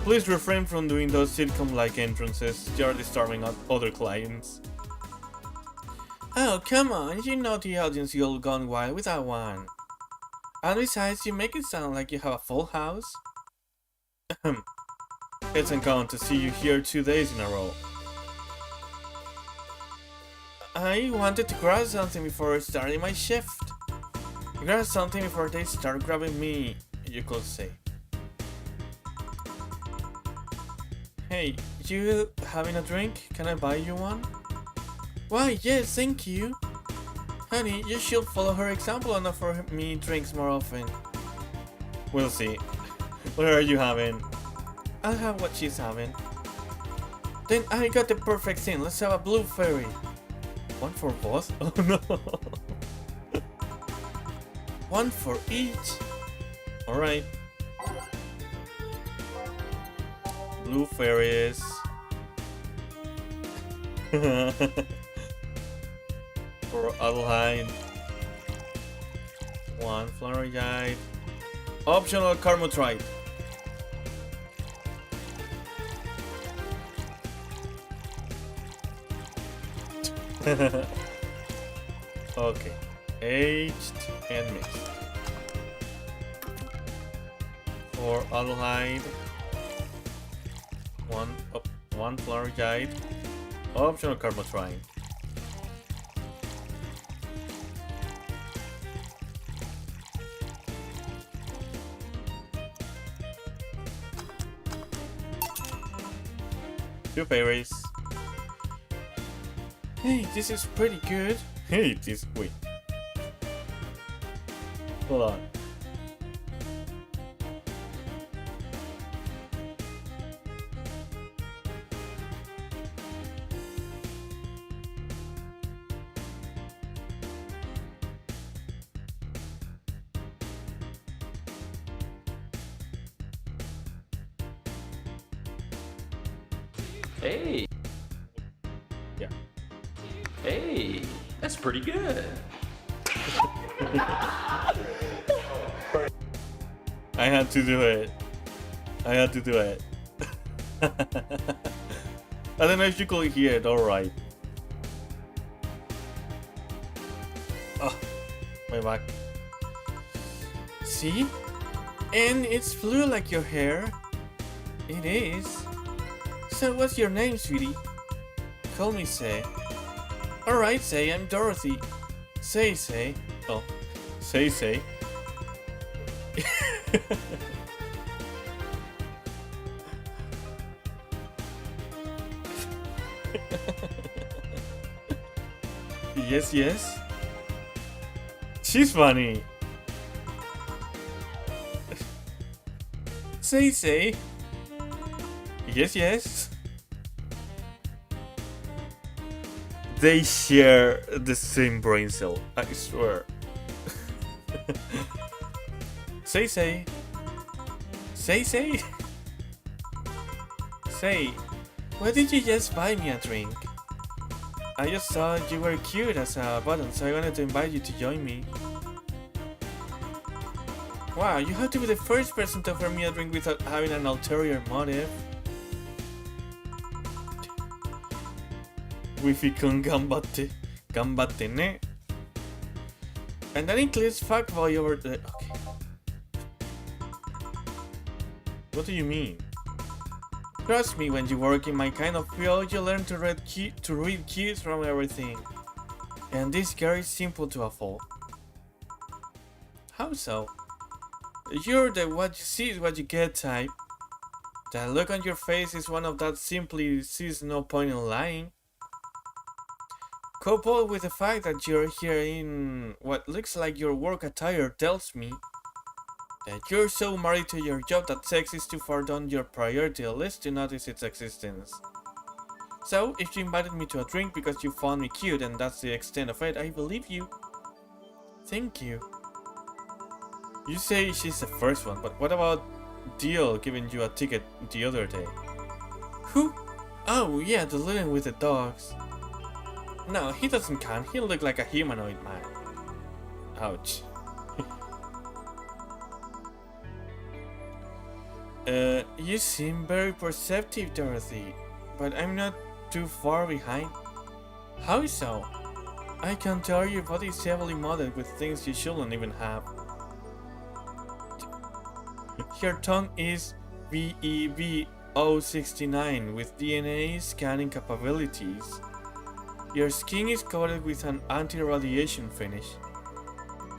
A: Please refrain from doing those sitcom-like entrances. You're disturbing other clients. Oh, come on, you know the audience you'll gone wild without one. And besides, you make it sound like you have a full house. It's uncommon to see you here 2 days in a row. I wanted to grab something before starting my shift. Grab something before they start grabbing me, you could say. Hey, you having a drink? Can I buy you one? Why, yes, thank you. Honey, you should follow her example and offer me drinks more often. We'll see. What are you having? I'll have what she's having. Then I got the perfect thing. Let's have a blue fairy. One for both? Oh no. One for each. Alright. Blue fairies. For Adeline. One flower guide. Optional Carmotrite. Okay. Aged and mixed. For Adeline. One flower guide. Optional Carmotrite. Two fairies. Hey, this is pretty good. Hey, wait. Hold on.
C: Hey.
A: Yeah.
C: Hey, that's pretty good.
A: I had to do it. I had to do it. I don't know if you could hear it, alright. Oh, my back. See? And it's blue like your hair. It is. So what's your name, sweetie? Call me Sei. Alright, Sei, I'm Dorothy. Sei. Oh, Sei. Yes. She's funny. Sei. Yes. They share the same brain cell, I swear. Sei. Sei, why did you just buy me a drink? I just thought you were cute as a button, so I wanted to invite you to join me. Wow, you have to be the first person to offer me a drink without having an ulterior motive. Wifi-kun gambatte ne. And that includes fuckboy over the... Okay. What do you mean? Trust me, when you work in my kind of field, you learn to read cues from everything. And this girl is simple to a fault. How so? You're the what you see is what you get type. That look on your face is one of that simply sees no point in lying. Coupled with the fact that you're here in what looks like your work attire tells me that you're so married to your job that sex is too far down your priority list to notice its existence. So, if you invited me to a drink because you found me cute and that's the extent of it, I believe you. Thank you. You say she's the first one, but what about Dio giving you a ticket the other day? Who? Oh yeah, the living with the dogs. No, he doesn't count. He looked like a humanoid man. Ouch. You seem very perceptive, Dorothy, but I'm not too far behind. How so? I can tell your body is heavily modded with things you shouldn't even have. Your tongue is VA-11 with DNA scanning capabilities. Your skin is coated with an anti-radiation finish.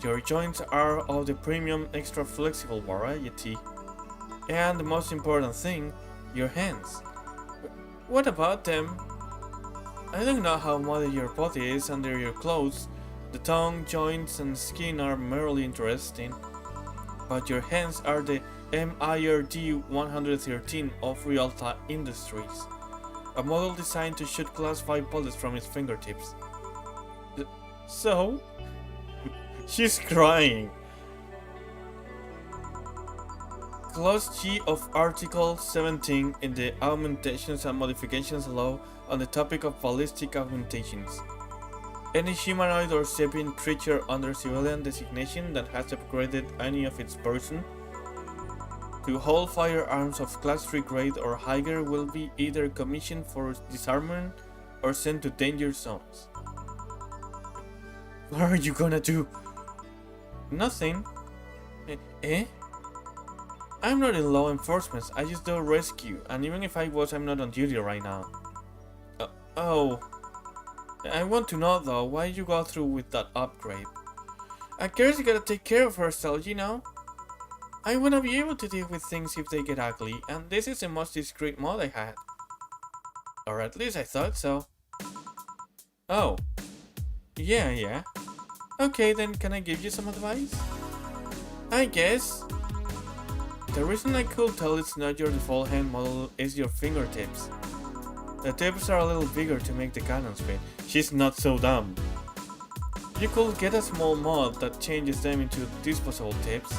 A: Your joints are of the premium extra flexible variety. And the most important thing, your hands. What about them? I don't know how modded your body is under your clothes. The tongue, joints, and skin are merely interesting. But your hands are the MIRD-113 of Realta Industries. A model designed to shoot class 5 bullets from its fingertips. So? She's crying. Clause G of Article 17 in the Augmentations and Modifications Law on the topic of ballistic augmentations. Any humanoid or sapient creature under civilian designation that has upgraded any of its person to hold firearms of Class 3 grade or higher will be either commissioned for disarmament or sent to danger zones. What are you gonna do? Nothing. Eh? I'm not in law enforcement, I just do rescue, and even if I was, I'm not on duty right now. Oh. I want to know though, why you go through with that upgrade? I guess you gotta take care of herself, you know? I wanna be able to deal with things if they get ugly, and this is the most discreet mod I had. Or at least I thought so. Oh. Yeah. Okay, then can I give you some advice? I guess. The reason I could tell it's not your default hand model is your fingertips. The tips are a little bigger to make the cannons fit. She's not so dumb. You could get a small mod that changes them into disposable tips,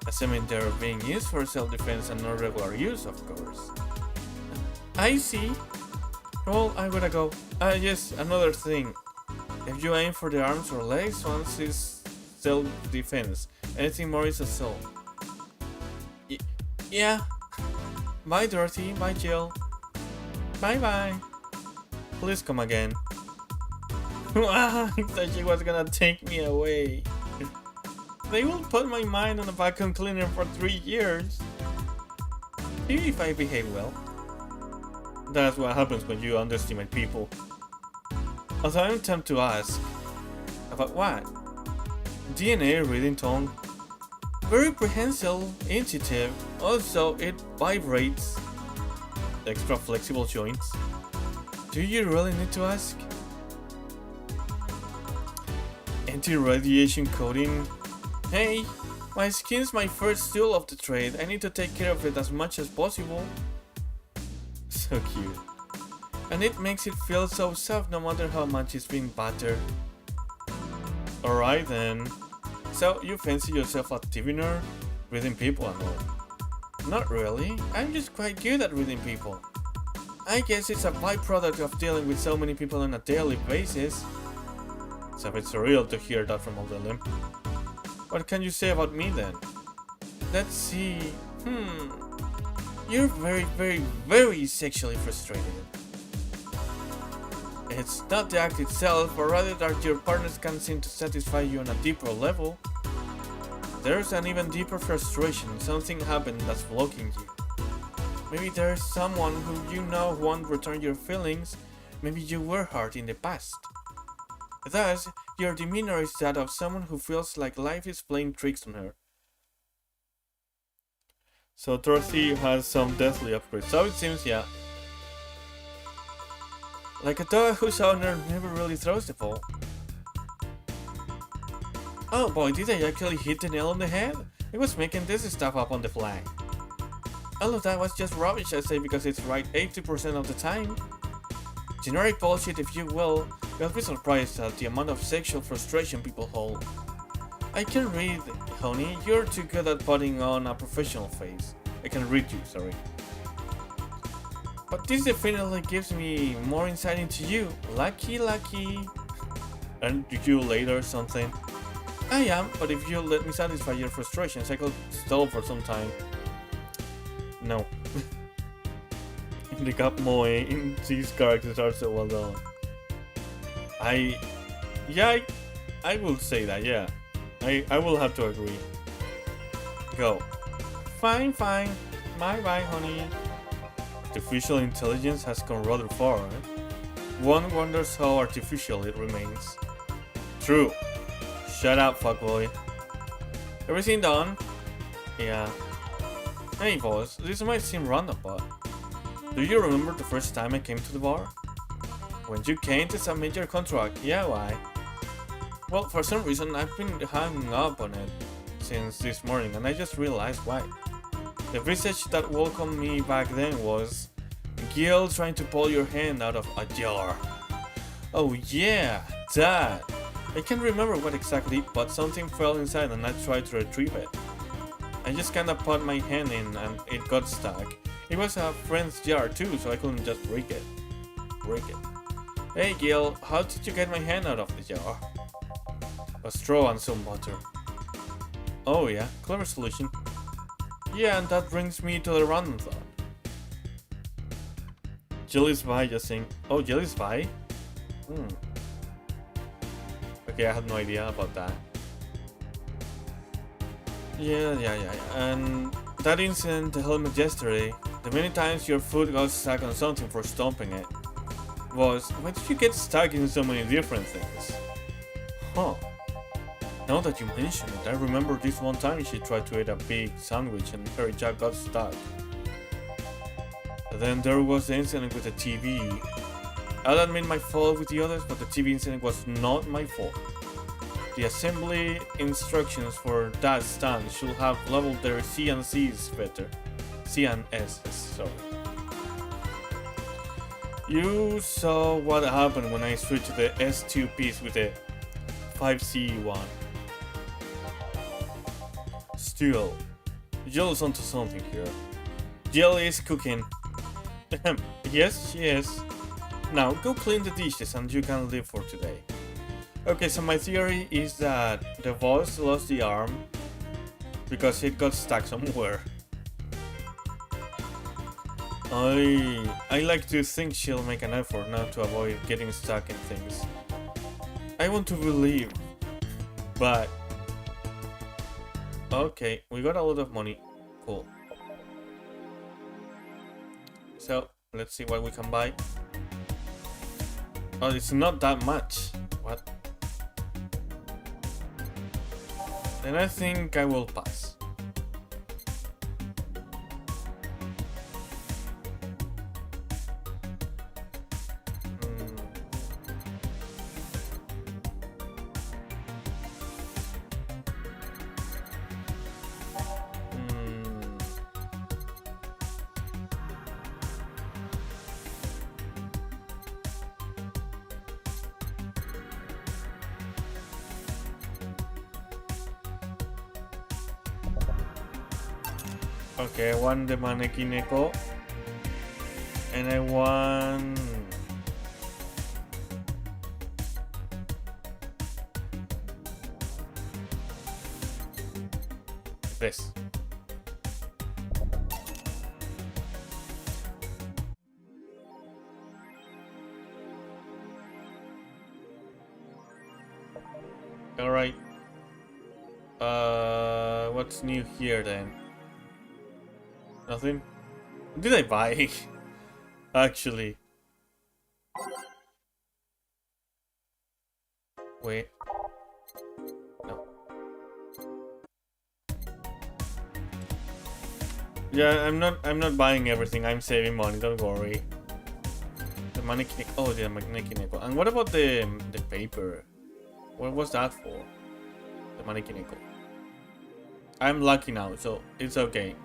A: assuming they're being used for self-defense and not regular use, of course. I see. Well, I gotta go. Yes, another thing. If you aim for the arms or legs, once is self-defense. Anything more is assault. Yeah. Bye, Dorothy. Bye, Jill. Bye-bye. Please come again. I thought she was gonna take me away. They will put my mind on a vacuum cleaner for 3 years. Maybe if I behave well. That's what happens when you underestimate people. Although I'm tempted to ask. About what? DNA reading tone. Very prehensile, intuitive. Also, it vibrates. Extra flexible joints. Do you really need to ask? Anti-radiation coating. Hey, my skin's my first tool of the trade. I need to take care of it as much as possible. So cute. And it makes it feel so soft no matter how much it's been battered. Alright then. So you fancy yourself a diviner? Reading people and all? Not really. I'm just quite good at reading people. I guess it's a byproduct of dealing with so many people on a daily basis. It's a bit surreal to hear that from Older Limb. What can you say about me then? Let's see. You're very, very, very sexually frustrated. It's not the act itself, but rather that your partners can't seem to satisfy you on a deeper level. There's an even deeper frustration. Something happened that's blocking you. Maybe there's someone who you know won't return your feelings. Maybe you were hurt in the past. Thus, your demeanor is that of someone who feels like life is playing tricks on her. So Dorothy has some deathly upgrades. So it seems, yeah. Like a dog whose owner never really throws the ball. Oh boy, did I actually hit the nail on the head? I was making this stuff up on the fly. All of that was just rubbish, I say, because it's right 80% of the time. Generic bullshit, if you will. You'll be surprised at the amount of sexual frustration people hold. I can read, honey. You're too good at putting on a professional face. I can read you, sorry. But this definitely gives me more insight into you. Lucky, lucky. Aren't you late or something? I am, but if you let me satisfy your frustrations, I could stall for some time. No. The Moe in these characters are so well done. I will say that, yeah. I will have to agree. Go. Fine, fine. Bye, honey. Artificial intelligence has come rather far, eh? One wonders how artificial it remains. True. Shut up, fuckboy. Everything done? Yeah. Hey boss, this might seem random, but do you remember the first time I came to the bar? When you came to submit your contract, yeah, why? Well, for some reason I've been hanging up on it since this morning, and I just realized why. The message that welcomed me back then was Gil trying to pull your hand out of a jar. Oh yeah, that! I can't remember what exactly, but something fell inside and I tried to retrieve it. I just kinda put my hand in and it got stuck. It was a friend's jar too, so I couldn't just break it. Hey Gil, how did you get my hand out of the jar? A straw and some water. Oh yeah, clever solution. Yeah, and that brings me to the random thought. Jelly's Vi just saying. Oh, Jelly's Vi? Okay, I had no idea about that. Yeah. And that incident, the helmet yesterday, the many times your foot got stuck on something for stomping it, was, why did you get stuck in so many different things? Huh. Now that you mention it, I remember this one time she tried to eat a big sandwich and her jaw got stuck. Then there was the incident with the TV. I'll admit my fault with the others, but the TV incident was not my fault. The assembly instructions for that stand should have leveled their C and C's better. C and S, sorry. You saw what happened when I switched to the S2 piece with the 5C1. Still, Jill is onto something here. Jill is cooking. Yes, she is. Now, go clean the dishes and you can leave for today. Okay, so my theory is that the boss lost the arm because it got stuck somewhere. I like to think she'll make an effort now to avoid getting stuck in things. I want to believe, but... Okay, we got a lot of money. Cool. So, let's see what we can buy. Oh, it's not that much. What? Then I think I will pass. Okay, I want the mannequin echo. And I want... this. Alright. What's new here then? Nothing? What did I buy? Actually. Wait. No. Yeah, I'm not buying everything. I'm saving money, don't worry. The mannequin, oh, the mannequin. And what about the paper? What was that for? The mannequin. I'm lucky now, so it's okay.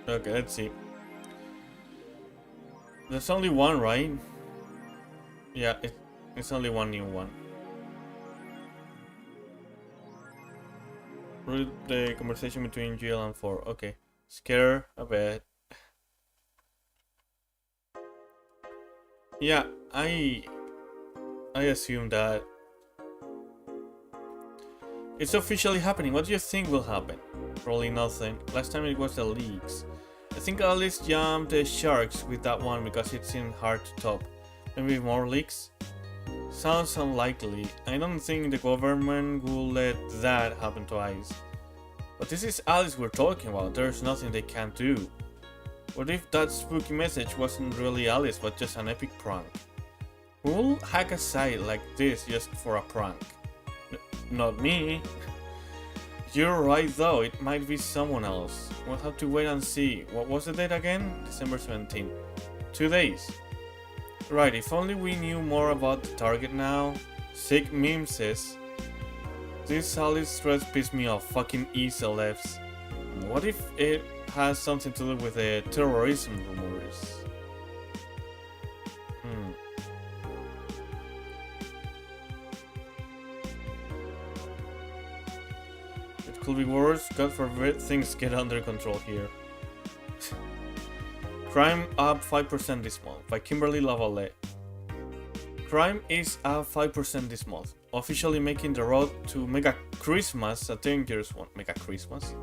A: Okay, let's see. There's only one, right? Yeah, it's only one new one. Read the conversation between GL and 4. Okay. Scare a bit. Yeah, I assume that it's officially happening. What do you think will happen? Probably nothing. Last time it was the leaks. I think Alice jumped the sharks with that one because it seemed hard to top. Maybe more leaks? Sounds unlikely. I don't think the government will let that happen twice. But this is Alice we're talking about. There's nothing they can't do. What if that spooky message wasn't really Alice but just an epic prank? Who will hack a site like this just for a prank? Not me. You're right though, it might be someone else. We'll have to wait and see. What was the date again? December 17th. 2 days. Right, if only we knew more about the target now. Sick Meme says, this Alice threats piss me off, fucking E-celebs. What if it has something to do with the terrorism rumors? It could be worse. God forbid things get under control here. Crime up 5% this month by Kimberly Lavalette. Crime is up 5% this month, officially making the road to Mega Christmas a dangerous one. Mega Christmas?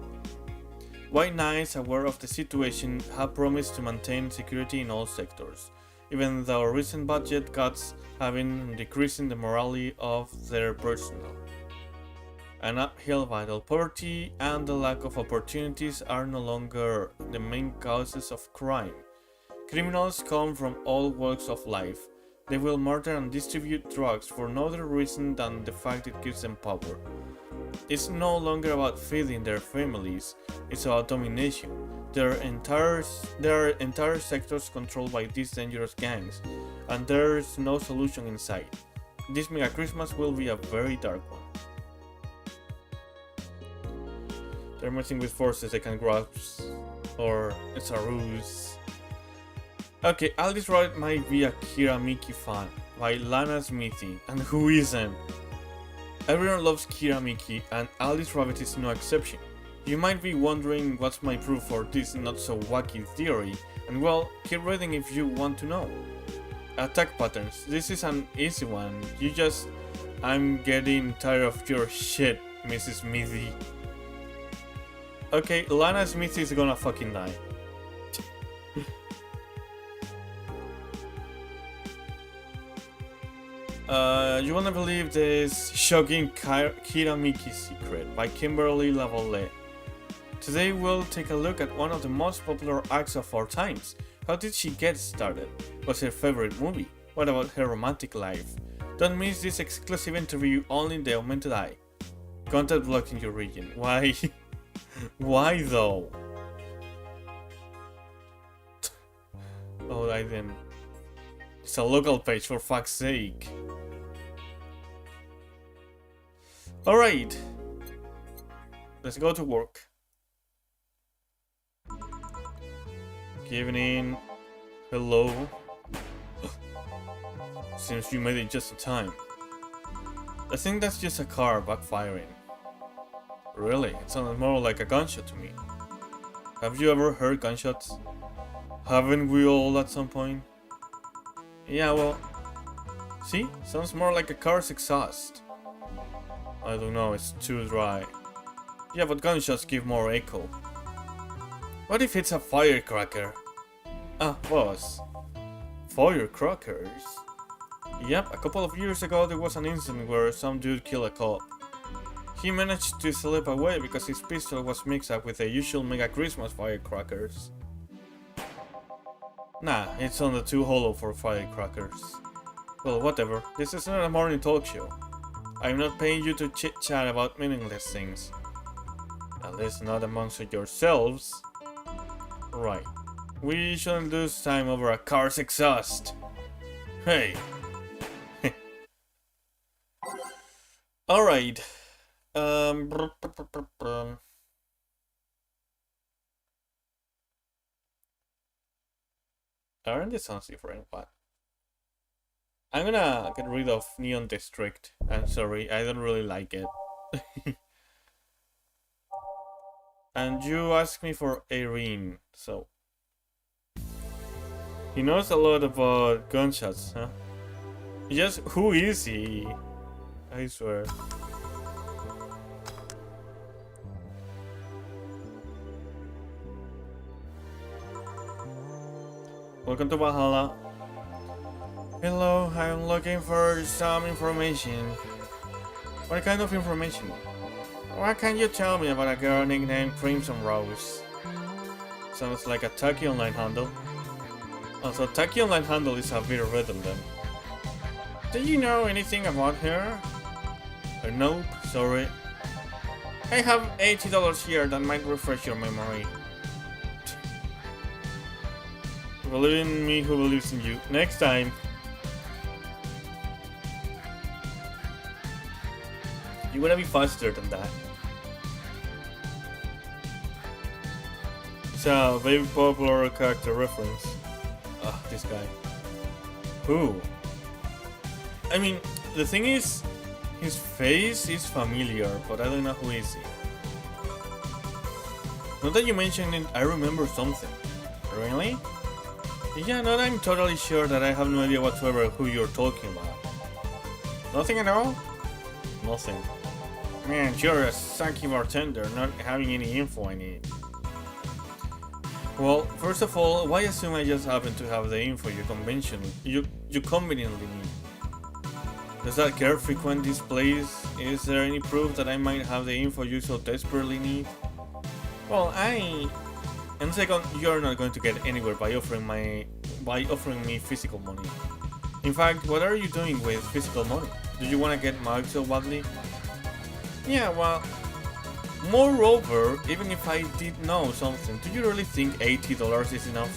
A: White Knights, aware of the situation, have promised to maintain security in all sectors, even though recent budget cuts have been decreasing the morale of their personnel. An uphill battle. Poverty and the lack of opportunities are no longer the main causes of crime. Criminals come from all walks of life. They will murder and distribute drugs for no other reason than the fact it gives them power. It's no longer about feeding their families, it's about domination. There are entire sectors controlled by these dangerous gangs, and there's no solution in sight. This Mega Christmas will be a very dark one. They're messing with forces they can grasp, or it's a ruse. Okay, Alice Wright might be a Kira Miki fan. by Lana Smithy, and who isn't? Everyone loves Kira Miki, and Alice Rabbit is no exception. You might be wondering what's my proof for this not so wacky theory, and well, keep reading if you want to know. Attack patterns. This is an easy one. I'm getting tired of your shit, Mrs. Smithy. Okay, Lana Smithy is gonna fucking die. You wanna believe this shocking Kira Miki secret by Kimberly Lavalle. Today we'll take a look at one of the most popular acts of our times. How did she get started? What's her favorite movie? What about her romantic life? Don't miss this exclusive interview only in the Augmented Eye. Content blocked in your region. Why? Why though? Oh, I didn't. It's a local page, for fuck's sake. Alright. Let's go to work. Good evening. Hello. Seems you made it just in time. I think that's just a car backfiring. Really? It sounded more like a gunshot to me. Have you ever heard gunshots? Haven't we all at some point? Yeah, well... See? Sounds more like a car's exhaust. I don't know, it's too dry. Yeah, but gunshots give more echo. What if it's a firecracker? Ah, boss. Firecrackers? Yep, a couple of years ago there was an incident where some dude killed a cop. He managed to slip away because his pistol was mixed up with the usual mega Christmas firecrackers. Nah, it's on the too hollow for firecrackers. Well, whatever, this is not a morning talk show. I'm not paying you to chit-chat about meaningless things. At least not amongst yourselves. Right. We shouldn't lose time over a car's exhaust. Hey. Alright. Aren't the sounds different? What? I'm gonna get rid of Neon District. I'm sorry, I don't really like it. And you asked me for Irene, so... He knows a lot about gunshots, huh? Just who is he? I swear. Welcome to Valhalla. Hello, I'm looking for some information. What kind of information? What can you tell me about a girl nicknamed Crimson Rose? Sounds like a Taki Online handle. Also, Taki Online handle is a bit redundant. Do you know anything about her? Nope, sorry. I have $80 here that might refresh your memory. Believe in me who believes in you. Next time. You wanna be faster than that. It's a very popular character reference. Ah, this guy. Who? I mean, the thing is, his face is familiar, but I don't know who is he. Now that you mention it, I remember something. Really? Yeah, now I'm totally sure that I have no idea whatsoever who you're talking about. Nothing at all? Nothing. Man, you're a sucky bartender, not having any info I need. Well, first of all, why assume I just happen to have the info you conveniently need? Does that girl frequent this place? Is there any proof that I might have the info you so desperately need? Well, and second, you're not going to get anywhere by offering me physical money. In fact, what are you doing with physical money? Do you want to get mugged so badly? Yeah, well, moreover, even if I did know something, do you really think $80 is enough?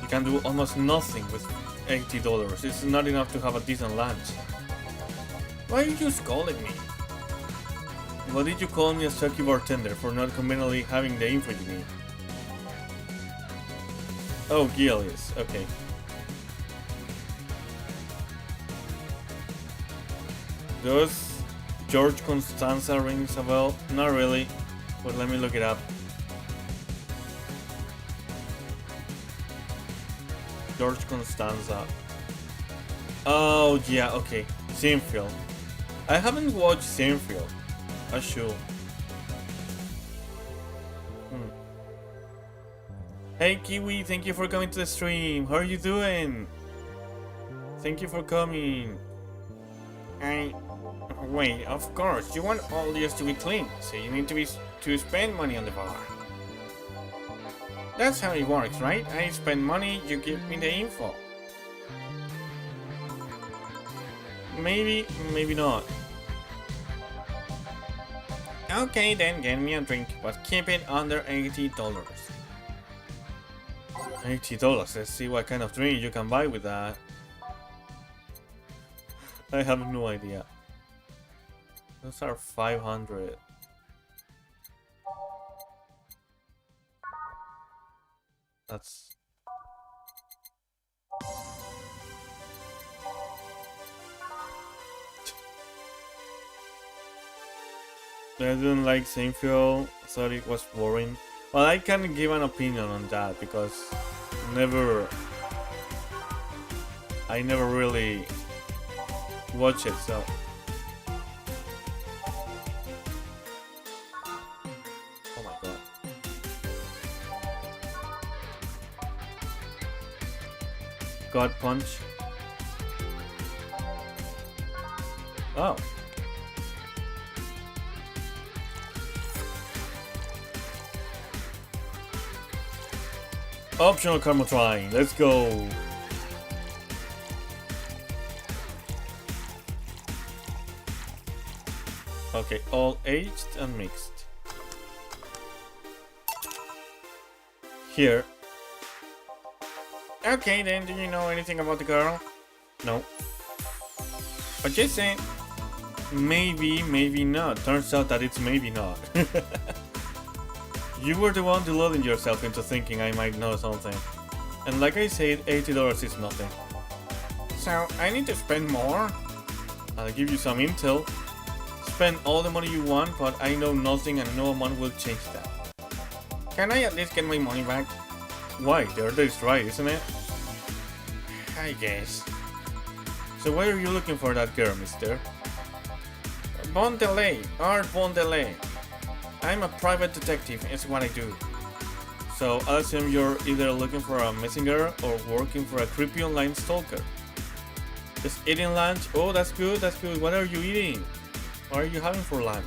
A: You can do almost nothing with $80. It's not enough to have a decent lunch. Why are you scolding me? Why did you call me a sucky bartender for not conveniently having the info you need? Oh, Gil is. Okay. Does George Constanza rings a bell? Not really, but let me look it up. George Constanza. Oh yeah, okay. Seinfeld. I haven't watched Seinfeld. I should. Hey Kiwi, thank you for coming to the stream. How are you doing? Thank you for coming. Wait, of course, you want all yours to be clean, so you need to spend money on the bar. That's how it works, right? I spend money, you give me the info. Maybe, maybe not. Okay, then get me a drink, but keep it under $80. $80, let's see what kind of drink you can buy with that. I have no idea. Those are 500. That's... I didn't like Seinfeld, thought it was boring. Well, I can't give an opinion on that because I never really watched it, so... Oh my god. God Punch. Oh. Optional karma trying, let's go. Okay, all aged and mixed. Here. Okay, then, do you know anything about the girl? No. But just saying, maybe, maybe not. Turns out that it's maybe not. You were the one deluding yourself into thinking I might know something. And like I said, $80 is nothing. So, I need to spend more? I'll give you some intel. Spend all the money you want, but I know nothing and no amount will change that. Can I at least get my money back? Why? The order is right, isn't it? I guess. So why are you looking for that girl, mister? Bondelay, Art Bondelay. I'm a private detective, it's what I do. So I'll assume you're either looking for a missing girl or working for a creepy online stalker. Just eating lunch? Oh, that's good, that's good. What are you eating? What are you having for lunch?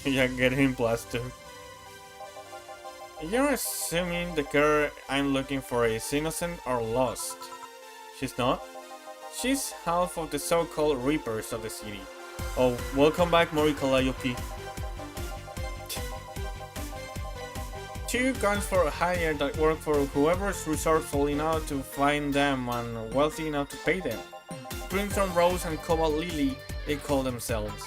A: Yeah, get him plastered. You're assuming the girl I'm looking for is innocent or lost. She's not? She's half of the so-called reapers of the city. Oh, welcome back, Mori Calliope. 2 guns for hire that work for whoever's resourceful enough to find them and wealthy enough to pay them. Crimson Rose and Cobalt Lily, they call themselves.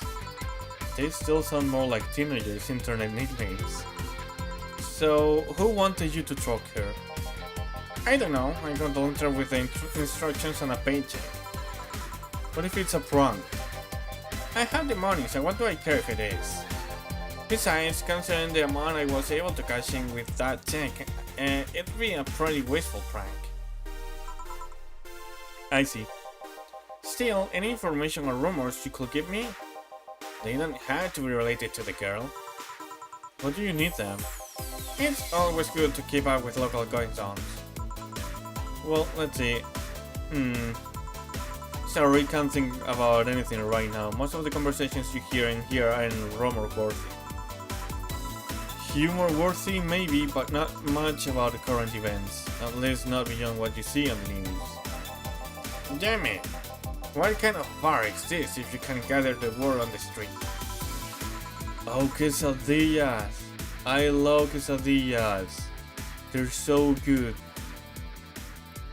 A: They still sound more like teenagers' internet nicknames. So, who wanted you to talk her? I don't know, I got the letter with the instructions on a paycheck. What if it's a prank? I have the money, so what do I care if it is? Besides, considering the amount I was able to cash in with that check, it'd be a pretty wasteful prank. I see. Still, any information or rumors you could give me? They don't have to be related to the girl. What do you need them? It's always good to keep up with local goings-ons. Well, let's see. Sorry, can't think about anything right now. Most of the conversations you hear in here are rumor-worthy. Humor-worthy, maybe, but not much about the current events. At least not beyond what you see on the news. Damn it! What kind of bar is this if you can gather the word on the street? Oh, quesadillas! I love quesadillas! They're so good.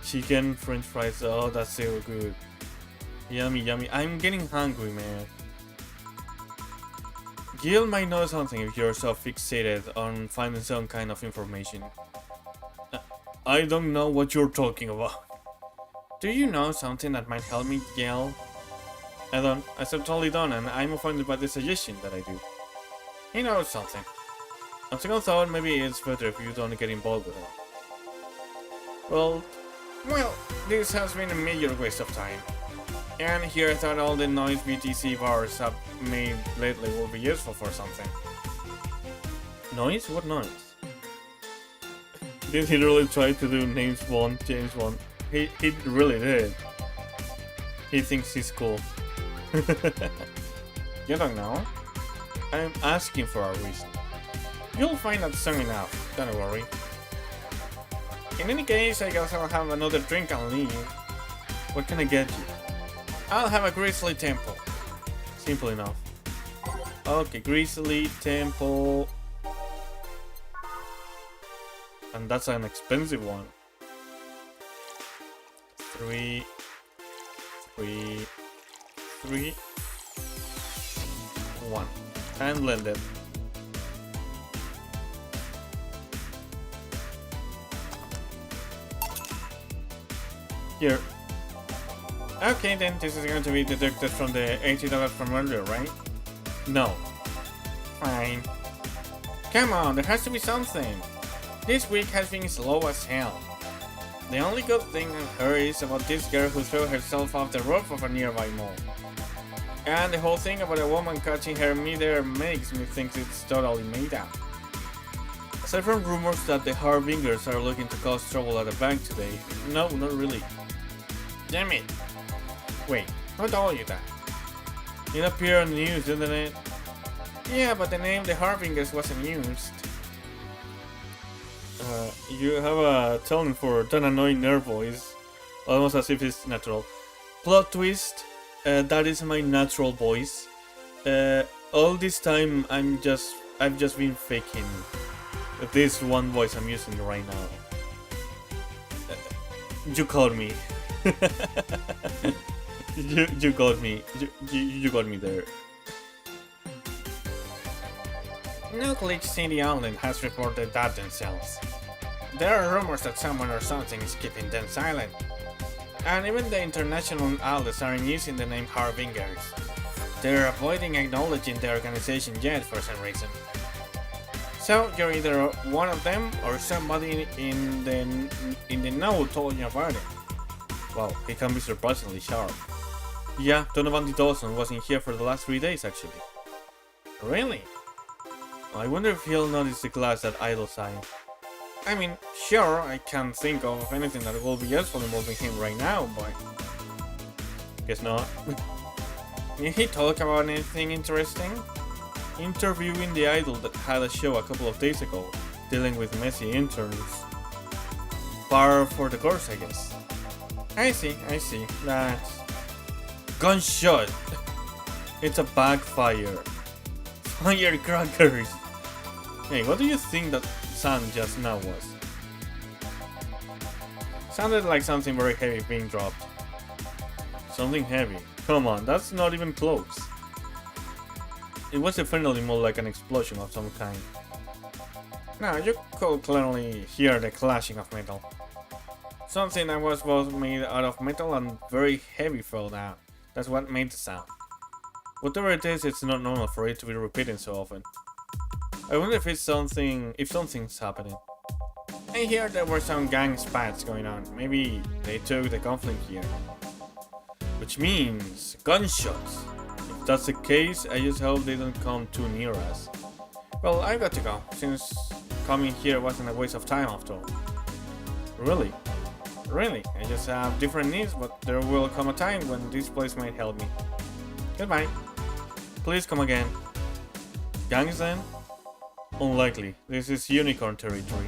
A: Chicken, french fries, oh, that's so good. Yummy, yummy. I'm getting hungry, man. Gil might know something if you're so fixated on finding some kind of information. I don't know what you're talking about. Do you know something that might help me yell? I don't. I said totally don't, and I'm offended by the suggestion that I do. He knows something. On second thought, maybe it's better if you don't get involved with him. Well, this has been a major waste of time. And here I thought all the noise BTC bars have made lately will be useful for something. Noise? What noise? Did he really try to do James Bond? He really did. He thinks he's cool. You don't know? I'm asking for a reason. You'll find that soon enough, don't worry. In any case, I guess I'll have another drink and leave. What can I get you? I'll have a Grizzly Temple. Simple enough. Okay, Grizzly Temple. And that's an expensive one. 3, 1. And blended. Here. Okay, then this is going to be deducted from the $80 from earlier, right? No. Fine. Come on, there has to be something. This week has been slow as hell. The only good thing I've heard is about this girl who threw herself off the roof of a nearby mall. And the whole thing about a woman catching her midair makes me think it's totally made up. Aside from rumors that the Harbingers are looking to cause trouble at a bank today, no, not really. Damn it! Wait, who told you that? It appeared on the news, didn't it? Yeah, but the name the Harbingers wasn't used. You have a talent for that annoying nerd voice, almost as if it's natural. Plot twist, that is my natural voice. All this time I've just been faking this one voice I'm using right now. You caught me. you got me. You got me there. No Glitch City Island has reported that themselves. There are rumors that someone or something is keeping them silent. And even the international outlets aren't using the name Harbingers. They're avoiding acknowledging the organization yet for some reason. So you're either one of them or somebody in the know told you about it. Wow, he can be surprisingly sharp. Yeah, Donovan Dawson wasn't here for the last 3 days actually. Really? I wonder if he'll notice the glass that idol signed. I mean, sure, I can't think of anything that will be useful involving him right now, but... guess not. Did he talk about anything interesting? Interviewing the idol that had a show a couple of days ago, dealing with messy interns. Par for the course, I guess. I see, that's... gunshot! It's a backfire. Firecrackers! Hey, what do you think that sound just now was? Sounded like something very heavy being dropped. Something heavy? Come on, that's not even close. It was definitely more like an explosion of some kind. Now, you could clearly hear the clashing of metal. Something that was both made out of metal and very heavy fell down. That's what made the sound. Whatever it is, it's not normal for it to be repeating so often. I wonder if something's happening. I hear there were some gang spats going on. Maybe they took the conflict here. Which means gunshots. If that's the case, I just hope they don't come too near us. Well, I got to go, since coming here wasn't a waste of time after all. Really? Really, I just have different needs, but there will come a time when this place might help me. Goodbye. Please come again. Gangs then? Unlikely. This is unicorn territory.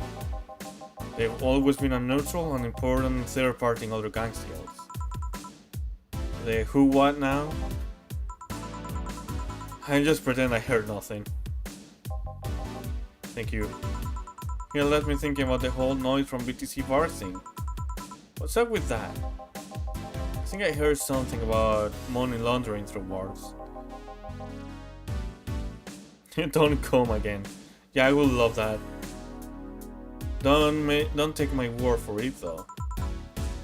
A: They've always been a neutral and important third party in other gangs deals. The who what now? I just pretend I heard nothing. Thank you. Here, let me think about the whole noise from BTC bar thing. What's up with that? I think I heard something about money laundering through bars. Don't come again. Yeah, I would love that. Don't take my word for it though.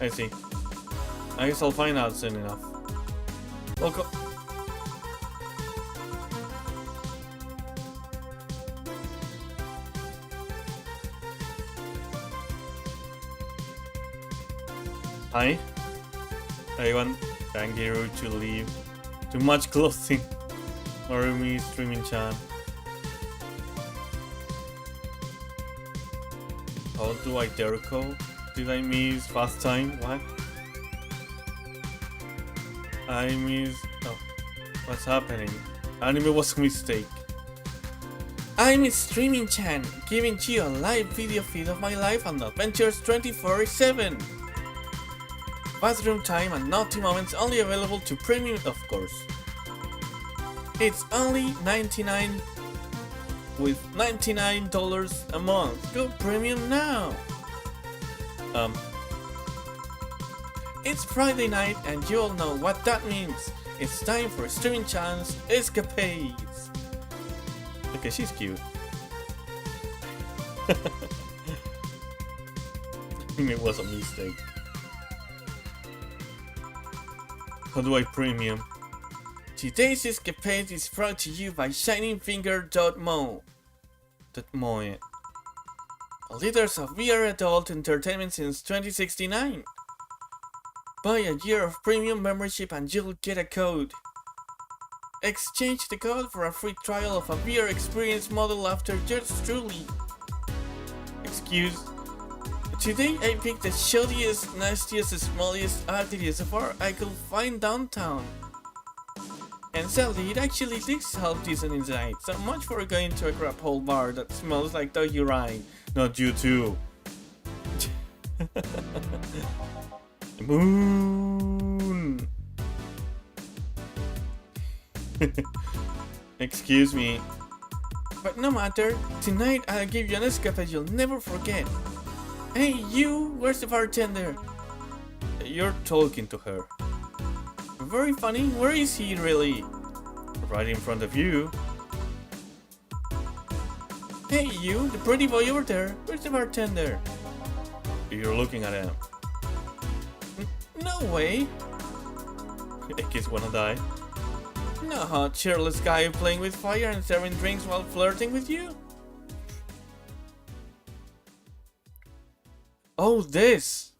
A: I see. I guess I'll find out soon enough. Welcome. Hi. I want Tangiru to leave. Too much clothing. Marumi streaming-chan. How do I Derko? Did I miss fast time? What? I miss... Oh. What's happening? Anime was a mistake. I'm Streaming-chan, giving you a live video feed of my life and adventures 24/7. Bathroom time and naughty moments only available to premium, of course. It's only $99 with $99 a month. Go premium now. It's Friday night and you all know what that means. It's time for Streaming-chan's escapades. Okay, she's cute. It was a mistake. How do I premium? Today's escapade is brought to you by shiningfinger.mo. Leaders of VR adult entertainment since 2069. Buy a year of premium membership and you'll get a code. Exchange the code for a free trial of a VR experience model after yours truly. Excuse. Today I picked the shoddiest, nastiest, smallest activity so far I could find downtown. And sadly, it actually looks half decent inside, so much for going to a crap hole bar that smells like doggy rind. Not you too. Moon. Excuse me. But no matter, tonight I'll give you an escapade you'll never forget. Hey you, where's the bartender? You're talking to her. Very funny, where is he really? Right in front of you. Hey you, the pretty boy over there, where's the bartender? You're looking at him. No way. I guess wanna die. No hot, cheerless guy playing with fire and serving drinks while flirting with you? Oh, this!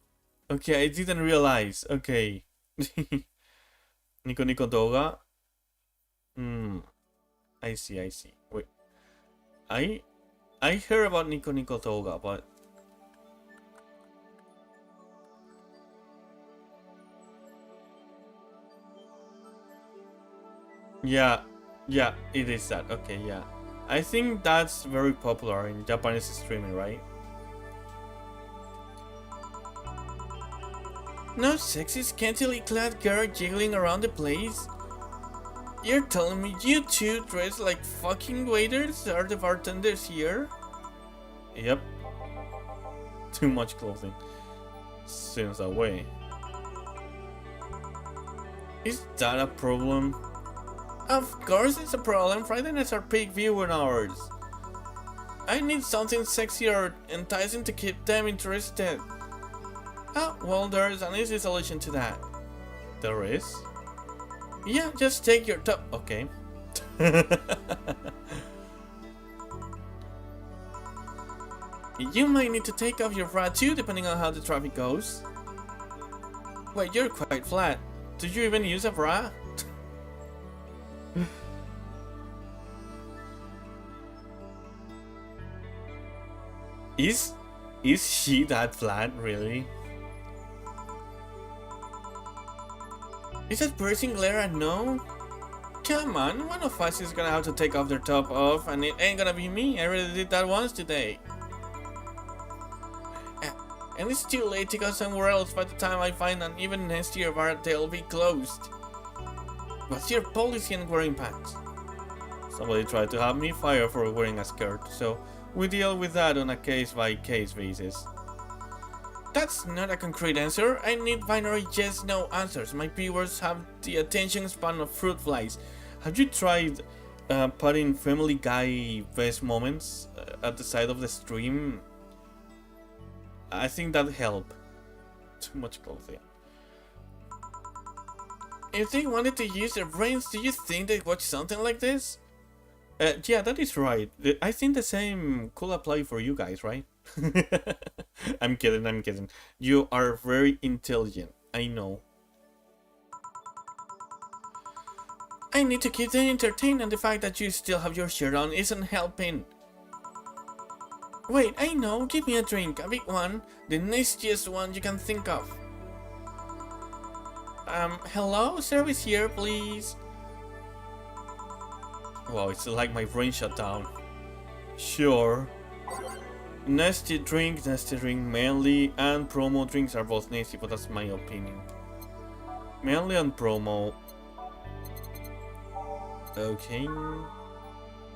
A: Okay, I didn't realize. Okay. Nico Nico Doga? I see. Wait. I heard about Nico Nico Doga, but... Yeah, it is that. Okay, yeah. I think that's very popular in Japanese streaming, right? No sexy, scantily clad girl jiggling around the place? You're telling me you two dressed like fucking waiters are the bartenders here? Yep. Too much clothing. Seems that way. Is that a problem? Of course it's a problem. Friday nights are peak viewing hours. I need something sexy or enticing to keep them interested. Oh, well, there's an easy solution to that. There is? Yeah, just take your top. Okay. You might need to take off your bra too, depending on how the traffic goes. Wait, you're quite flat. Do you even use a bra? Is she that flat, really? Is that piercing glare a no? Come on, one of us is gonna have to take off their top off, and it ain't gonna be me. I already did that once today. And it's too late to go somewhere else. By the time I find an even nastier bar, they'll be closed. What's your policy on wearing pants? Somebody tried to have me fired for wearing a skirt, so we deal with that on a case-by-case basis. That's not a concrete answer. I need binary yes/no answers. My viewers have the attention span of fruit flies. Have you tried putting Family Guy best moments at the side of the stream? I think that'd help. Too much clothing. If they wanted to use their brains, do you think they'd watch something like this? Yeah, that is right. I think the same could apply for you guys, right? I'm kidding, I'm kidding. You are very intelligent, I know. I need to keep them entertained, and the fact that you still have your shirt on isn't helping. Wait, I know, give me a drink, a big one, the nastiest one you can think of. Hello? Service here, please. Wow, it's like my brain shut down. Sure. Nasty drink, mainly, and promo drinks are both nasty, but that's my opinion. Mainly and promo. Okay.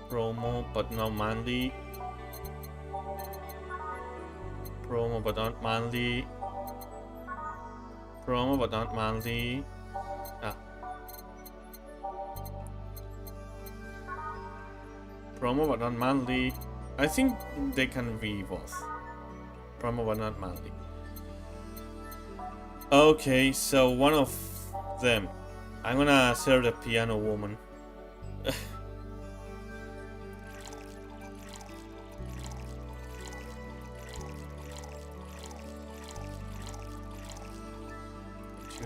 A: Promo, but not manly. Promo, but not manly. Promo, but not manly. Ah. Promo, but not manly. I think they can be both. Promo, but not manly. Okay, so one of them. I'm gonna serve the piano woman.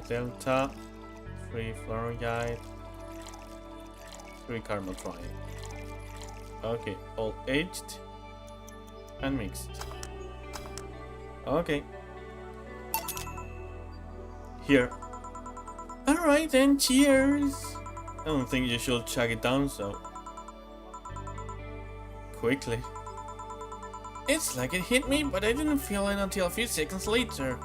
A: Delta, 3 fluoride, 3 caramel trial. Okay, all aged and mixed. Okay. Here. Alright then, cheers! I don't think you should chug it down so quickly. It's like it hit me, but I didn't feel it until a few seconds later.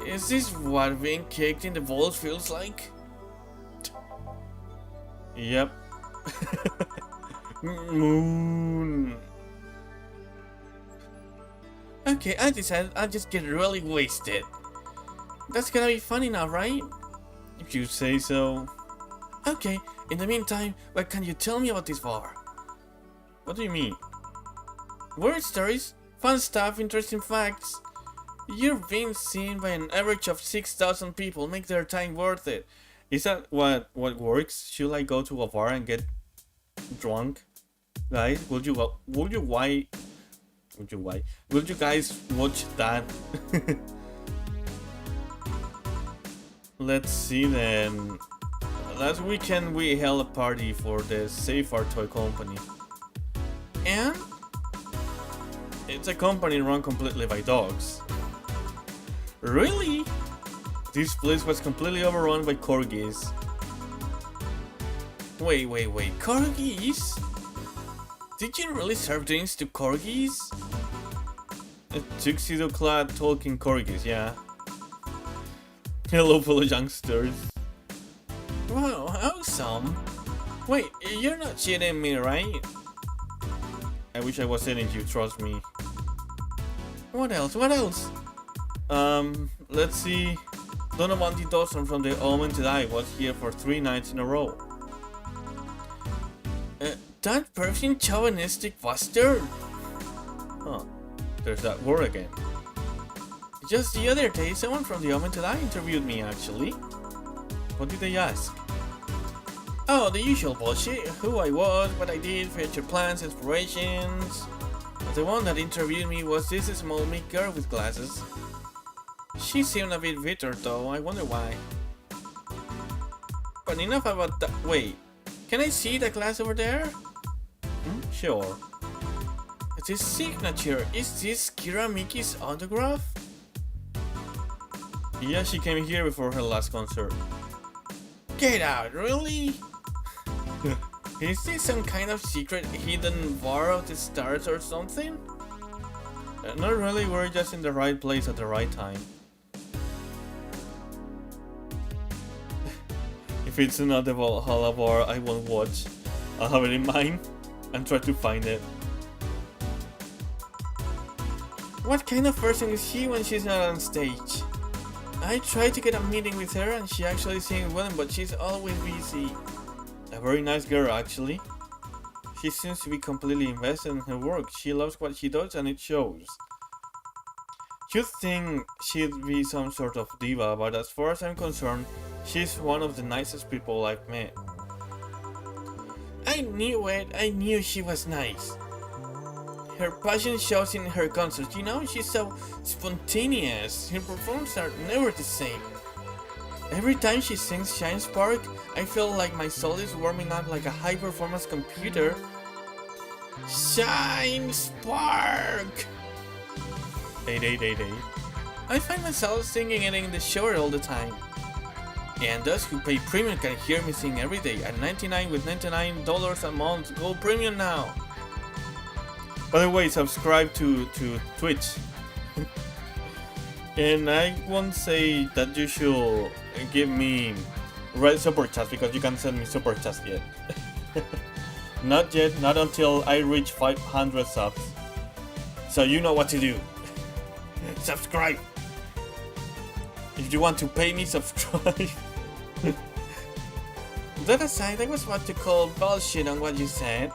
A: Is this what being kicked in the balls feels like? Yep. Moon. Okay, I decided I'll just get really wasted. That's gonna be funny now, right? If you say so. Okay, in the meantime, what can you tell me about this bar? What do you mean? Word stories, fun stuff, interesting facts. You're being seen by an average of 6,000 people. Make their time worth it. Is that what works? Should I go to a bar and get drunk? Guys, would you guys watch that? Let's see then. Last weekend we held a party for the Safe Art Toy Company. And it's a company run completely by dogs. Really? This place was completely overrun by corgis. Wait, corgis? Did you really serve drinks to corgis? A tuxedo-clad talking corgis, yeah. Hello, fellow youngsters. Wow, awesome. Wait, you're not cheating me, right? I wish I was eating you, trust me. What else? Let's see. Donovan Dawson from the Omen Today was here for 3 nights in a row. That person chauvinistic bastard? Huh, there's that word again. Just the other day, someone from the Omen Today interviewed me actually. What did they ask? Oh, the usual bullshit. Who I was, what I did, future plans, inspirations. But the one that interviewed me was this small meek girl with glasses. She seemed a bit bitter though, I wonder why. But enough about that. Wait, can I see the glass over there? Sure. This signature, is this Kira Miki's autograph? Yeah, she came here before her last concert. Get out, really? Is this some kind of secret hidden bar of the stars or something? Not really, we're just in the right place at the right time. If it's not the Valhalla bar, I won't watch. I'll have it in mind and try to find it. What kind of person is she when she's not on stage? I tried to get a meeting with her and she actually seemed willing, but she's always busy. A very nice girl actually. She seems to be completely invested in her work. She loves what she does and it shows. You'd think she'd be some sort of diva, but as far as I'm concerned, She's one of the nicest people I've met. I knew it. I knew she was nice. Her passion shows in her concerts. You know, she's so spontaneous. Her performances are never the same. Every time she sings Shine Spark, I feel like my soul is warming up like a high-performance computer. Shine Spark! 8888. I find myself singing it in the shower all the time. And those who pay premium can hear me sing every day at $99 with $99 a month. Go premium now! By the way, subscribe to Twitch. And I won't say that you should give me red super chats because you can't send me super chats yet. Not yet, not until I reach 500 subs. So you know what to do. Subscribe! If you want to pay me, subscribe. That aside, I was about to call bullshit on what you said.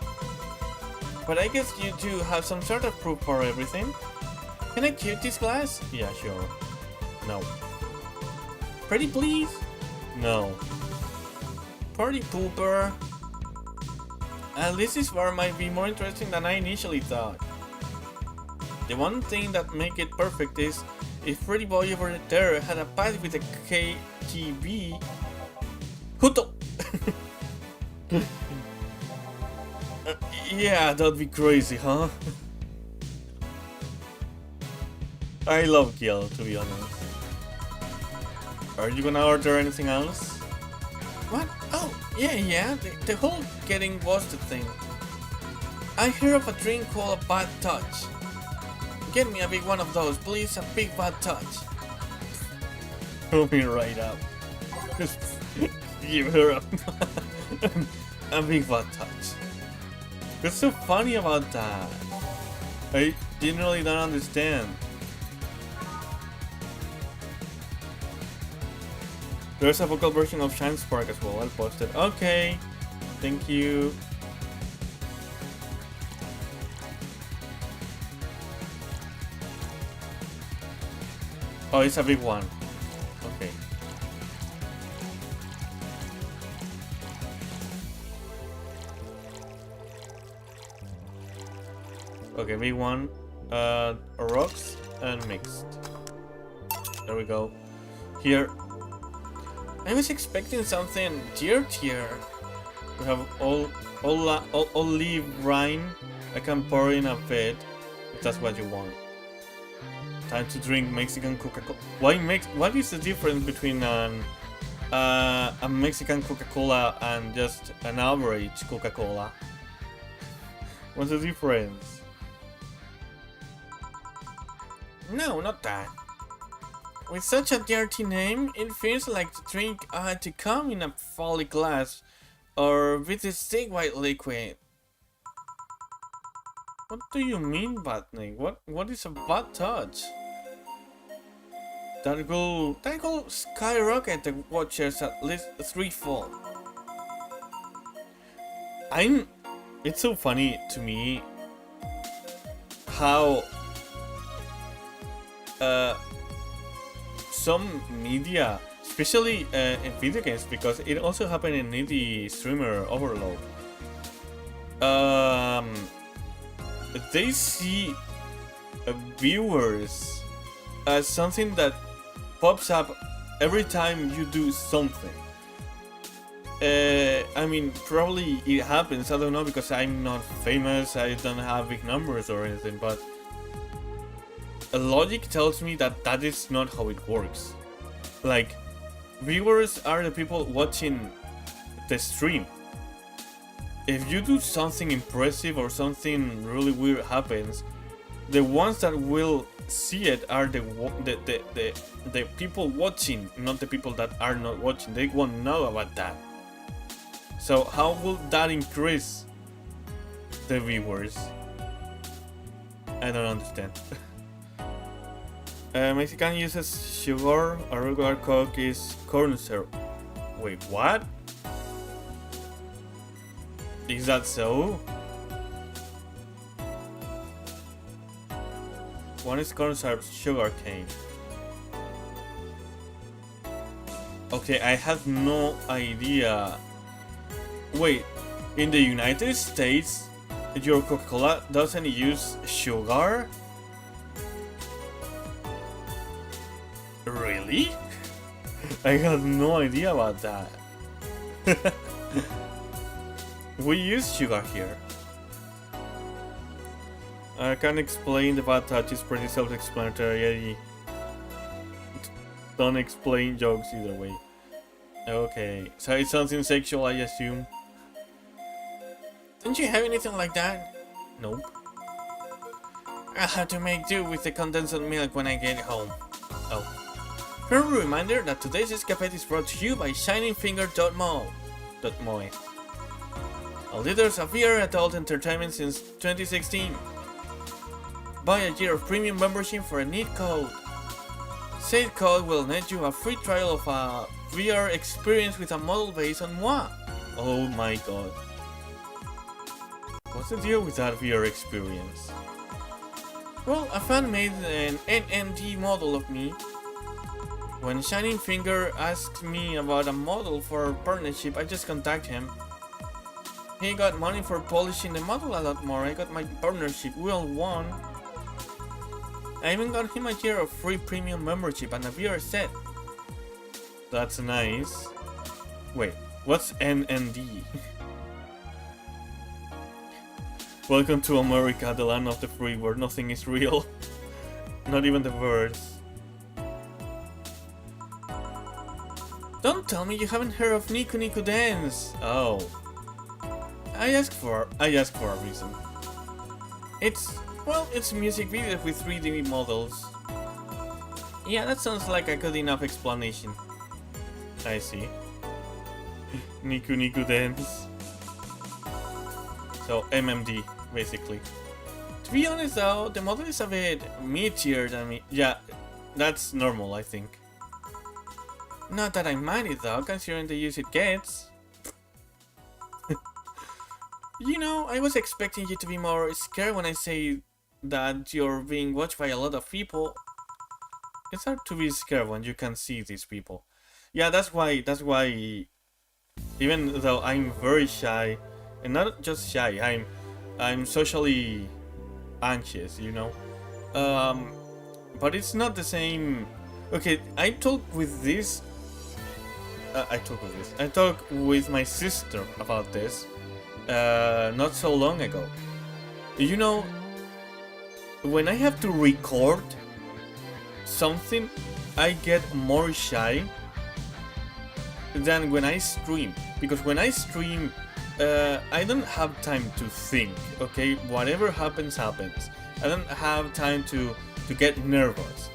A: But I guess you do have some sort of proof for everything. Can I keep this glass? Yeah, sure. No. Pretty please? No. Party pooper. At least this bar might be more interesting than I initially thought. The one thing that make it perfect is if Pretty Boy over there had a past with the KGB. Huto! Yeah, that'd be crazy, huh? I love Gil, to be honest. Are you gonna order anything else? What? Oh, yeah, the whole getting busted thing. I heard of a drink called a Bad Touch. Get me a big one of those, please, a big Bad Touch. Pull me right up. Just give her a big Bad Touch. What's so funny about that? I genuinely don't understand. There's a vocal version of Shine Spark as well, I'll post it. Okay, thank you. Oh, it's a big one. Okay. Okay, big one. Rocks and mixed. There we go. Here. I was expecting something tier. We have olive brine. I can pour in a bit if that's what you want. Time to drink Mexican Coca-Cola. What is the difference between a Mexican Coca-Cola and just an average Coca-Cola? What's the difference? No, not that. With such a dirty name, it feels like the drink had to come in a folly glass or with a thick white liquid. What do you mean, Batnik? What is a bad touch? That will skyrocket the watchers at least threefold. It's so funny to me how some media, especially in video games, because it also happened in indie streamer overload. They see viewers as something that pops up every time you do something. I mean, probably it happens, I don't know, because I'm not famous, I don't have big numbers or anything, but logic tells me that that is not how it works. Like, viewers are the people watching the stream. If you do something impressive or something really weird happens, the ones that will see it are the people watching, not the people that are not watching. They won't know about that. So how will that increase the viewers? I don't understand. Mexican uses sugar, a regular Coke is corn syrup. Wait, what? Is that so? One is corn syrup, sugar cane. Okay, I have no idea. Wait, in the United States, your Coca-Cola doesn't use sugar? Really? I had no idea about that. We use sugar here. I can't explain the bad touch, it's pretty self-explanatory. Don't explain jokes either way. Okay, so it's something sexual, I assume. Don't you have anything like that? Nope. I'll have to make do with the condensed milk when I get home. Oh. Friendly reminder that today's escapade is brought to you by shiningfinger.mo.moe. A leaders of VR adult entertainment since 2016. Buy a year of premium membership for a neat code. Said code will net you a free trial of a VR experience with a model based on moi. Oh my god. What's the deal with that VR experience? Well, a fan made an NMD model of me. When Shining Finger asked me about a model for a partnership, I just contacted him. He got money for polishing the model a lot more. I got my partnership, we all won. I even got him a year of free premium membership and a VR set. That's nice. Wait, what's NND? Welcome to America, the land of the free, where nothing is real. Not even the birds. Don't tell me you haven't heard of Niku Niku Dance! Oh. I asked for a reason. It's a music video with 3D models. Yeah, that sounds like a good enough explanation. I see. Niku Niku Dance. So, MMD, basically. To be honest though, the model is a bit meatier than me. Yeah, that's normal, I think. Not that I mind it though, considering the use it gets. You know, I was expecting you to be more scared when I say that you're being watched by a lot of people. It's hard to be scared when you can see these people. Yeah, that's why, even though I'm very shy, and not just shy, I'm socially anxious, you know? But it's not the same. Okay, I talked with my sister about this not so long ago. You know, when I have to record something, I get more shy than when I stream, because when I stream I don't have time to think, okay? Whatever happens, happens. I don't have time to get nervous,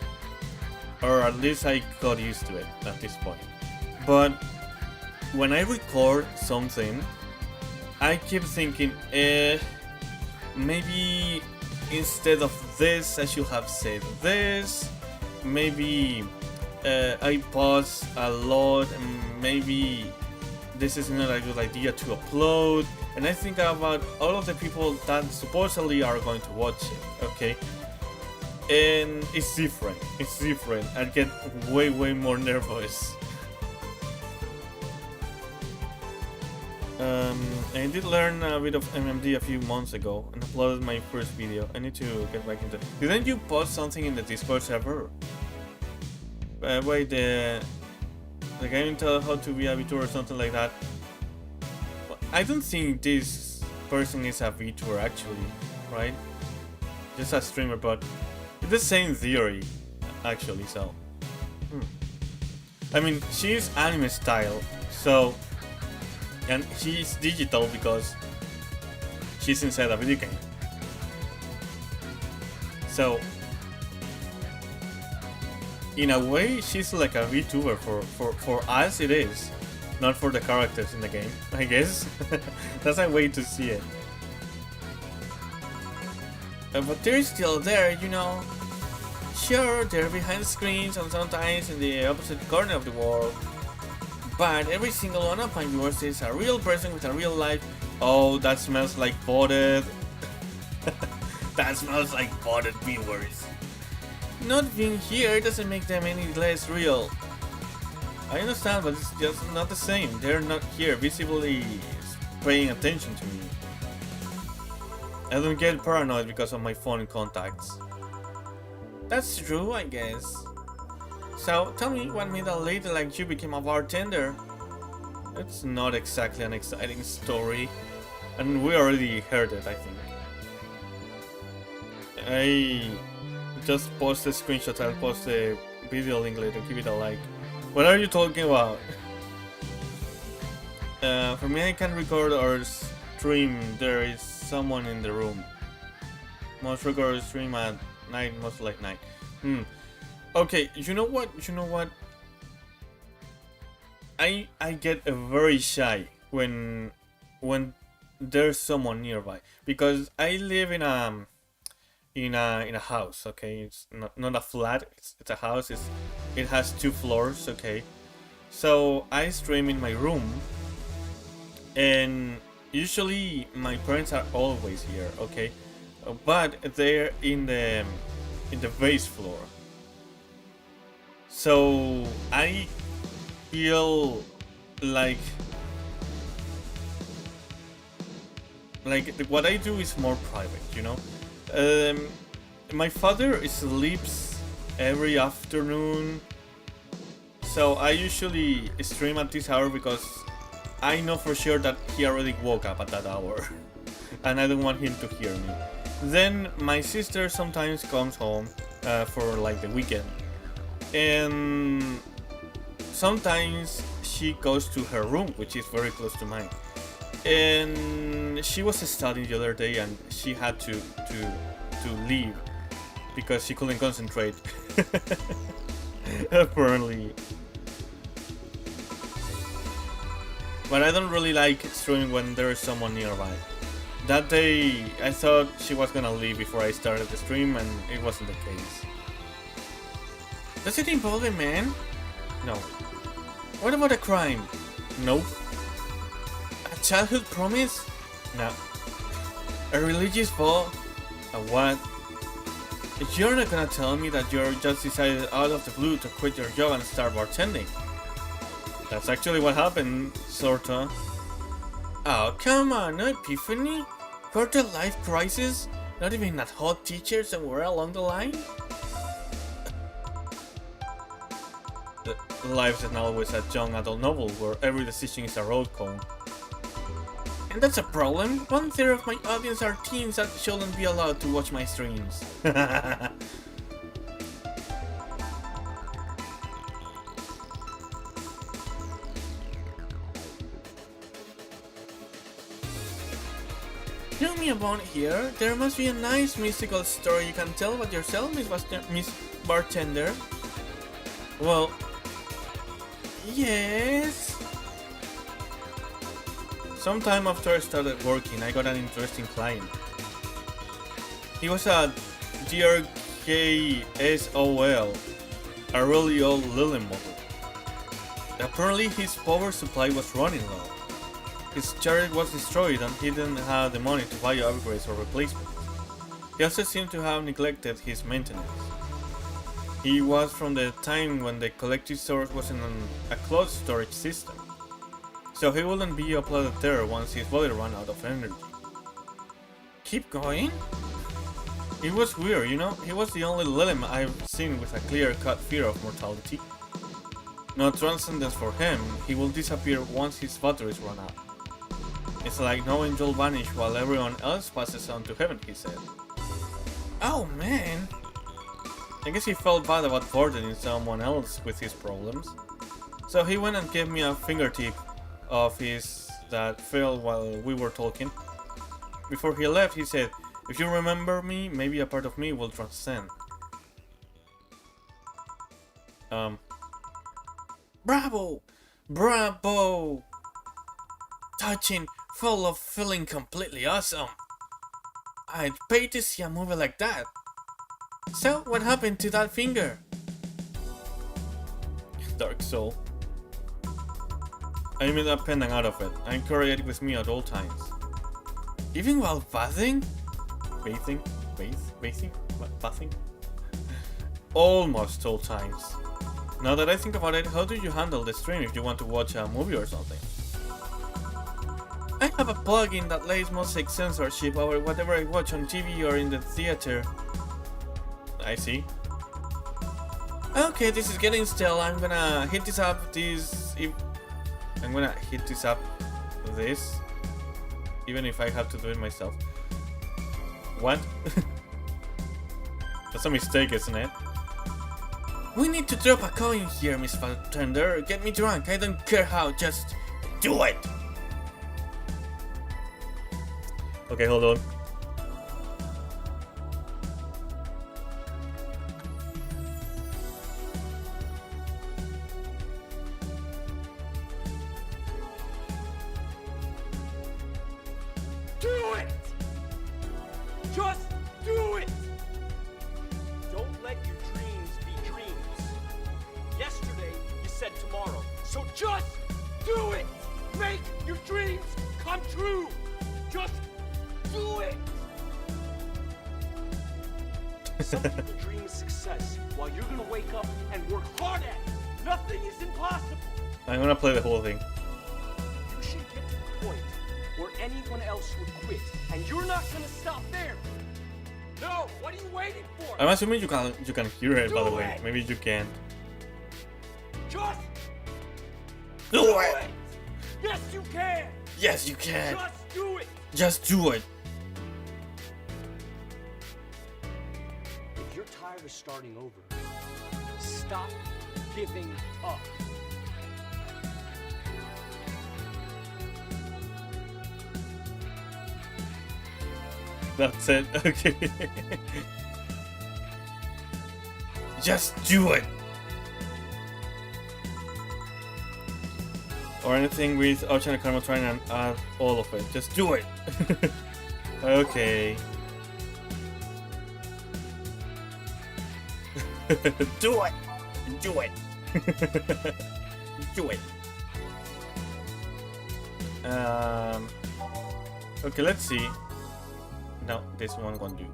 A: or at least I got used to it at this point. But when I record something, I keep thinking, maybe instead of this I should have said this, maybe I pause a lot, and maybe this is not a good idea to upload, and I think about all of the people that supposedly are going to watch it, okay? And it's different, I get way more nervous. I did learn a bit of MMD a few months ago and uploaded my first video. I need to get back into it. Didn't you post something in the Discord server? Wait, the game tell how to be a VTuber or something like that. I don't think this person is a VTuber actually, right? Just a streamer, but it's the same theory actually, so. I mean, she's anime style, so, and she's digital because she's inside a video game. So, in a way, she's like a VTuber. For us, it is. Not for the characters in the game, I guess. That's a way to see it. But they're still there, you know. Sure, they're behind the screens and sometimes in the opposite corner of the world. But every single one of my viewers is a real person with a real life. Oh, that smells like botted. That smells like botted viewers. Not being here doesn't make them any less real. I understand, but it's just not the same. They're not here visibly paying attention to me. I don't get paranoid because of my phone contacts. That's true, I guess. So, tell me, what made a lady like you become a bartender? It's not exactly an exciting story, and we already heard it, I think. I just posted screenshots, I'll post the video link later, give it a like. What are you talking about? For me, I can record or stream, there is someone in the room. Most record or stream at night, most like night. Okay, you know what? I get very shy when there's someone nearby, because I live in a house, okay? It's not a flat, it's a house. It has 2 floors, okay? So I stream in my room, and usually my parents are always here, okay? But they're in the base floor. So I feel like what I do is more private, you know? My father sleeps every afternoon, so I usually stream at this hour because I know for sure that he already woke up at that hour and I don't want him to hear me. Then my sister sometimes comes home for like the weekend, and sometimes she goes to her room, which is very close to mine. And she was studying the other day and she had to leave because she couldn't concentrate. Apparently. But I don't really like streaming when there is someone nearby. That day I thought she was gonna leave before I started the stream, and it wasn't the case. Does it involve a man? No. What about a crime? Nope. A childhood promise? No. A religious vow? A what? You're not gonna tell me that you're just decided out of the blue to quit your job and start bartending. That's actually what happened, sorta. Oh, come on, no epiphany? Quarter life crisis? Not even a hot teacher somewhere along the line? Life is not always a young adult novel where every decision is a road cone. And that's a problem. 1/3 of my audience are teens that shouldn't be allowed to watch my streams. Tell me about here. There must be a nice mystical story you can tell about yourself, Miss Bartender. Well, yes. Sometime after I started working, I got an interesting client. He was a 𝑑𝑹𝑶𝑻𝑬𝑪𝑚, a really old Lily model. Apparently his power supply was running low. His chariot was destroyed and he didn't have the money to buy upgrades or replacements. He also seemed to have neglected his maintenance. He was from the time when the collective source was in a closed storage system, so he wouldn't be uploaded there once his body ran out of energy. Keep going? It was weird, you know? He was the only Lilem I've seen with a clear-cut fear of mortality. No transcendence for him, he will disappear once his batteries run out. It's like knowing you'll vanish while everyone else passes on to heaven, he said. Oh man! I guess he felt bad about burdening someone else with his problems. So he went and gave me a fingertip of his that fell while we were talking. Before he left, he said, "If you remember me, maybe a part of me will transcend." Bravo! Bravo! Touching, full of feeling completely awesome. I'd pay to see a movie like that. So, what happened to that finger? Dark soul. I made a pendant out of it. I carry it with me at all times. Even while bathing? Bathing? Bathing? Bathing? Almost all times. Now that I think about it, how do you handle the stream if you want to watch a movie or something? I have a plugin that lays music censorship over whatever I watch on TV or in the theater. I see. Okay, this is getting stale. I'm gonna hit this up. I'm gonna hit this up. Even if I have to do it myself. What? That's a mistake, isn't it? We need to drop a coin here, Miss Bartender. Get me drunk. I don't care how. Just do it. Okay, hold on.
D: Do it! Just do it! Don't let your dreams be dreams. Yesterday, you said tomorrow. So just do it! Make your dreams come true! Just do it! Some people dream of success while you're gonna wake up and work hard at it. Nothing is impossible.
A: I'm gonna play the whole thing.
D: You should get to the point where anyone else would quit, and you're not gonna stop there. No, what are you waiting for?
A: I'm assuming you can hear it, by the way. Maybe you can't.
D: Just
A: Do it!
D: Yes, you can.
A: Yes, you can.
D: Just do it.
A: Just do it.
D: If you're tired of starting over, stop giving up.
A: That's it. Okay. Just do it. Or anything with Ocean and Karma trying and add all of it. Just do it. Okay. Do it. Do it. Do it. Okay, let's see. No, this one won't do.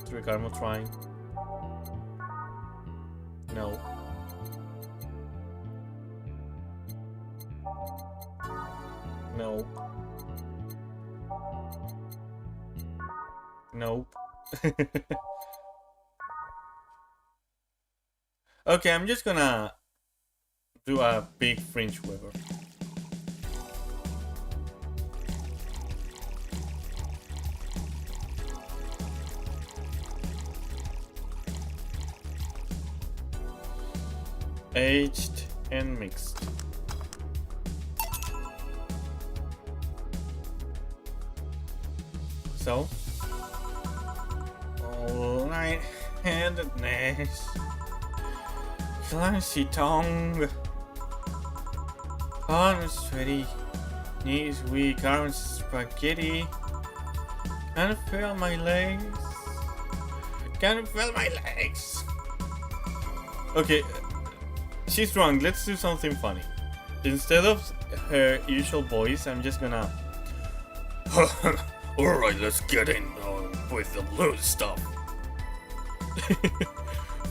A: 3 Karma trying. No. No. Nope. Okay, I'm just gonna do a big fringe weaver. Aged and mixed. So, all right-handedness, clancy tongue, arms sweaty, knees weak, arms spaghetti. Can't feel my legs. Can't feel my legs. Okay. She's drunk, let's do something funny. Instead of her usual voice, I'm just gonna... Alright, let's get in with the loose stuff.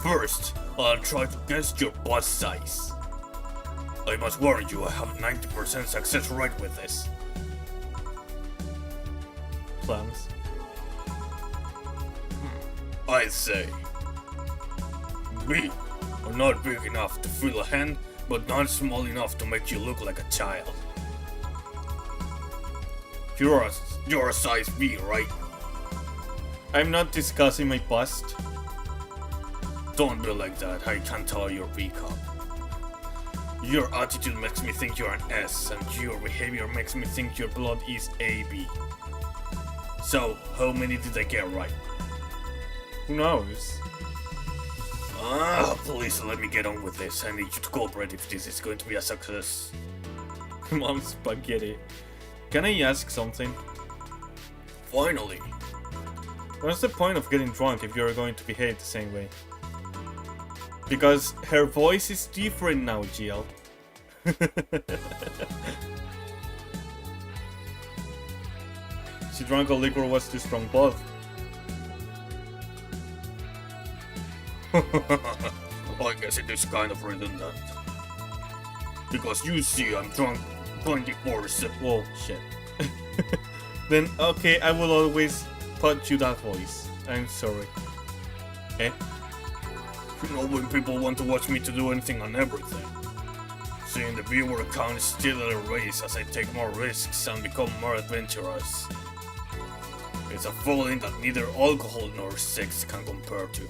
A: First, I'll try to guess your butt size. I must warn you, I have 90% success rate with this. Plans. I say... Me. I'm not big enough to fill a hand, but not small enough to make you look like a child. You're a size B, right? I'm not discussing my bust. Don't be like that, I can't tell your B cup. Your attitude makes me think you're an S, and your behavior makes me think your blood is AB. So, how many did I get right? Who knows? Please let me get on with this. I need you to cooperate if this is going to be a success. Mom spaghetti. Can I ask something? Finally. What's the point of getting drunk if you're going to behave the same way? Because her voice is different now, GL. She drank a liquor was too strong both. I guess it is kind of redundant. Because you see, I'm drunk 24/7. Whoa, shit. Then, okay, I will always put you that voice. I'm sorry. Eh? You know when people want to watch me to do anything on everything. Seeing the viewer account is still at a race as I take more risks and become more adventurous. It's a feeling that neither alcohol nor sex can compare to.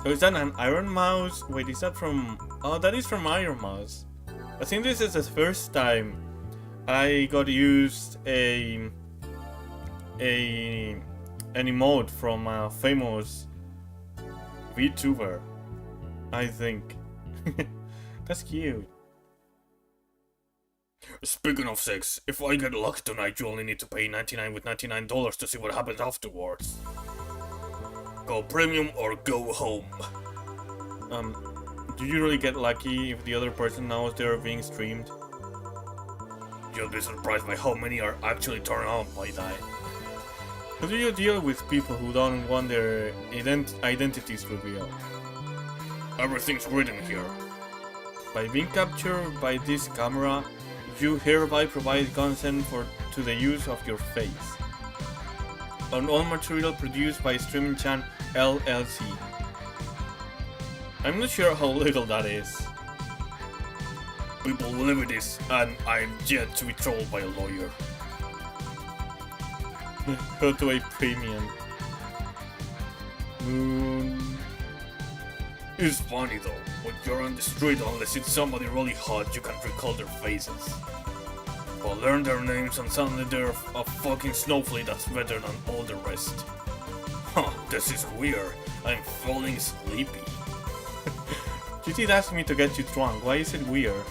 A: Oh, is that an Iron Mouse? Wait, is that from... Oh, that is from Iron Mouse. I think this is the first time I got used an emote from a famous VTuber, I think. That's cute. Speaking of sex, if I get lucky tonight, you only need to pay $99 to see what happens afterwards. Go premium or go home. Do you really get lucky if the other person knows they're being streamed? You'll be surprised by how many are actually turned on by that. How do you deal with people who don't want their identities revealed? Everything's written here. By being captured by this camera, you hereby provide consent to the use of your face on all material produced by Streaming Chan LLC. I'm not sure how legal that is. People live with this, and I'm yet to be trolled by a lawyer. Go to a premium. It's funny though, when you're on the street, unless it's somebody really hot, you can't recall their faces. Or learn their names and suddenly they're a fucking snowflake that's better than all the rest. Huh, this is weird. I'm falling sleepy. You did ask me to get you drunk, why is it weird?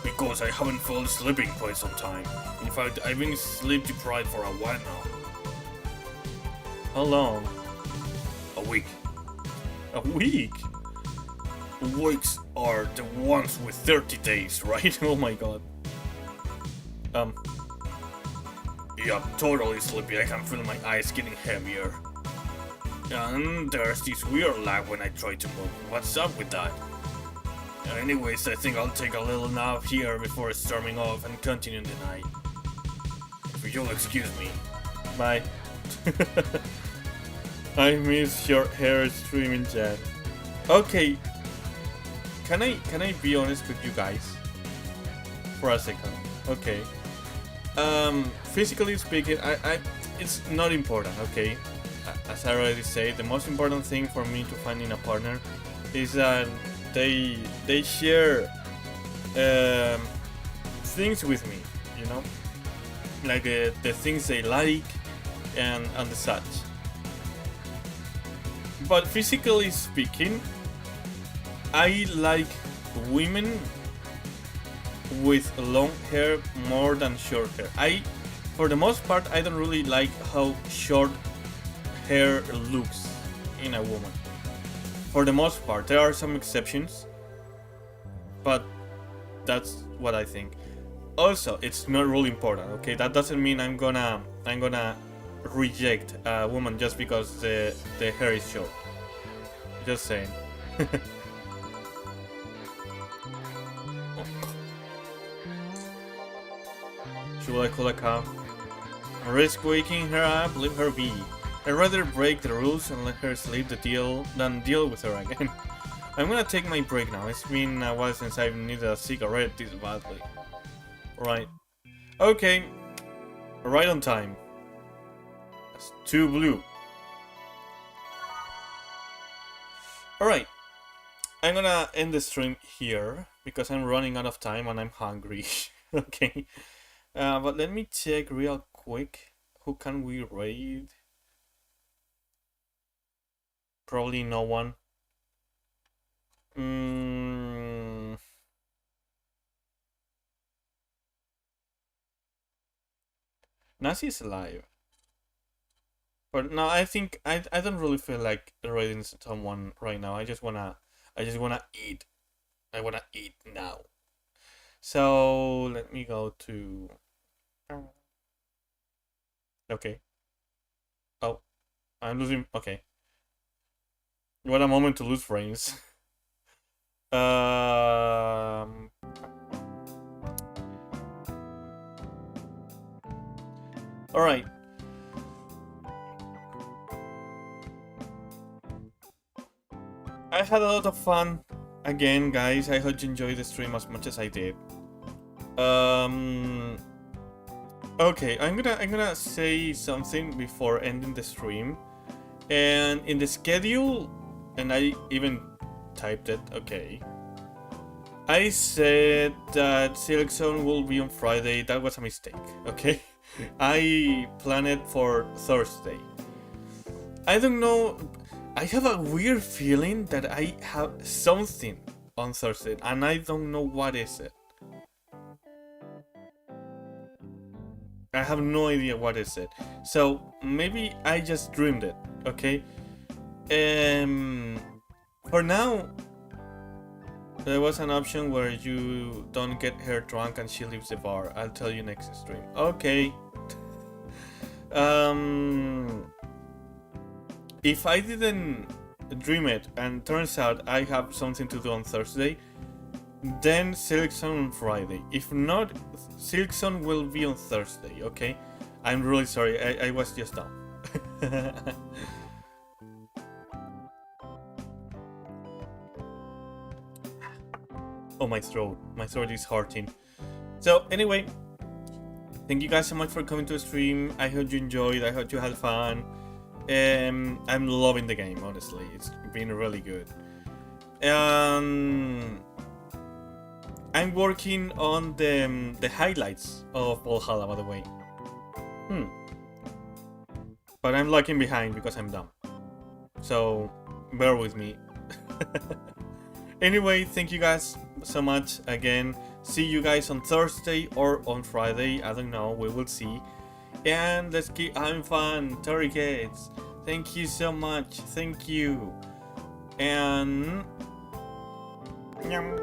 A: Because I haven't fallen asleep in quite some time. In fact, I've been sleep deprived for a while now. How long? A week. A week? Weeks are the ones with 30 days, right? Oh my god. Yeah, I'm totally sleepy. I can feel my eyes getting heavier. And there's this weird lag when I try to move. What's up with that? Anyways, I think I'll take a little nap here before storming off and continue the night. If you'll excuse me. Bye. I miss your hair streaming chat. Okay. Can I be honest with you guys? For a second. Okay. Physically speaking, it's not important, okay? As I already said, the most important thing for me to finding a partner is that they share things with me, you know, like the things they like and the such. But physically speaking, I like women with long hair more than short hair. For the most part, I don't really like how short hair looks in a woman. For the most part, there are some exceptions, but that's what I think. Also, it's not really important, okay? That doesn't mean I'm gonna reject a woman just because the hair is short. Just saying. Should I call a cab? Risk waking her up, leave her be. I'd rather break the rules and let her sleep than deal with her again. I'm gonna take my break now. It's been a while since I've needed a cigarette this badly. Right. Okay. Right on time. That's 2 blue. Alright. I'm gonna end the stream here because I'm running out of time and I'm hungry. Okay. But let me check real quick. Who can we raid? Probably no one. Nazi is alive. But no, I think I don't really feel like raiding someone right now. I just wanna eat. I wanna eat now. So let me go to. Okay. Oh, I'm losing. Okay. What a moment to lose frames. Alright. I had a lot of fun again, guys. I hope you enjoyed the stream as much as I did. Okay, I'm gonna say something before ending the stream. And in the schedule, and I even typed it, okay. I said that selection will be on Friday. That was a mistake, okay? I planned it for Thursday. I don't know. I have a weird feeling that I have something on Thursday, and I don't know what is it. I have no idea what is it. So maybe I just dreamed it, okay? For now, there was an option where you don't get her drunk and she leaves the bar. I'll tell you next stream. Okay. If I didn't dream it and turns out I have something to do on Thursday, then selection on Friday. If not, selection will be on Thursday, okay? I'm really sorry, I was just dumb. Oh, my throat is hurting. So anyway, thank you guys so much for coming to the stream. I hope you enjoyed, I hope you had fun. I'm loving the game, honestly. It's been really good. I'm working on the highlights of Valhalla, by the way. But I'm lagging behind because I'm dumb. So bear with me. Anyway, thank you guys so much again. See you guys on Thursday or on Friday. I don't know. We will see. And let's keep having fun. Tori kids, thank you so much. Thank you. And... Nyam.